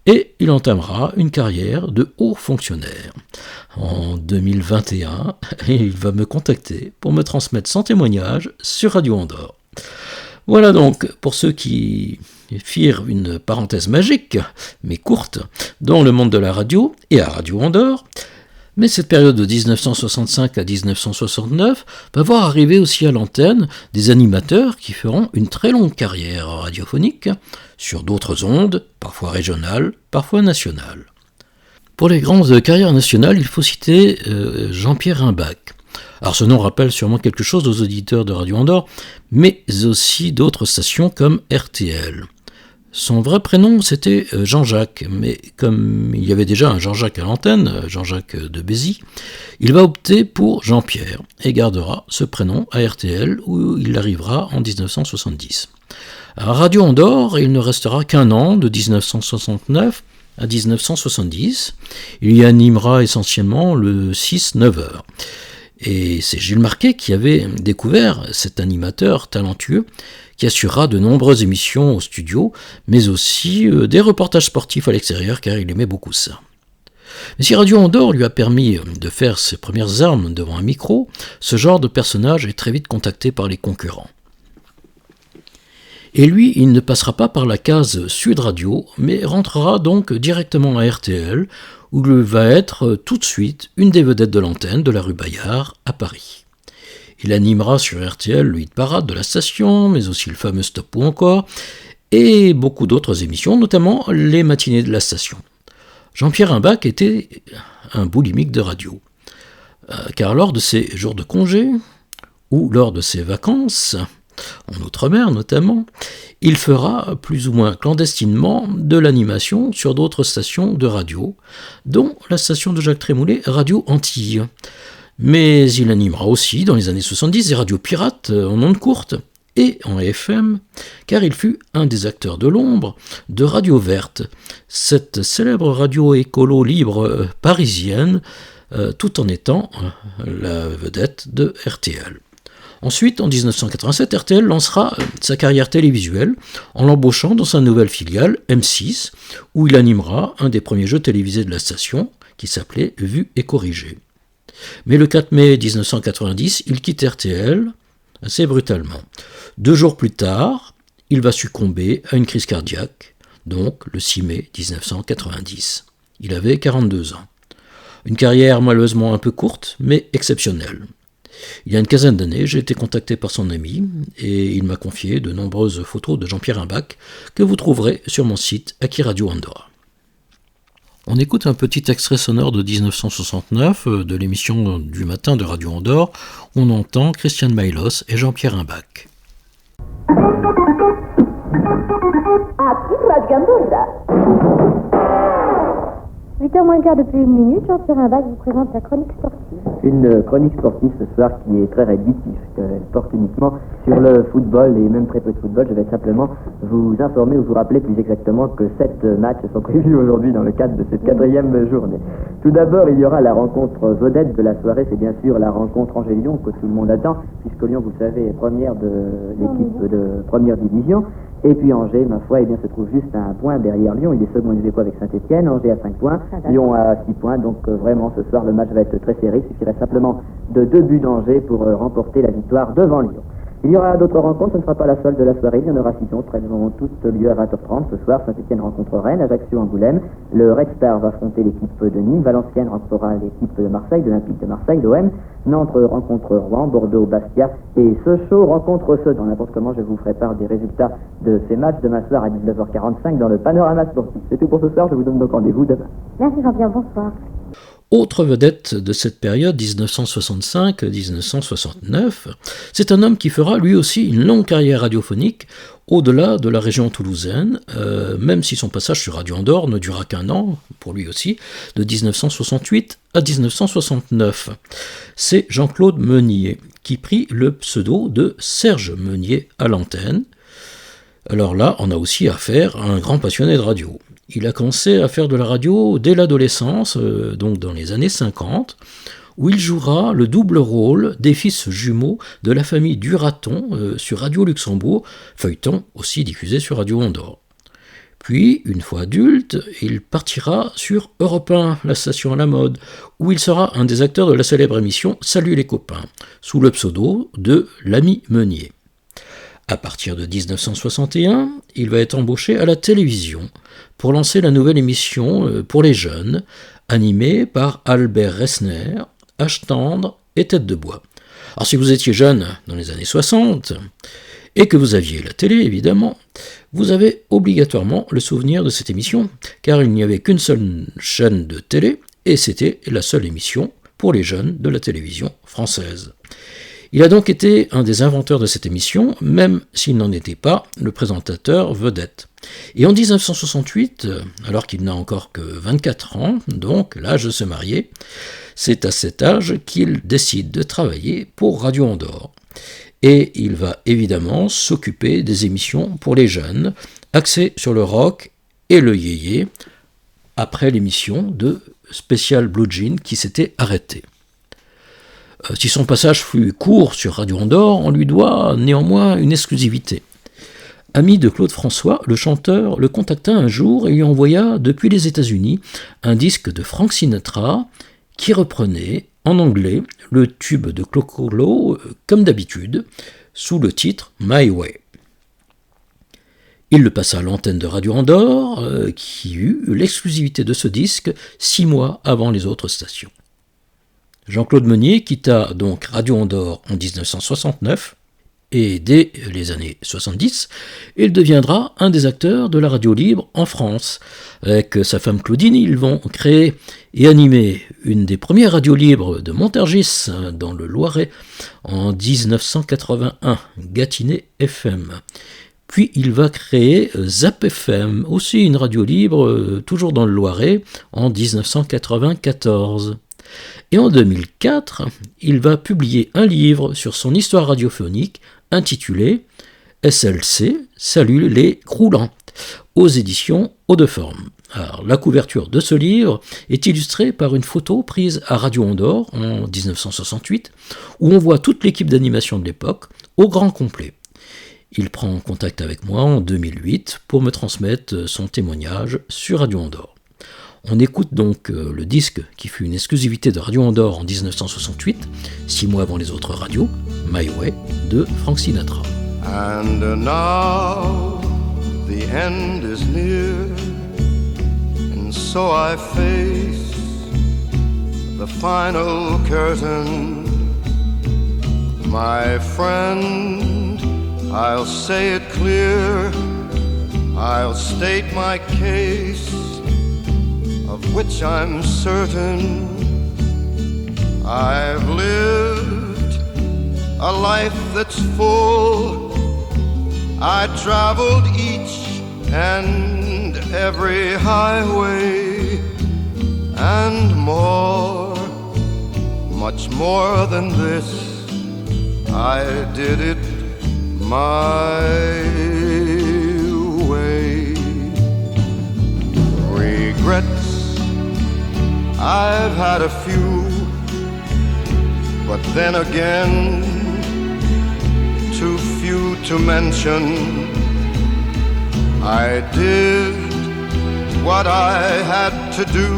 et il entamera une carrière de haut fonctionnaire. En 2021, il va me contacter pour me transmettre son témoignage sur Radio Andorre. Voilà donc pour ceux qui firent une parenthèse magique, mais courte, dans le monde de la radio et à Radio Andorre. Mais cette période de 1965 à 1969 va voir arriver aussi à l'antenne des animateurs qui feront une très longue carrière radiophonique sur d'autres ondes, parfois régionales, parfois nationales. Pour les grandes carrières nationales, il faut citer Jean-Pierre Rimbach. Alors ce nom rappelle sûrement quelque chose aux auditeurs de Radio Andorre, mais aussi d'autres stations comme RTL. Son vrai prénom, c'était Jean-Jacques, mais comme il y avait déjà un Jean-Jacques à l'antenne, Jean-Jacques de Bézy, il va opter pour Jean-Pierre et gardera ce prénom à RTL où il arrivera en 1970. À Radio Andorre, il ne restera qu'un an, de 1969 à 1970. Il y animera essentiellement le 6-9 heures. Et c'est Gilles Marquet qui avait découvert cet animateur talentueux qui assurera de nombreuses émissions au studio, mais aussi des reportages sportifs à l'extérieur, car il aimait beaucoup ça. Mais si Radio Andorre lui a permis de faire ses premières armes devant un micro, ce genre de personnage est très vite contacté par les concurrents. Et lui, il ne passera pas par la case Sud Radio, mais rentrera donc directement à RTL, où il va être tout de suite une des vedettes de l'antenne de la rue Bayard à Paris. Il animera sur RTL le hit parade de la station, mais aussi le fameux Stop ou encore, et beaucoup d'autres émissions, notamment les matinées de la station. Jean-Pierre Rimbach était un boulimique de radio, car lors de ses jours de congé, ou lors de ses vacances, en Outre-mer notamment, il fera plus ou moins clandestinement de l'animation sur d'autres stations de radio, dont la station de Jacques Trémoulet, Radio Antilles. Mais il animera aussi dans les années 70 des radios pirates en ondes courtes et en FM, car il fut un des acteurs de l'ombre de Radio Verte, cette célèbre radio écolo libre parisienne, tout en étant la vedette de RTL. Ensuite, en 1987, RTL lancera sa carrière télévisuelle en l'embauchant dans sa nouvelle filiale, M6, où il animera un des premiers jeux télévisés de la station, qui s'appelait Vu et Corrigé. Mais le 4 mai 1990, il quitte RTL assez brutalement. 2 jours plus tard, il va succomber à une crise cardiaque, donc le 6 mai 1990. Il avait 42 ans. Une carrière malheureusement un peu courte, mais exceptionnelle. Il y a une quinzaine d'années, j'ai été contacté par son ami et il m'a confié de nombreuses photos de Jean-Pierre Rimbach que vous trouverez sur mon site Aki Radio Andorre. On écoute un petit extrait sonore de 1969 de l'émission du matin de Radio Andorre. On entend Christian Meilos et Jean-Pierre Rimbach. Aki Radio Andorre. 8h moins le quart depuis 1 minute, Jean-Pierre Rimbach vous présente la chronique sportive. une chronique sportive ce soir qui est très réductive. Elle porte uniquement sur le football et même très peu de football. Je vais simplement vous informer ou vous rappeler plus exactement que 7 matchs sont prévus aujourd'hui dans le cadre de cette 4e journée. Tout d'abord, il y aura la rencontre vedette de la soirée, c'est bien sûr la rencontre Angers-Lyon que tout le monde attend, puisque Lyon, vous le savez, est première de l'équipe de première division. Et puis Angers, ma foi, eh bien, se trouve juste à un point derrière Lyon. Il est second ex-aequo avec Saint-Etienne, Angers à 5 points, Lyon à 6 points. Donc vraiment, ce soir, le match va être très serré. Il suffirait simplement de 2 buts d'Angers pour remporter la victoire devant Lyon. Il y aura d'autres rencontres, ce ne sera pas la seule de la soirée, il y en aura 6 autres, elles auront toutes lieu à 20h30 ce soir. Saint-Etienne rencontre Rennes, Ajaccio Angoulême, le Red Star va affronter l'équipe de Nîmes, Valenciennes rencontrera l'équipe de Marseille, de l'Olympique de Marseille, l'OM, Nantes rencontre Rouen, Bordeaux, Bastia et Sochaux rencontre Sedan. N'importe comment, je vous ferai part des résultats de ces matchs demain soir à 19h45 dans le Panorama Sportif. C'est tout pour ce soir, je vous donne donc rendez-vous demain. Merci Jean-Pierre, bonsoir. Autre vedette de cette période, 1965-1969, c'est un homme qui fera lui aussi une longue carrière radiophonique au-delà de la région toulousaine, même si son passage sur Radio Andorre ne dura qu'un an, pour lui aussi, de 1968 à 1969. C'est Jean-Claude Meunier, qui prit le pseudo de Serge Meunier à l'antenne. Alors là, on a aussi affaire à un grand passionné de radio. Il a commencé à faire de la radio dès l'adolescence, donc dans les années 50, où il jouera le double rôle des fils jumeaux de la famille Duraton sur Radio Luxembourg, feuilleton aussi diffusé sur Radio Andorre. Puis, une fois adulte, il partira sur Europe 1, la station à la mode, où il sera un des acteurs de la célèbre émission Salut les copains, sous le pseudo de l'ami Meunier. À partir de 1961, il va être embauché à la télévision pour lancer la nouvelle émission pour les jeunes, animée par Albert Resner, H. Tendre et Tête de Bois. Alors si vous étiez jeune dans les années 60, et que vous aviez la télé évidemment, vous avez obligatoirement le souvenir de cette émission, car il n'y avait qu'une seule chaîne de télé, et c'était la seule émission pour les jeunes de la télévision française. Il a donc été un des inventeurs de cette émission, même s'il n'en était pas le présentateur vedette. Et en 1968, alors qu'il n'a encore que 24 ans, donc l'âge de se marier, c'est à cet âge qu'il décide de travailler pour Radio Andorre. Et il va évidemment s'occuper des émissions pour les jeunes, axées sur le rock et le yéyé, après l'émission de Special Blue Jean qui s'était arrêtée. Si son passage fut court sur Radio Andorre, on lui doit néanmoins une exclusivité. Ami de Claude François, le chanteur le contacta un jour et lui envoya depuis les États-Unis un disque de Frank Sinatra qui reprenait en anglais le tube de Clo-Clo comme d'habitude, sous le titre My Way. Il le passa à l'antenne de Radio Andorre, qui eut l'exclusivité de ce disque 6 mois avant les autres stations. Jean-Claude Meunier quitta donc Radio Andorre en 1969, et dès les années 70, il deviendra un des acteurs de la radio libre en France. Avec sa femme Claudine, ils vont créer et animer une des premières radios libres de Montargis, dans le Loiret, en 1981, Gâtinais FM. Puis il va créer Zap FM, aussi une radio libre, toujours dans le Loiret, en 1994. Et en 2004, il va publier un livre sur son histoire radiophonique intitulé « SLC, salut les croulants » aux éditions Eau-de-Forme. Alors, la couverture de ce livre est illustrée par une photo prise à Radio Andorre en 1968, où on voit toute l'équipe d'animation de l'époque au grand complet. Il prend contact avec moi en 2008 pour me transmettre son témoignage sur Radio Andorre. On écoute donc le disque qui fut une exclusivité de Radio Andorre en 1968, 6 mois avant les autres radios, My Way, de Frank Sinatra. And now the end is near, and so I face the final curtain. My friend, I'll say it clear, I'll state my case, of which I'm certain. I've lived a life that's full. I traveled each and every highway and more. much more than this. I did it my way. Regrets, I've had a few, but then again, too few to mention. I did what I had to do,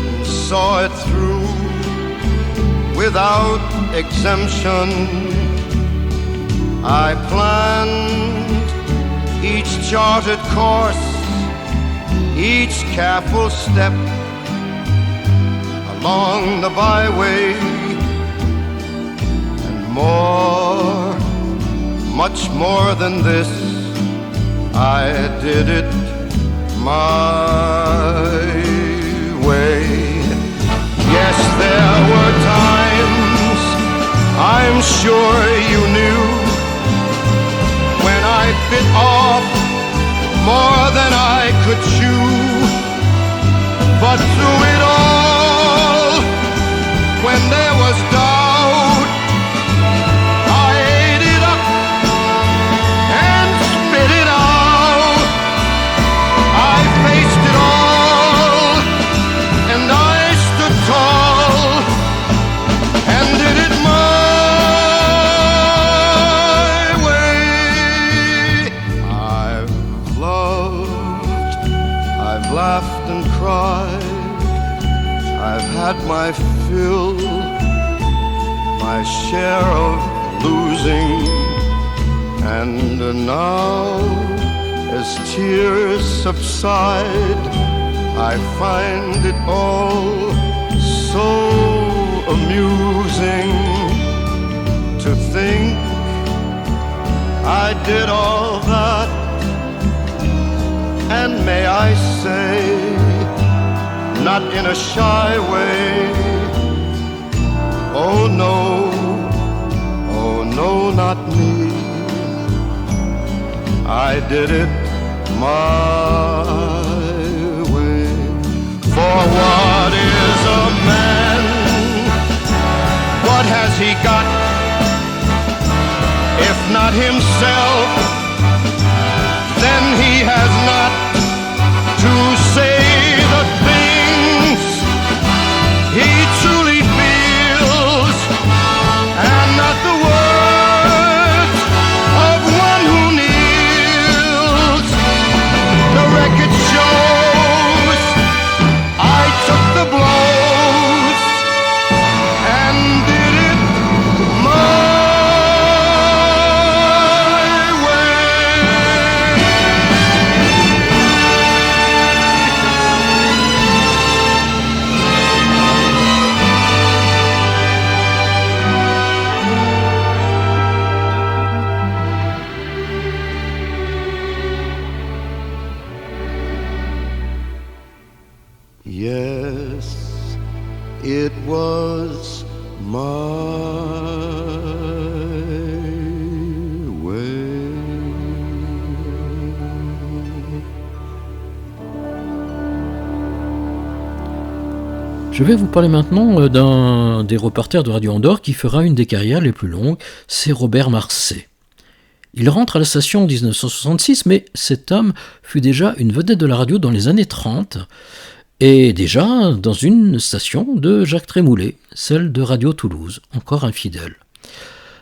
and saw it through without exemption. I planned each charted course, each careful step along the byway, and more, much more than this, I did it my way. Yes, there were times, I'm sure you knew, when I bit off more than I could chew. But through it all, when there was doubt, I ate it up and spit it out. I faced it all, and I stood tall, and did it my way. I've loved, I've laughed and cried, I've had my fill, my share of losing, and now, as tears subside, I find it all so amusing to think I did all that, and may I say, not in a shy way, oh no, not me. I did it my way. For what is a man? What has he got? If not himself, then he has not to say the things he truly feels, and not the words of one who kneels. The record shows I took the blows and did it my Yes, it was my way. Je vais vous parler maintenant d'un des reporters de Radio Andorre qui fera une des carrières les plus longues, c'est Robert Marcet. Il rentre à la station en 1966, mais cet homme fut déjà une vedette de la radio dans les années 30, et déjà dans une station de Jacques Trémoulet, celle de Radio Toulouse, encore infidèle.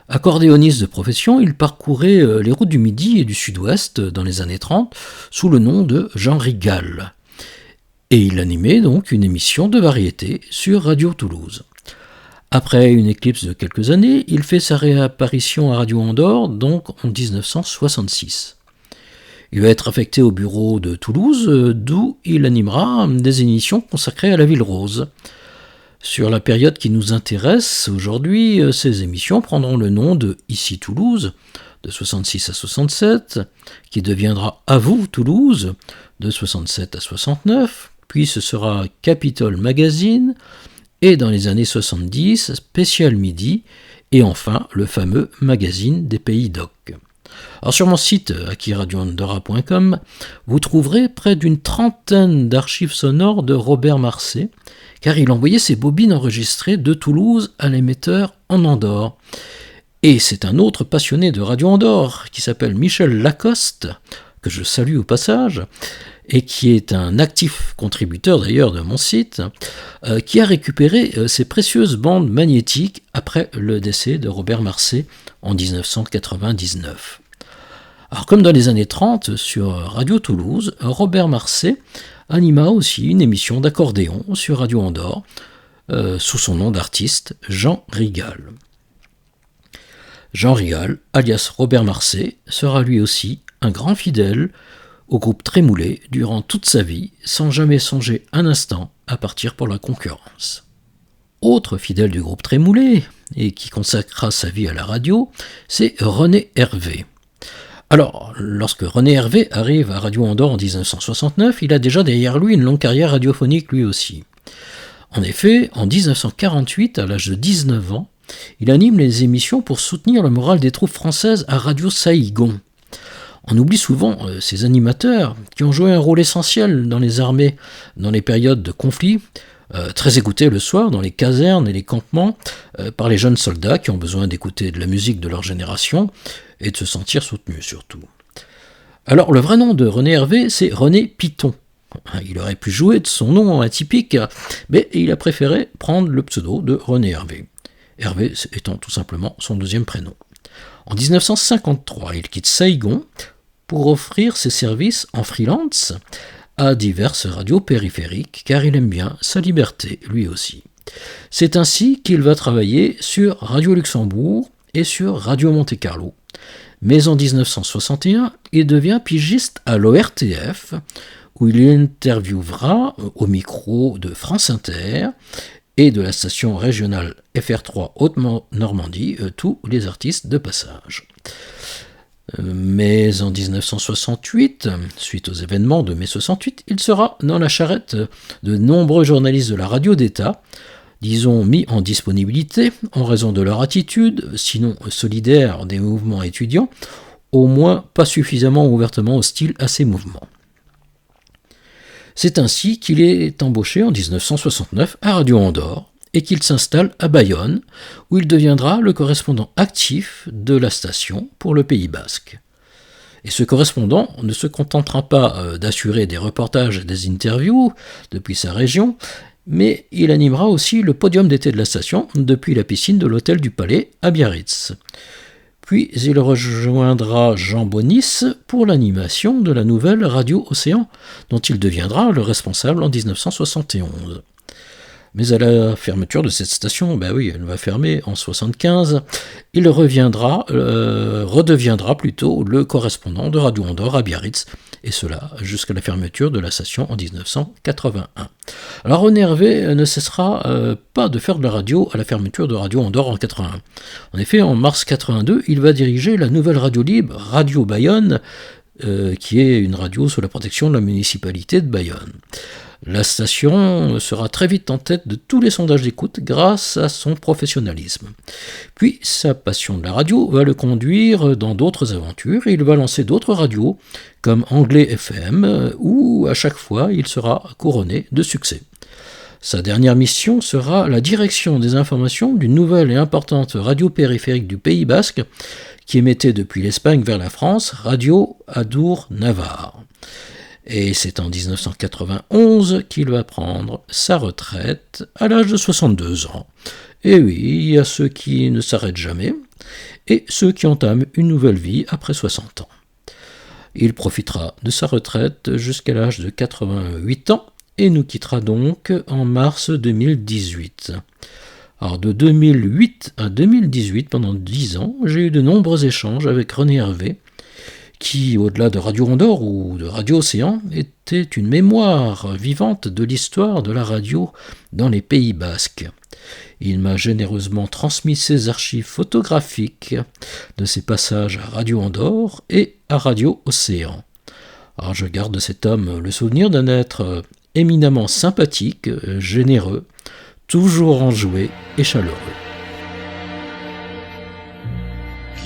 Accordéoniste de profession, il parcourait les routes du Midi et du Sud-Ouest dans les années 30 sous le nom de Jean Rigal. Et il animait donc une émission de variété sur Radio Toulouse. Après une éclipse de quelques années, il fait sa réapparition à Radio Andorre, donc en 1966. Il va être affecté au bureau de Toulouse, d'où il animera des émissions consacrées à la Ville Rose. Sur la période qui nous intéresse aujourd'hui, ces émissions prendront le nom de Ici Toulouse, de 66 à 67, qui deviendra À vous Toulouse, de 67 à 69, puis ce sera Capitole Magazine, et dans les années 70, Spécial Midi, et enfin le fameux Magazine des Pays d'Oc. Alors sur mon site akiradioandorra.com, vous trouverez près d'une trentaine d'archives sonores de Robert Marcet, car il envoyait ses bobines enregistrées de Toulouse à l'émetteur en Andorre. Et c'est un autre passionné de Radio Andorre qui s'appelle Michel Lacoste, que je salue au passage, et qui est un actif contributeur d'ailleurs de mon site, qui a récupéré ces précieuses bandes magnétiques après le décès de Robert Marcet en 1999. Alors comme dans les années 30, sur Radio Toulouse, Robert Marcet anima aussi une émission d'accordéon sur Radio Andorre, sous son nom d'artiste Jean Rigal. Jean Rigal, alias Robert Marcet, sera lui aussi un grand fidèle au groupe Trémoulet durant toute sa vie, sans jamais songer un instant à partir pour la concurrence. Autre fidèle du groupe Trémoulet, et qui consacra sa vie à la radio, c'est René Hervé. Alors, lorsque René Hervé arrive à Radio Andorre en 1969, il a déjà derrière lui une longue carrière radiophonique lui aussi. En effet, en 1948, à l'âge de 19 ans, il anime les émissions pour soutenir le moral des troupes françaises à Radio Saïgon. On oublie souvent ces animateurs qui ont joué un rôle essentiel dans les armées, dans les périodes de conflit, très écoutés le soir dans les casernes et les campements par les jeunes soldats qui ont besoin d'écouter de la musique de leur génération et de se sentir soutenus surtout. Alors le vrai nom de René Hervé, c'est René Piton. Il aurait pu jouer de son nom atypique, mais il a préféré prendre le pseudo de René Hervé. Hervé étant tout simplement son deuxième prénom. En 1953, il quitte Saïgon pour offrir ses services en freelance à diverses radios périphériques, car il aime bien sa liberté lui aussi. C'est ainsi qu'il va travailler sur Radio Luxembourg et sur Radio Monte-Carlo. Mais en 1961, il devient pigiste à l'ORTF, où il interviewera au micro de France Inter et de la station régionale FR3 Haute-Normandie tous les artistes de passage. Mais en 1968, suite aux événements de mai 68, il sera dans la charrette de nombreux journalistes de la radio d'État, disons mis en disponibilité en raison de leur attitude, sinon solidaire des mouvements étudiants, au moins pas suffisamment ouvertement hostile à ces mouvements. C'est ainsi qu'il est embauché en 1969 à Radio Andorre et qu'il s'installe à Bayonne, où il deviendra le correspondant actif de la station pour le Pays Basque. Et ce correspondant ne se contentera pas d'assurer des reportages et des interviews depuis sa région, mais il animera aussi le podium d'été de la station depuis la piscine de l'hôtel du Palais à Biarritz. Puis il rejoindra Jean Bonis pour l'animation de la nouvelle Radio Océan, dont il deviendra le responsable en 1971. Mais à la fermeture de cette station, elle va fermer en 1975, il redeviendra plutôt le correspondant de Radio Andorre à Biarritz, et cela jusqu'à la fermeture de la station en 1981. Alors René Hervé ne cessera pas de faire de la radio à la fermeture de Radio Andorre en 1981. En effet, en mars 1982, il va diriger la nouvelle radio libre, Radio Bayonne, qui est une radio sous la protection de la municipalité de Bayonne. La station sera très vite en tête de tous les sondages d'écoute grâce à son professionnalisme. Puis sa passion de la radio va le conduire dans d'autres aventures et il va lancer d'autres radios comme Anglais FM où à chaque fois il sera couronné de succès. Sa dernière mission sera la direction des informations d'une nouvelle et importante radio périphérique du Pays Basque qui émettait depuis l'Espagne vers la France, Radio Adour-Navarre. Et c'est en 1991 qu'il va prendre sa retraite à l'âge de 62 ans. Et oui, il y a ceux qui ne s'arrêtent jamais et ceux qui entament une nouvelle vie après 60 ans. Il profitera de sa retraite jusqu'à l'âge de 88 ans et nous quittera donc en mars 2018. Alors de 2008 à 2018, pendant 10 ans, j'ai eu de nombreux échanges avec René Hervé, qui, au-delà de Radio Andorre ou de Radio Océan, était une mémoire vivante de l'histoire de la radio dans les Pays Basques. Il m'a généreusement transmis ses archives photographiques de ses passages à Radio Andorre et à Radio Océan. Alors je garde de cet homme le souvenir d'un être éminemment sympathique, généreux, toujours enjoué et chaleureux.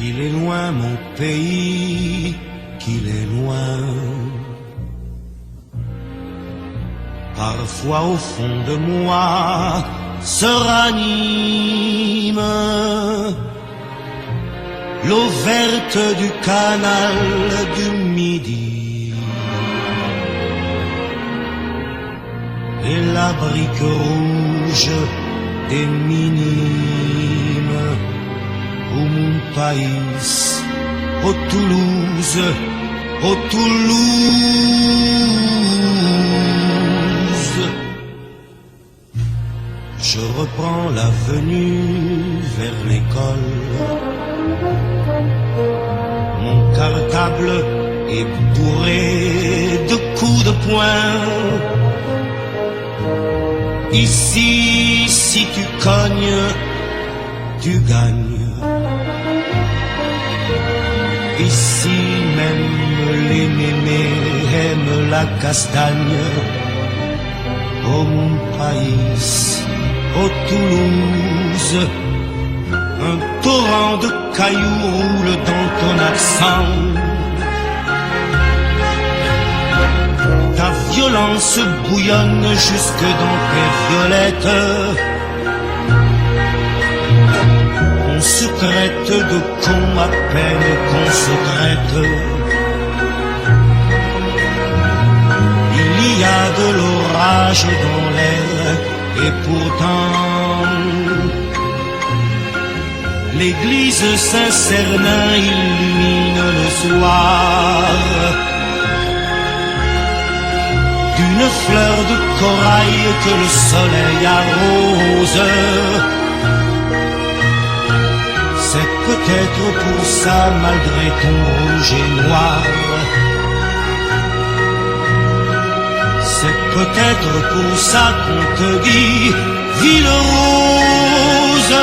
qu'il est loin mon pays, qu'il est loin. Parfois au fond de moi se ranime l'eau verte du canal du Midi et la brique rouge des minimes au mon pays, au Toulouse, au Toulouse. Je reprends l'avenue vers l'école. Mon cartable est bourré de coups de poing. Ici, si tu cognes, tu gagnes. Ici, même les mémés aiment la castagne. Oh mon pays, oh Toulouse, un torrent de cailloux roule dans ton accent. Ta violence bouillonne jusque dans tes violettes. On se traite de con à peine qu'on se traite. Il y a de l'orage dans l'air et pourtant l'église Saint-Cernin illumine le soir d'une fleur de corail que le soleil arrose. C'est peut-être pour ça, malgré ton rouge et noir, c'est peut-être pour ça qu'on te dit ville rose.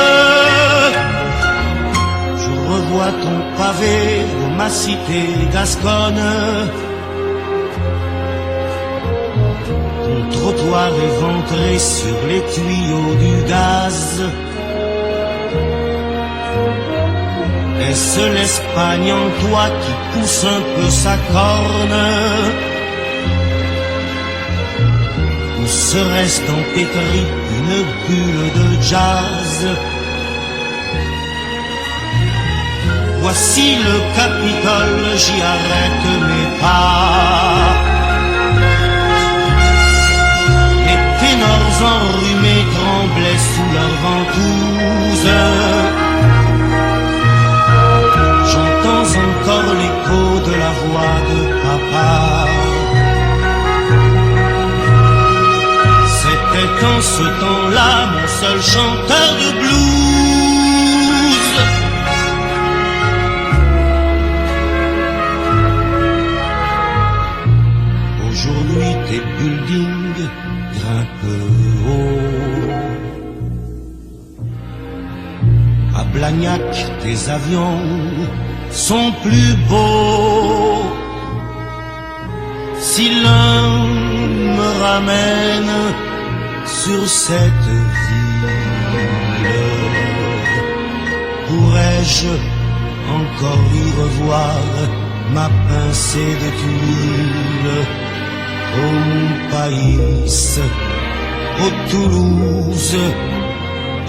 Je revois ton pavé de ma cité gasconne, ton trottoir éventré sur les tuyaux du gaz. Est-ce l'Espagne en toi qui pousse un peu sa corne? Ou serait-ce dans tes tripes une bulle de jazz? Voici le Capitole, j'y arrête mes pas. Les ténors enrhumés tremblaient sous leur ventouse. J'entends encore l'écho de la voix de papa. C'était en ce temps-là mon seul chanteur de blues. Aujourd'hui tes buildings grimpent haut. À Blagnac tes avions sont plus beaux. Si l'un me ramène sur cette ville, pourrais-je encore y revoir ma pincée de tuiles? Oh mon pays, oh Toulouse,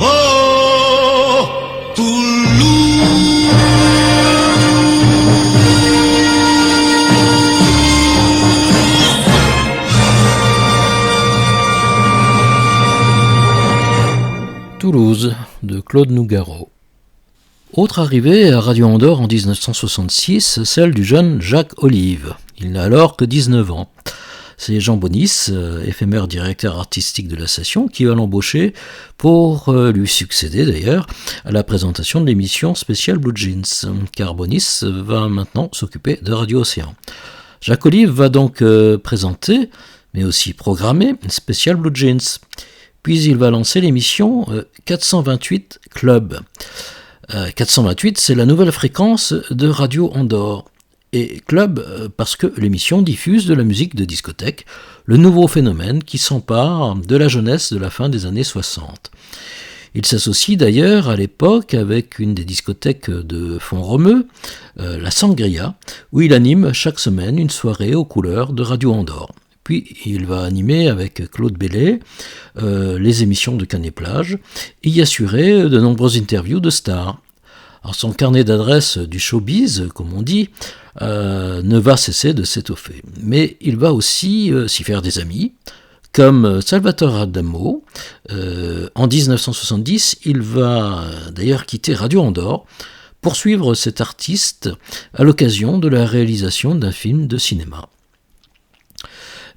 oh Toulouse. Toulouse de Claude Nougaro. Autre arrivée à Radio Andorre en 1966, celle du jeune Jacques Olive. Il n'a alors que 19 ans. C'est Jean Bonis, éphémère directeur artistique de la station, qui va l'embaucher pour lui succéder d'ailleurs à la présentation de l'émission spéciale Blue Jeans, car Bonis va maintenant s'occuper de Radio Océan. Jacques Olive va donc présenter, mais aussi programmer, spéciale Blue Jeans. Puis il va lancer l'émission 428 Club. 428, c'est la nouvelle fréquence de Radio Andorre. Et Club, parce que l'émission diffuse de la musique de discothèque, le nouveau phénomène qui s'empare de la jeunesse de la fin des années 60. Il s'associe d'ailleurs à l'époque avec une des discothèques de Font-Romeu, la Sangria, où il anime chaque semaine une soirée aux couleurs de Radio Andorre. Puis il va animer avec Claude Bellet les émissions de Canet-Plage et y assurer de nombreuses interviews de stars. Alors son carnet d'adresses du showbiz, comme on dit, ne va cesser de s'étoffer. Mais il va aussi s'y faire des amis, comme Salvatore Adamo. En 1970, il va d'ailleurs quitter Radio Andorre pour suivre cet artiste à l'occasion de la réalisation d'un film de cinéma.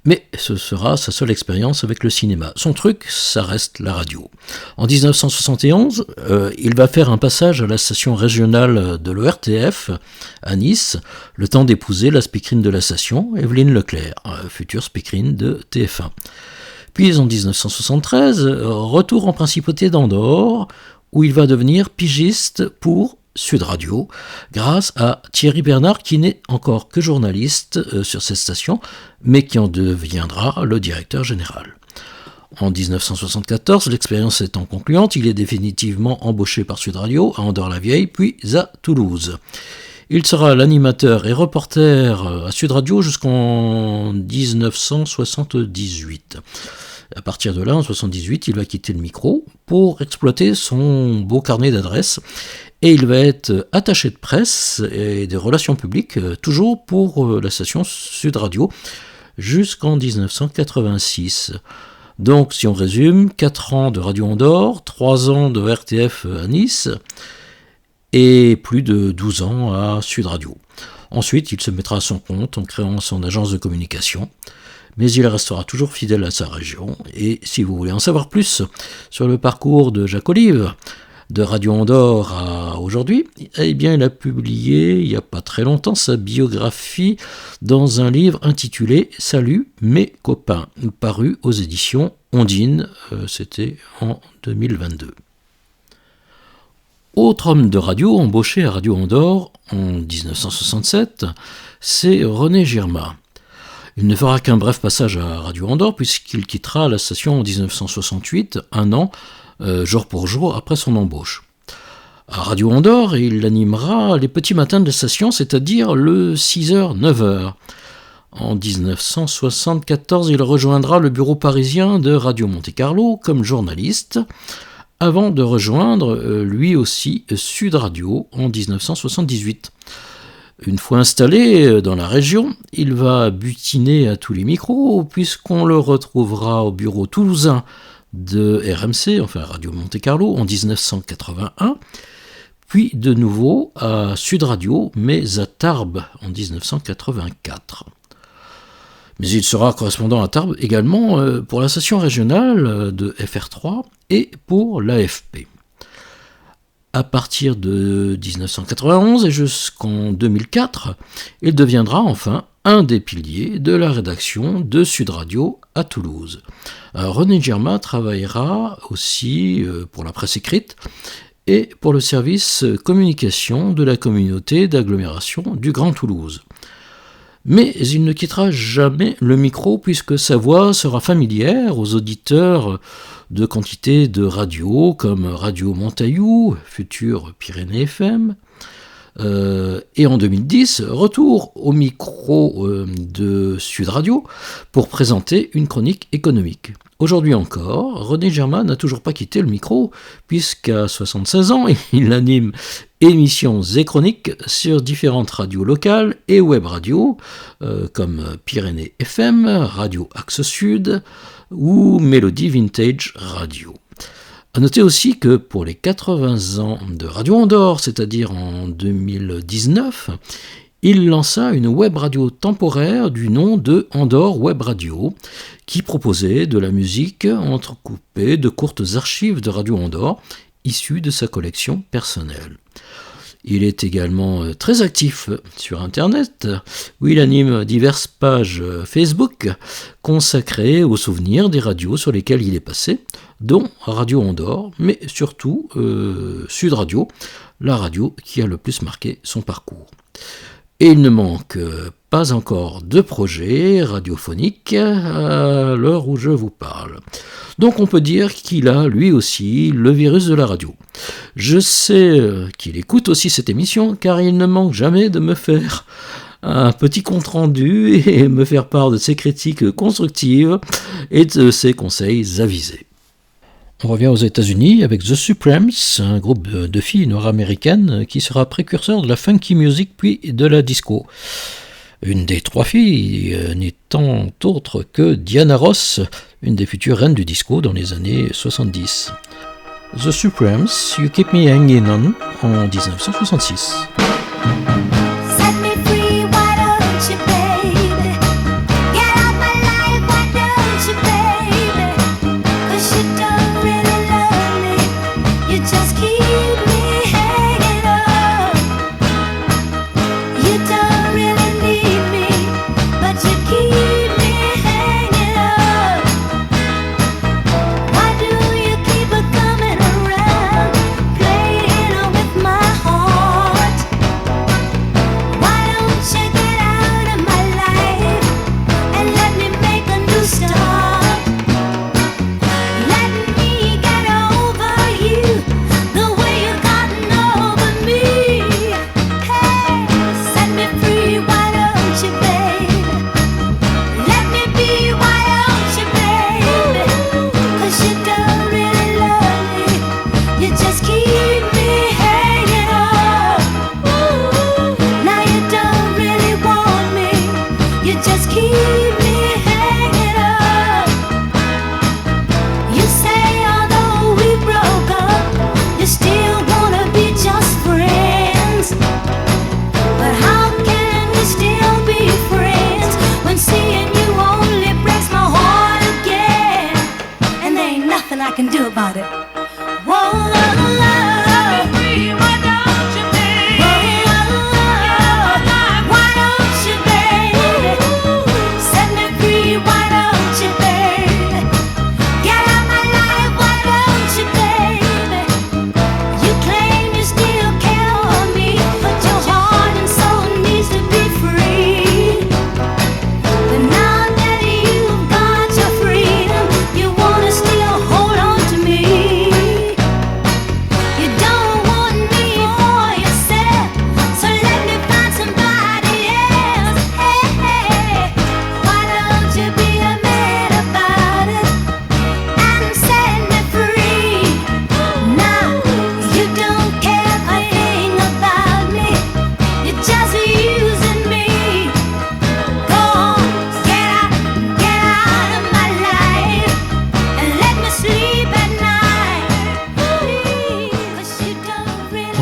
Mais ce sera sa seule expérience avec le cinéma. Son truc, ça reste la radio. En 1971, il va faire un passage à la station régionale de l'ORTF à Nice, le temps d'épouser la speakerine de la station, Evelyne Leclerc, future speakerine de TF1. Puis en 1973, retour en principauté d'Andorre, où il va devenir pigiste pour Sud Radio, grâce à Thierry Bernard, qui n'est encore que journaliste sur cette station, mais qui en deviendra le directeur général. En 1974, l'expérience étant concluante, il est définitivement embauché par Sud Radio à Andorre-la-Vieille, puis à Toulouse. Il sera l'animateur et reporter à Sud Radio jusqu'en 1978. À partir de là, en 1978, il va quitter le micro pour exploiter son beau carnet d'adresses et il va être attaché de presse et des relations publiques, toujours pour la station Sud Radio, jusqu'en 1986. Donc, si on résume, 4 ans de Radio Andorre, 3 ans de RTF à Nice, et plus de 12 ans à Sud Radio. Ensuite, il se mettra à son compte en créant son agence de communication, mais il restera toujours fidèle à sa région. Et si vous voulez en savoir plus sur le parcours de Jacques Olive, de Radio Andorre à aujourd'hui, eh bien, il a publié, il n'y a pas très longtemps, sa biographie dans un livre intitulé « Salut mes copains », paru aux éditions Ondine, c'était en 2022. Autre homme de radio embauché à Radio Andorre en 1967, c'est René Girma. Il ne fera qu'un bref passage à Radio Andorre puisqu'il quittera la station en 1968, un an, jour pour jour après son embauche. À Radio Andorre, il animera les petits matins de la station, c'est-à-dire le 6h-9h. En 1974, il rejoindra le bureau parisien de Radio Monte-Carlo comme journaliste, avant de rejoindre lui aussi Sud Radio en 1978. Une fois installé dans la région, il va butiner à tous les micros, puisqu'on le retrouvera au bureau toulousain de RMC, enfin Radio Monte-Carlo, en 1981, puis de nouveau à Sud Radio, mais à Tarbes en 1984. Mais il sera correspondant à Tarbes également pour la station régionale de FR3 et pour l'AFP. À partir de 1991 et jusqu'en 2004, il deviendra enfin un des piliers de la rédaction de Sud Radio à Toulouse. René Girma travaillera aussi pour la presse écrite et pour le service communication de la communauté d'agglomération du Grand Toulouse. Mais il ne quittera jamais le micro puisque sa voix sera familière aux auditeurs de quantité de radios comme Radio Montaillou, future Pyrénées FM, et en 2010, retour au micro de Sud Radio pour présenter une chronique économique. Aujourd'hui encore, René Girma n'a toujours pas quitté le micro, puisqu'à 76 ans, il anime émissions et chroniques sur différentes radios locales et web radios, comme Pyrénées FM, Radio Axe Sud ou Mélodie Vintage Radio. A noter aussi que pour les 80 ans de Radio Andorre, c'est-à-dire en 2019, il lança une web radio temporaire du nom de Andorre Web Radio, qui proposait de la musique entrecoupée de courtes archives de Radio Andorre, issues de sa collection personnelle. Il est également très actif sur Internet, où il anime diverses pages Facebook consacrées aux souvenirs des radios sur lesquelles il est passé, dont Radio Andorre, mais surtout Sud Radio, la radio qui a le plus marqué son parcours. Et il ne manque pas encore de projet radiophonique à l'heure où je vous parle. Donc on peut dire qu'il a lui aussi le virus de la radio. Je sais qu'il écoute aussi cette émission car il ne manque jamais de me faire un petit compte-rendu et me faire part de ses critiques constructives et de ses conseils avisés. On revient aux États-Unis avec The Supremes, un groupe de filles nord-américaines qui sera précurseur de la funky music puis de la disco. Une des trois filles n'étant autre que Diana Ross, une des futures reines du disco dans les années 70. The Supremes, You Keep Me Hanging On, en 1966.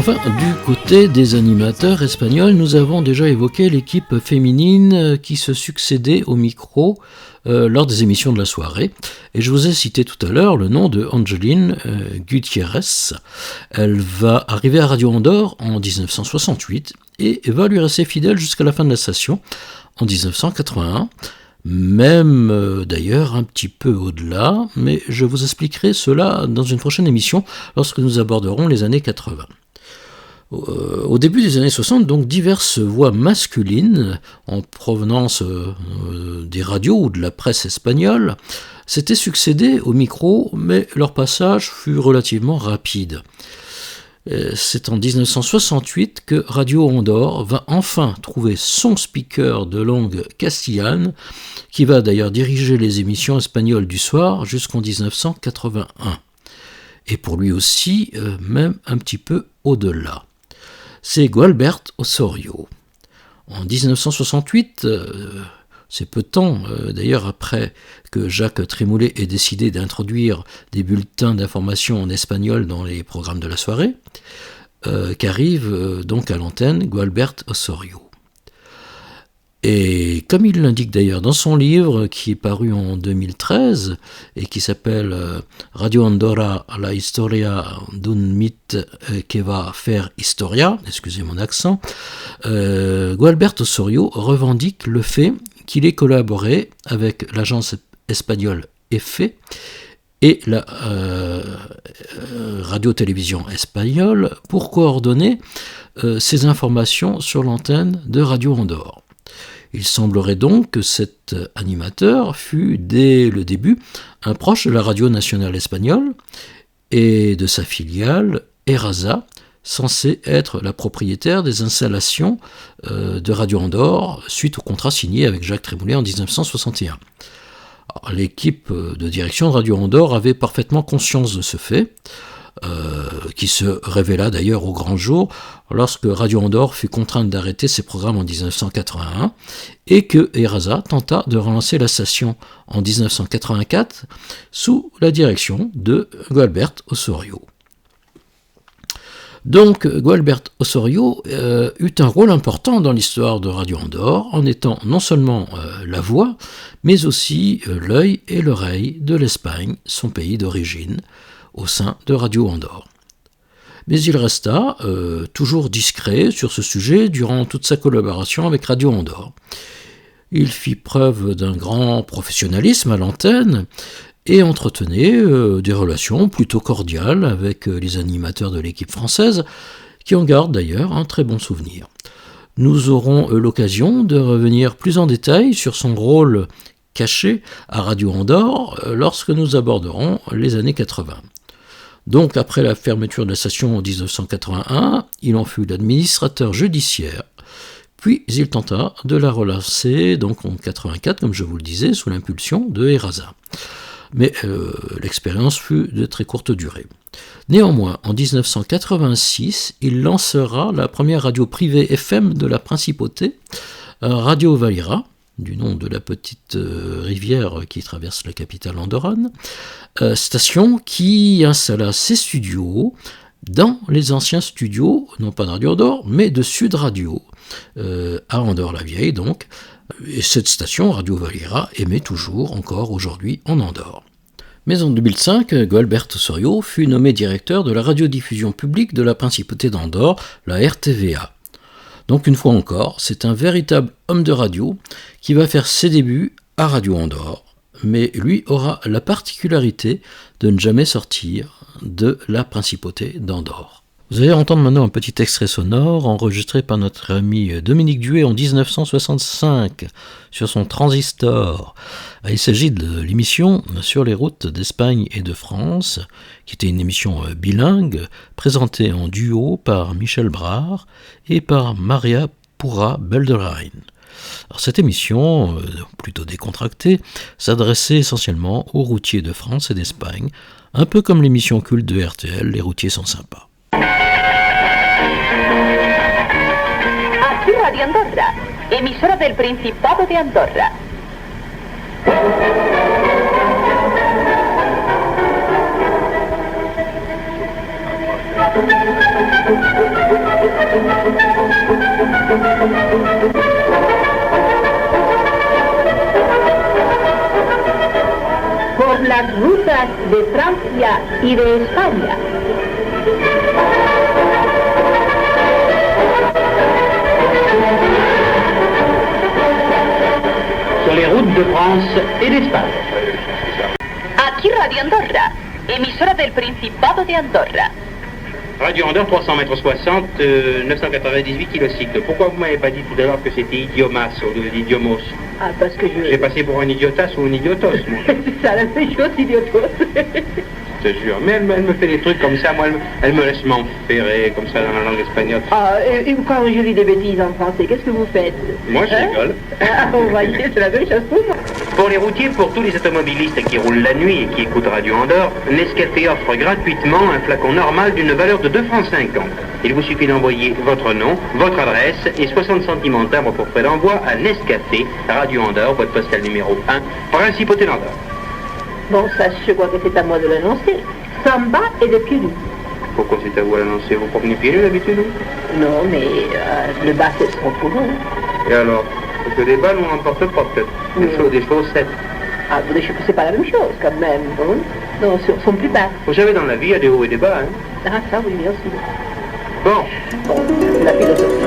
Enfin, du côté des animateurs espagnols, nous avons déjà évoqué l'équipe féminine qui se succédait au micro lors des émissions de la soirée. Et je vous ai cité tout à l'heure le nom de Angeline Gutiérrez. Elle va arriver à Radio Andorre en 1968 et va lui rester fidèle jusqu'à la fin de la station en 1981. Même d'ailleurs un petit peu au-delà, mais je vous expliquerai cela dans une prochaine émission lorsque nous aborderons les années 80. Au début des années 60, donc diverses voix masculines en provenance des radios ou de la presse espagnole s'étaient succédées au micro, mais leur passage fut relativement rapide. C'est en 1968 que Radio Andorre va enfin trouver son speaker de langue castillane, qui va d'ailleurs diriger les émissions espagnoles du soir jusqu'en 1981. Et pour lui aussi, même un petit peu au-delà. C'est Gualbert Osorio. En 1968, c'est peu de temps d'ailleurs après que Jacques Trémoulet ait décidé d'introduire des bulletins d'information en espagnol dans les programmes de la soirée, qu'arrive donc à l'antenne Gualbert Osorio. Et comme il l'indique d'ailleurs dans son livre qui est paru en 2013 et qui s'appelle Radio Andorra, la historia d'un mythe que va faire historia, excusez mon accent, Gualbert Osorio revendique le fait qu'il ait collaboré avec l'agence espagnole EFE et la radio-télévision espagnole pour coordonner ces informations sur l'antenne de Radio Andorre. Il semblerait donc que cet animateur fut dès le début un proche de la radio nationale espagnole et de sa filiale ERASA, censée être la propriétaire des installations de Radio Andorre suite au contrat signé avec Jacques Trémoulet en 1961. Alors, l'équipe de direction de Radio Andorre avait parfaitement conscience de ce fait, qui se révéla d'ailleurs au grand jour lorsque Radio Andorre fut contrainte d'arrêter ses programmes en 1981 et que ERASA tenta de relancer la station en 1984 sous la direction de Gualbert Osorio. Donc Gualbert Osorio eut un rôle important dans l'histoire de Radio Andorre en étant non seulement la voix, mais aussi l'œil et l'oreille de l'Espagne, son pays d'origine, au sein de Radio Andorre. Mais il resta toujours discret sur ce sujet durant toute sa collaboration avec Radio Andorre. Il fit preuve d'un grand professionnalisme à l'antenne et entretenait des relations plutôt cordiales avec les animateurs de l'équipe française, qui en gardent d'ailleurs un très bon souvenir. Nous aurons l'occasion de revenir plus en détail sur son rôle caché à Radio Andorre lorsque nous aborderons les années 80. Donc après la fermeture de la station en 1981, il en fut l'administrateur judiciaire, puis il tenta de la relancer donc en 84, comme je vous le disais, sous l'impulsion de ERASA. Mais l'expérience fut de très courte durée. Néanmoins, en 1986, il lancera la première radio privée FM de la Principauté, Radio Valira, du nom de la petite rivière qui traverse la capitale andorrane, station qui installa ses studios dans les anciens studios, non pas de Radio Andorre, mais de Sud Radio, à Andorre-la-Vieille donc, et cette station, Radio Valira, émet toujours encore aujourd'hui en Andorre. Mais en 2005, Gualbert Osorio fut nommé directeur de la radiodiffusion publique de la Principauté d'Andorre, la RTVA. Donc une fois encore, c'est un véritable homme de radio qui va faire ses débuts à Radio Andorre, mais lui aura la particularité de ne jamais sortir de la Principauté d'Andorre. Vous allez entendre maintenant un petit extrait sonore enregistré par notre ami Dominique Duet en 1965 sur son transistor. Il s'agit de l'émission Sur les routes d'Espagne et de France, qui était une émission bilingue présentée en duo par Michel Brard et par Maria Pura Belderrein. Alors, cette émission, plutôt décontractée, s'adressait essentiellement aux routiers de France et d'Espagne, un peu comme l'émission culte de RTL, Les routiers sont sympas. Aquí Radio Andorra, emisora del Principado de Andorra. Por las rutas de Francia y de España. Sur les routes de France et d'Espagne. Aquí Radio Andorra, emisora del Principado de Andorra. Radio Andorre, 300 mètres 60, 998 kilocycles. Pourquoi vous m'avez pas dit tout à l'heure que c'était idiomas au lieu d'idiomos? Ah, parce que J'ai passé pour un idiotas ou un idiotos, moi. C'est ça, la même chose, idiotos. Je te jure. Mais elle me fait des trucs comme ça, moi, elle me laisse m'enferrer comme ça dans la langue espagnole. Ah, et quand je lis des bêtises en français, qu'est-ce que vous faites? Moi, je rigole. Ah, vous voyez, c'est la même chose pour moi. Pour les routiers, pour tous les automobilistes qui roulent la nuit et qui écoutent Radio Andorre, Nescafé offre gratuitement un flacon normal d'une valeur de 2,50 francs. Il vous suffit d'envoyer votre nom, votre adresse et 60 centimes en timbre pour frais d'envoi à Nescafé, Radio Andorre, boîte postale numéro 1, Principauté d'Andorre. Bon, ça, je crois que c'est à moi de l'annoncer. Samba et de pieds nus. Pourquoi c'est à vous l'annoncer? Vous promenez pieds nus d'habitude? Non, mais le bas, c'est son pour nous. Et alors? Parce que des balles, on n'en porte pas peut-être. Des chaussettes. Ah, c'est pas la même chose, quand même. Hein? Non, sont plus bas. Vous savez, dans la vie, il y a des hauts et des bas, hein? Ah, ça, oui, bien sûr. Bon, c'est la philosophie.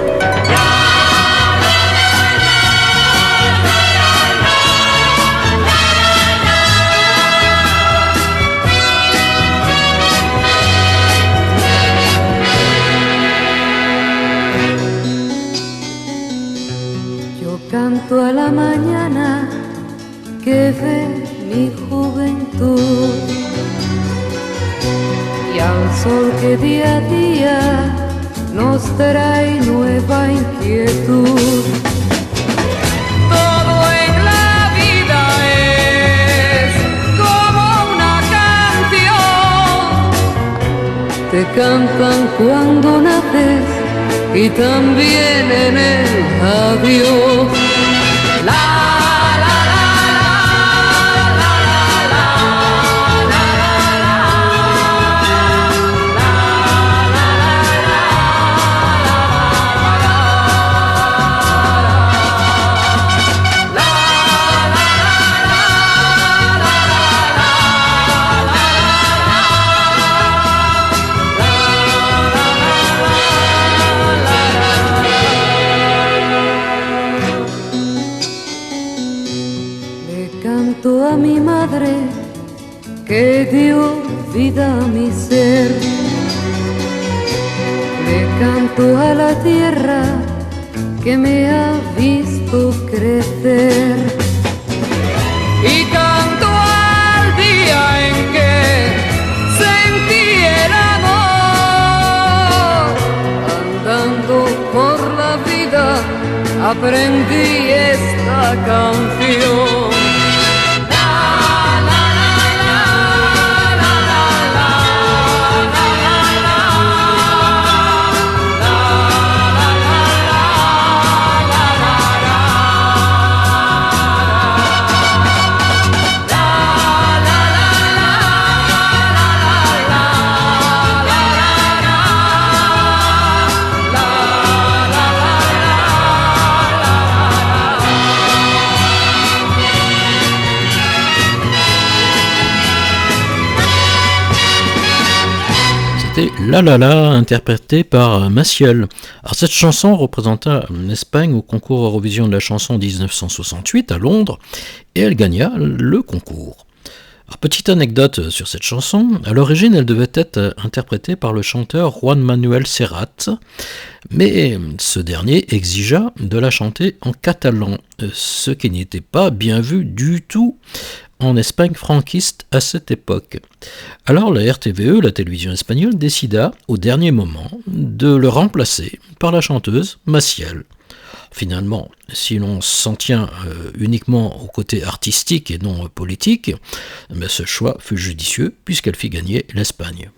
lleve mi juventud y al sol que día a día nos trae nueva inquietud. Todo en la vida es como una canción. Te cantan cuando naces y también en el adiós. A mi madre que dio vida a mi ser, le canto a la tierra que me ha visto crecer y canto al día en que sentí el amor. Andando por la vida aprendí esta canción. C'était La La La, interprété par Maciel. Alors cette chanson représenta l'Espagne au concours Eurovision de la chanson 1968 à Londres et elle gagna le concours. Alors, petite anecdote sur cette chanson, à l'origine elle devait être interprétée par le chanteur Juan Manuel Serrat, mais ce dernier exigea de la chanter en catalan, ce qui n'était pas bien vu du tout en Espagne franquiste à cette époque. Alors la RTVE, la télévision espagnole, décida au dernier moment de le remplacer par la chanteuse Maciel. Finalement, si l'on s'en tient uniquement au côté artistique et non politique, ce choix fut judicieux puisqu'elle fit gagner l'Espagne.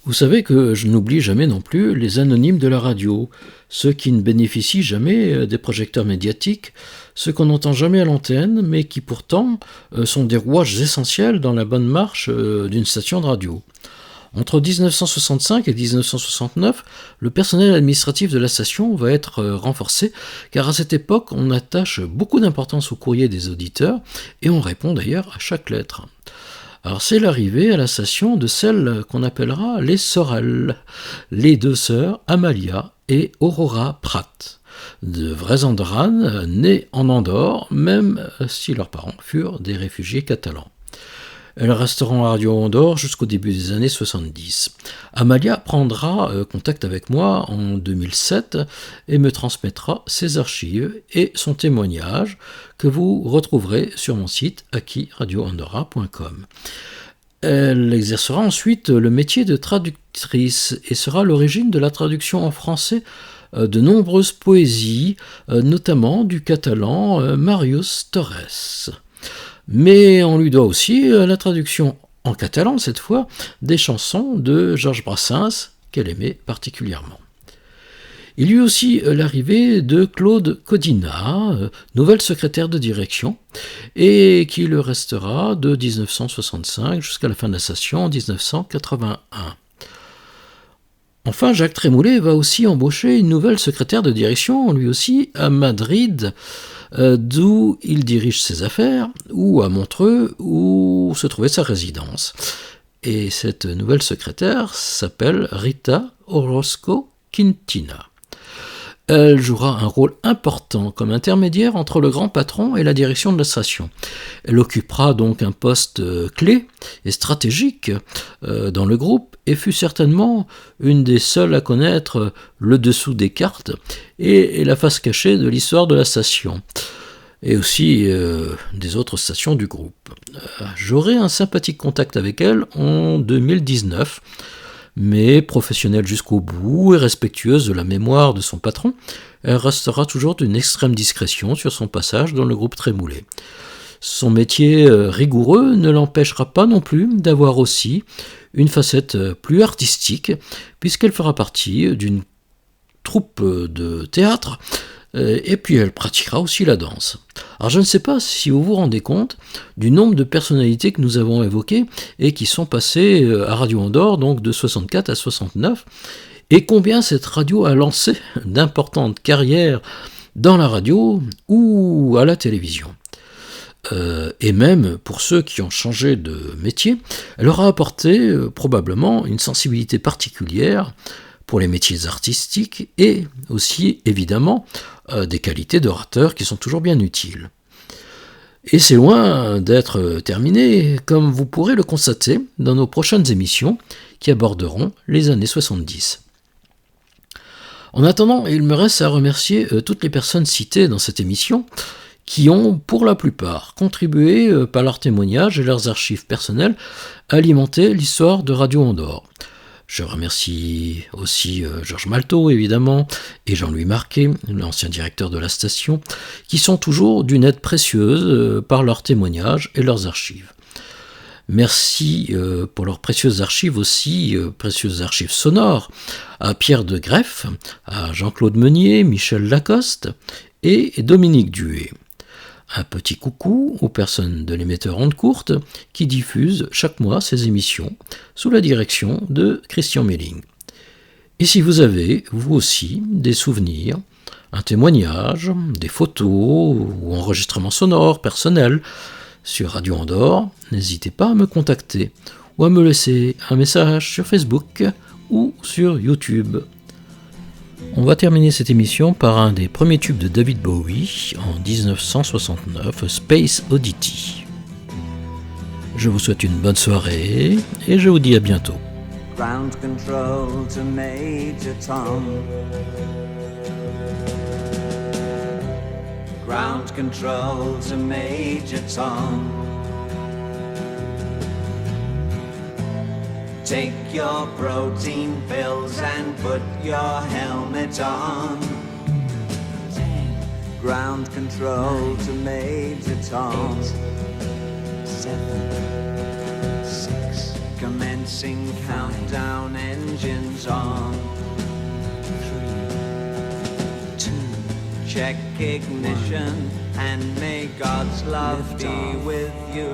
Vous savez que je n'oublie jamais non plus les anonymes de la radio, ceux qui ne bénéficient jamais des projecteurs médiatiques, ceux qu'on n'entend jamais à l'antenne, mais qui pourtant sont des rouages essentiels dans la bonne marche d'une station de radio. Entre 1965 et 1969, le personnel administratif de la station va être renforcé, car à cette époque, on attache beaucoup d'importance au courrier des auditeurs, et on répond d'ailleurs à chaque lettre. Alors c'est l'arrivée à la station de celles qu'on appellera les Sorel, les deux sœurs Amalia et Aurora Prat, de vraies Andorranes nées en Andorre, même si leurs parents furent des réfugiés catalans. Elles resteront à Radio Andorre jusqu'au début des années 70. Amalia prendra contact avec moi en 2007 et me transmettra ses archives et son témoignage que vous retrouverez sur mon site akiradioandorra.com. Elle exercera ensuite le métier de traductrice et sera l'origine de la traduction en français de nombreuses poésies, notamment du catalan Marius Torres. Mais on lui doit aussi la traduction en catalan, cette fois, des chansons de Georges Brassens, qu'elle aimait particulièrement. Il y eut aussi l'arrivée de Claude Codina, nouvelle secrétaire de direction, et qui le restera de 1965 jusqu'à la fin de la station en 1981. Enfin, Jacques Trémoulet va aussi embaucher une nouvelle secrétaire de direction, lui aussi à Madrid, d'où il dirige ses affaires, ou à Montreux, où se trouvait sa résidence. Et cette nouvelle secrétaire s'appelle Rita Orozco Quintina. Elle jouera un rôle important comme intermédiaire entre le grand patron et la direction de la station. Elle occupera donc un poste clé et stratégique dans le groupe et fut certainement une des seules à connaître le dessous des cartes et la face cachée de l'histoire de la station. et aussi des autres stations du groupe. J'aurai un sympathique contact avec elle en 2019, mais professionnelle jusqu'au bout et respectueuse de la mémoire de son patron, elle restera toujours d'une extrême discrétion sur son passage dans le groupe Trémoulet. Son métier rigoureux ne l'empêchera pas non plus d'avoir aussi une facette plus artistique, puisqu'elle fera partie d'une troupe de théâtre, et puis elle pratiquera aussi la danse. Alors je ne sais pas si vous vous rendez compte du nombre de personnalités que nous avons évoquées et qui sont passées à Radio Andorre, donc de 64 à 69, et combien cette radio a lancé d'importantes carrières dans la radio ou à la télévision. Et même pour ceux qui ont changé de métier, elle leur a apporté probablement une sensibilité particulière pour les métiers artistiques et aussi évidemment des qualités d'orateur qui sont toujours bien utiles. Et c'est loin d'être terminé, comme vous pourrez le constater dans nos prochaines émissions qui aborderont les années 70. En attendant, il me reste à remercier toutes les personnes citées dans cette émission qui ont, pour la plupart, contribué par leurs témoignages et leurs archives personnelles à alimenter l'histoire de Radio Andorre. Je remercie aussi Georges Malteau, évidemment, et Jean-Louis Marquet, l'ancien directeur de la station, qui sont toujours d'une aide précieuse par leurs témoignages et leurs archives. Merci pour leurs précieuses archives aussi, précieuses archives sonores, à Pierre de Greff, à Jean-Claude Meunier, Michel Lacoste et Dominique Duhé. Un petit coucou aux personnes de l'émetteur Onde Courte qui diffusent chaque mois ces émissions sous la direction de Christian Melling. Et si vous avez, vous aussi, des souvenirs, un témoignage, des photos ou enregistrements sonores personnels sur Radio Andorre, n'hésitez pas à me contacter ou à me laisser un message sur Facebook ou sur YouTube. On va terminer cette émission par un des premiers tubes de David Bowie en 1969, Space Oddity. Je vous souhaite une bonne soirée et je vous dis à bientôt. Ground control to Major Tom. Ground control to Major Tom. Take your protein pills and put your helmet on. 10. Ground control 9, to Major Tom. 8, 7, 6. Commencing 5, countdown, engines on. 3, 2. Check ignition 1, and may God's love be off with you.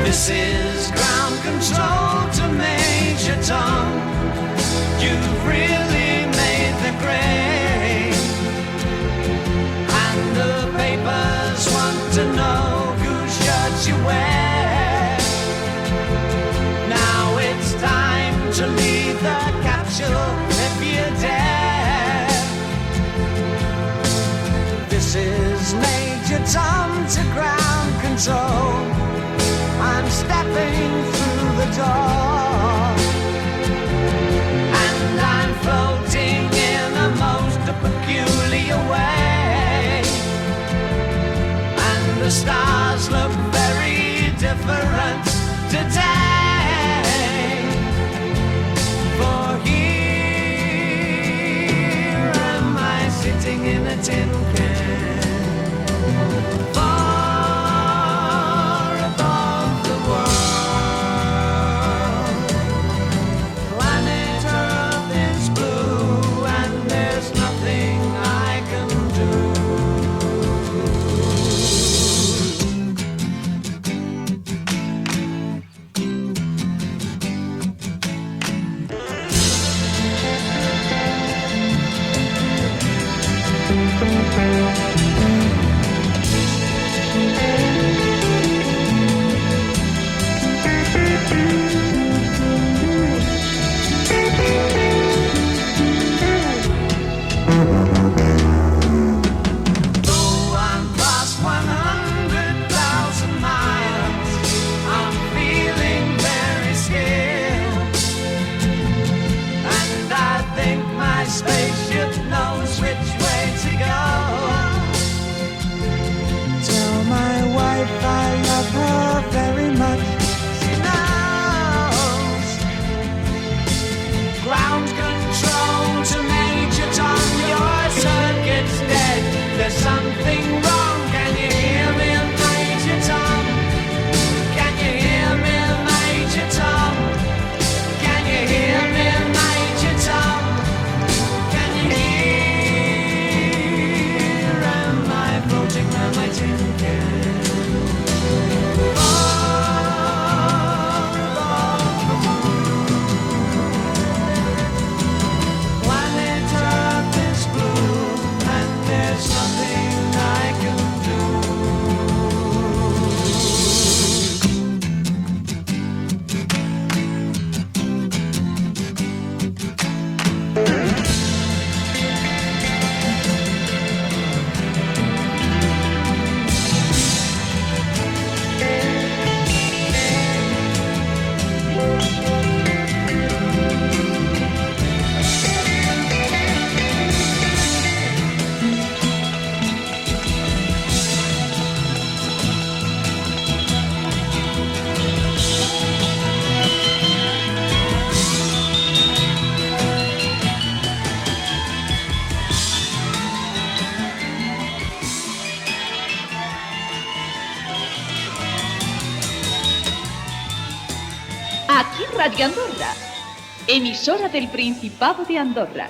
This is ground control to Major Tom. You've really made the grade, and the papers want to know whose shirts you wear. Now it's time to leave the capsule if you dare. This is Major Tom to ground control. I'm stepping through the door, and I'm floating in a most peculiar way, and the stars look very different today. For here am I sitting in a tin can. Far above the world. Radio Andorra, emisora del Principado de Andorra.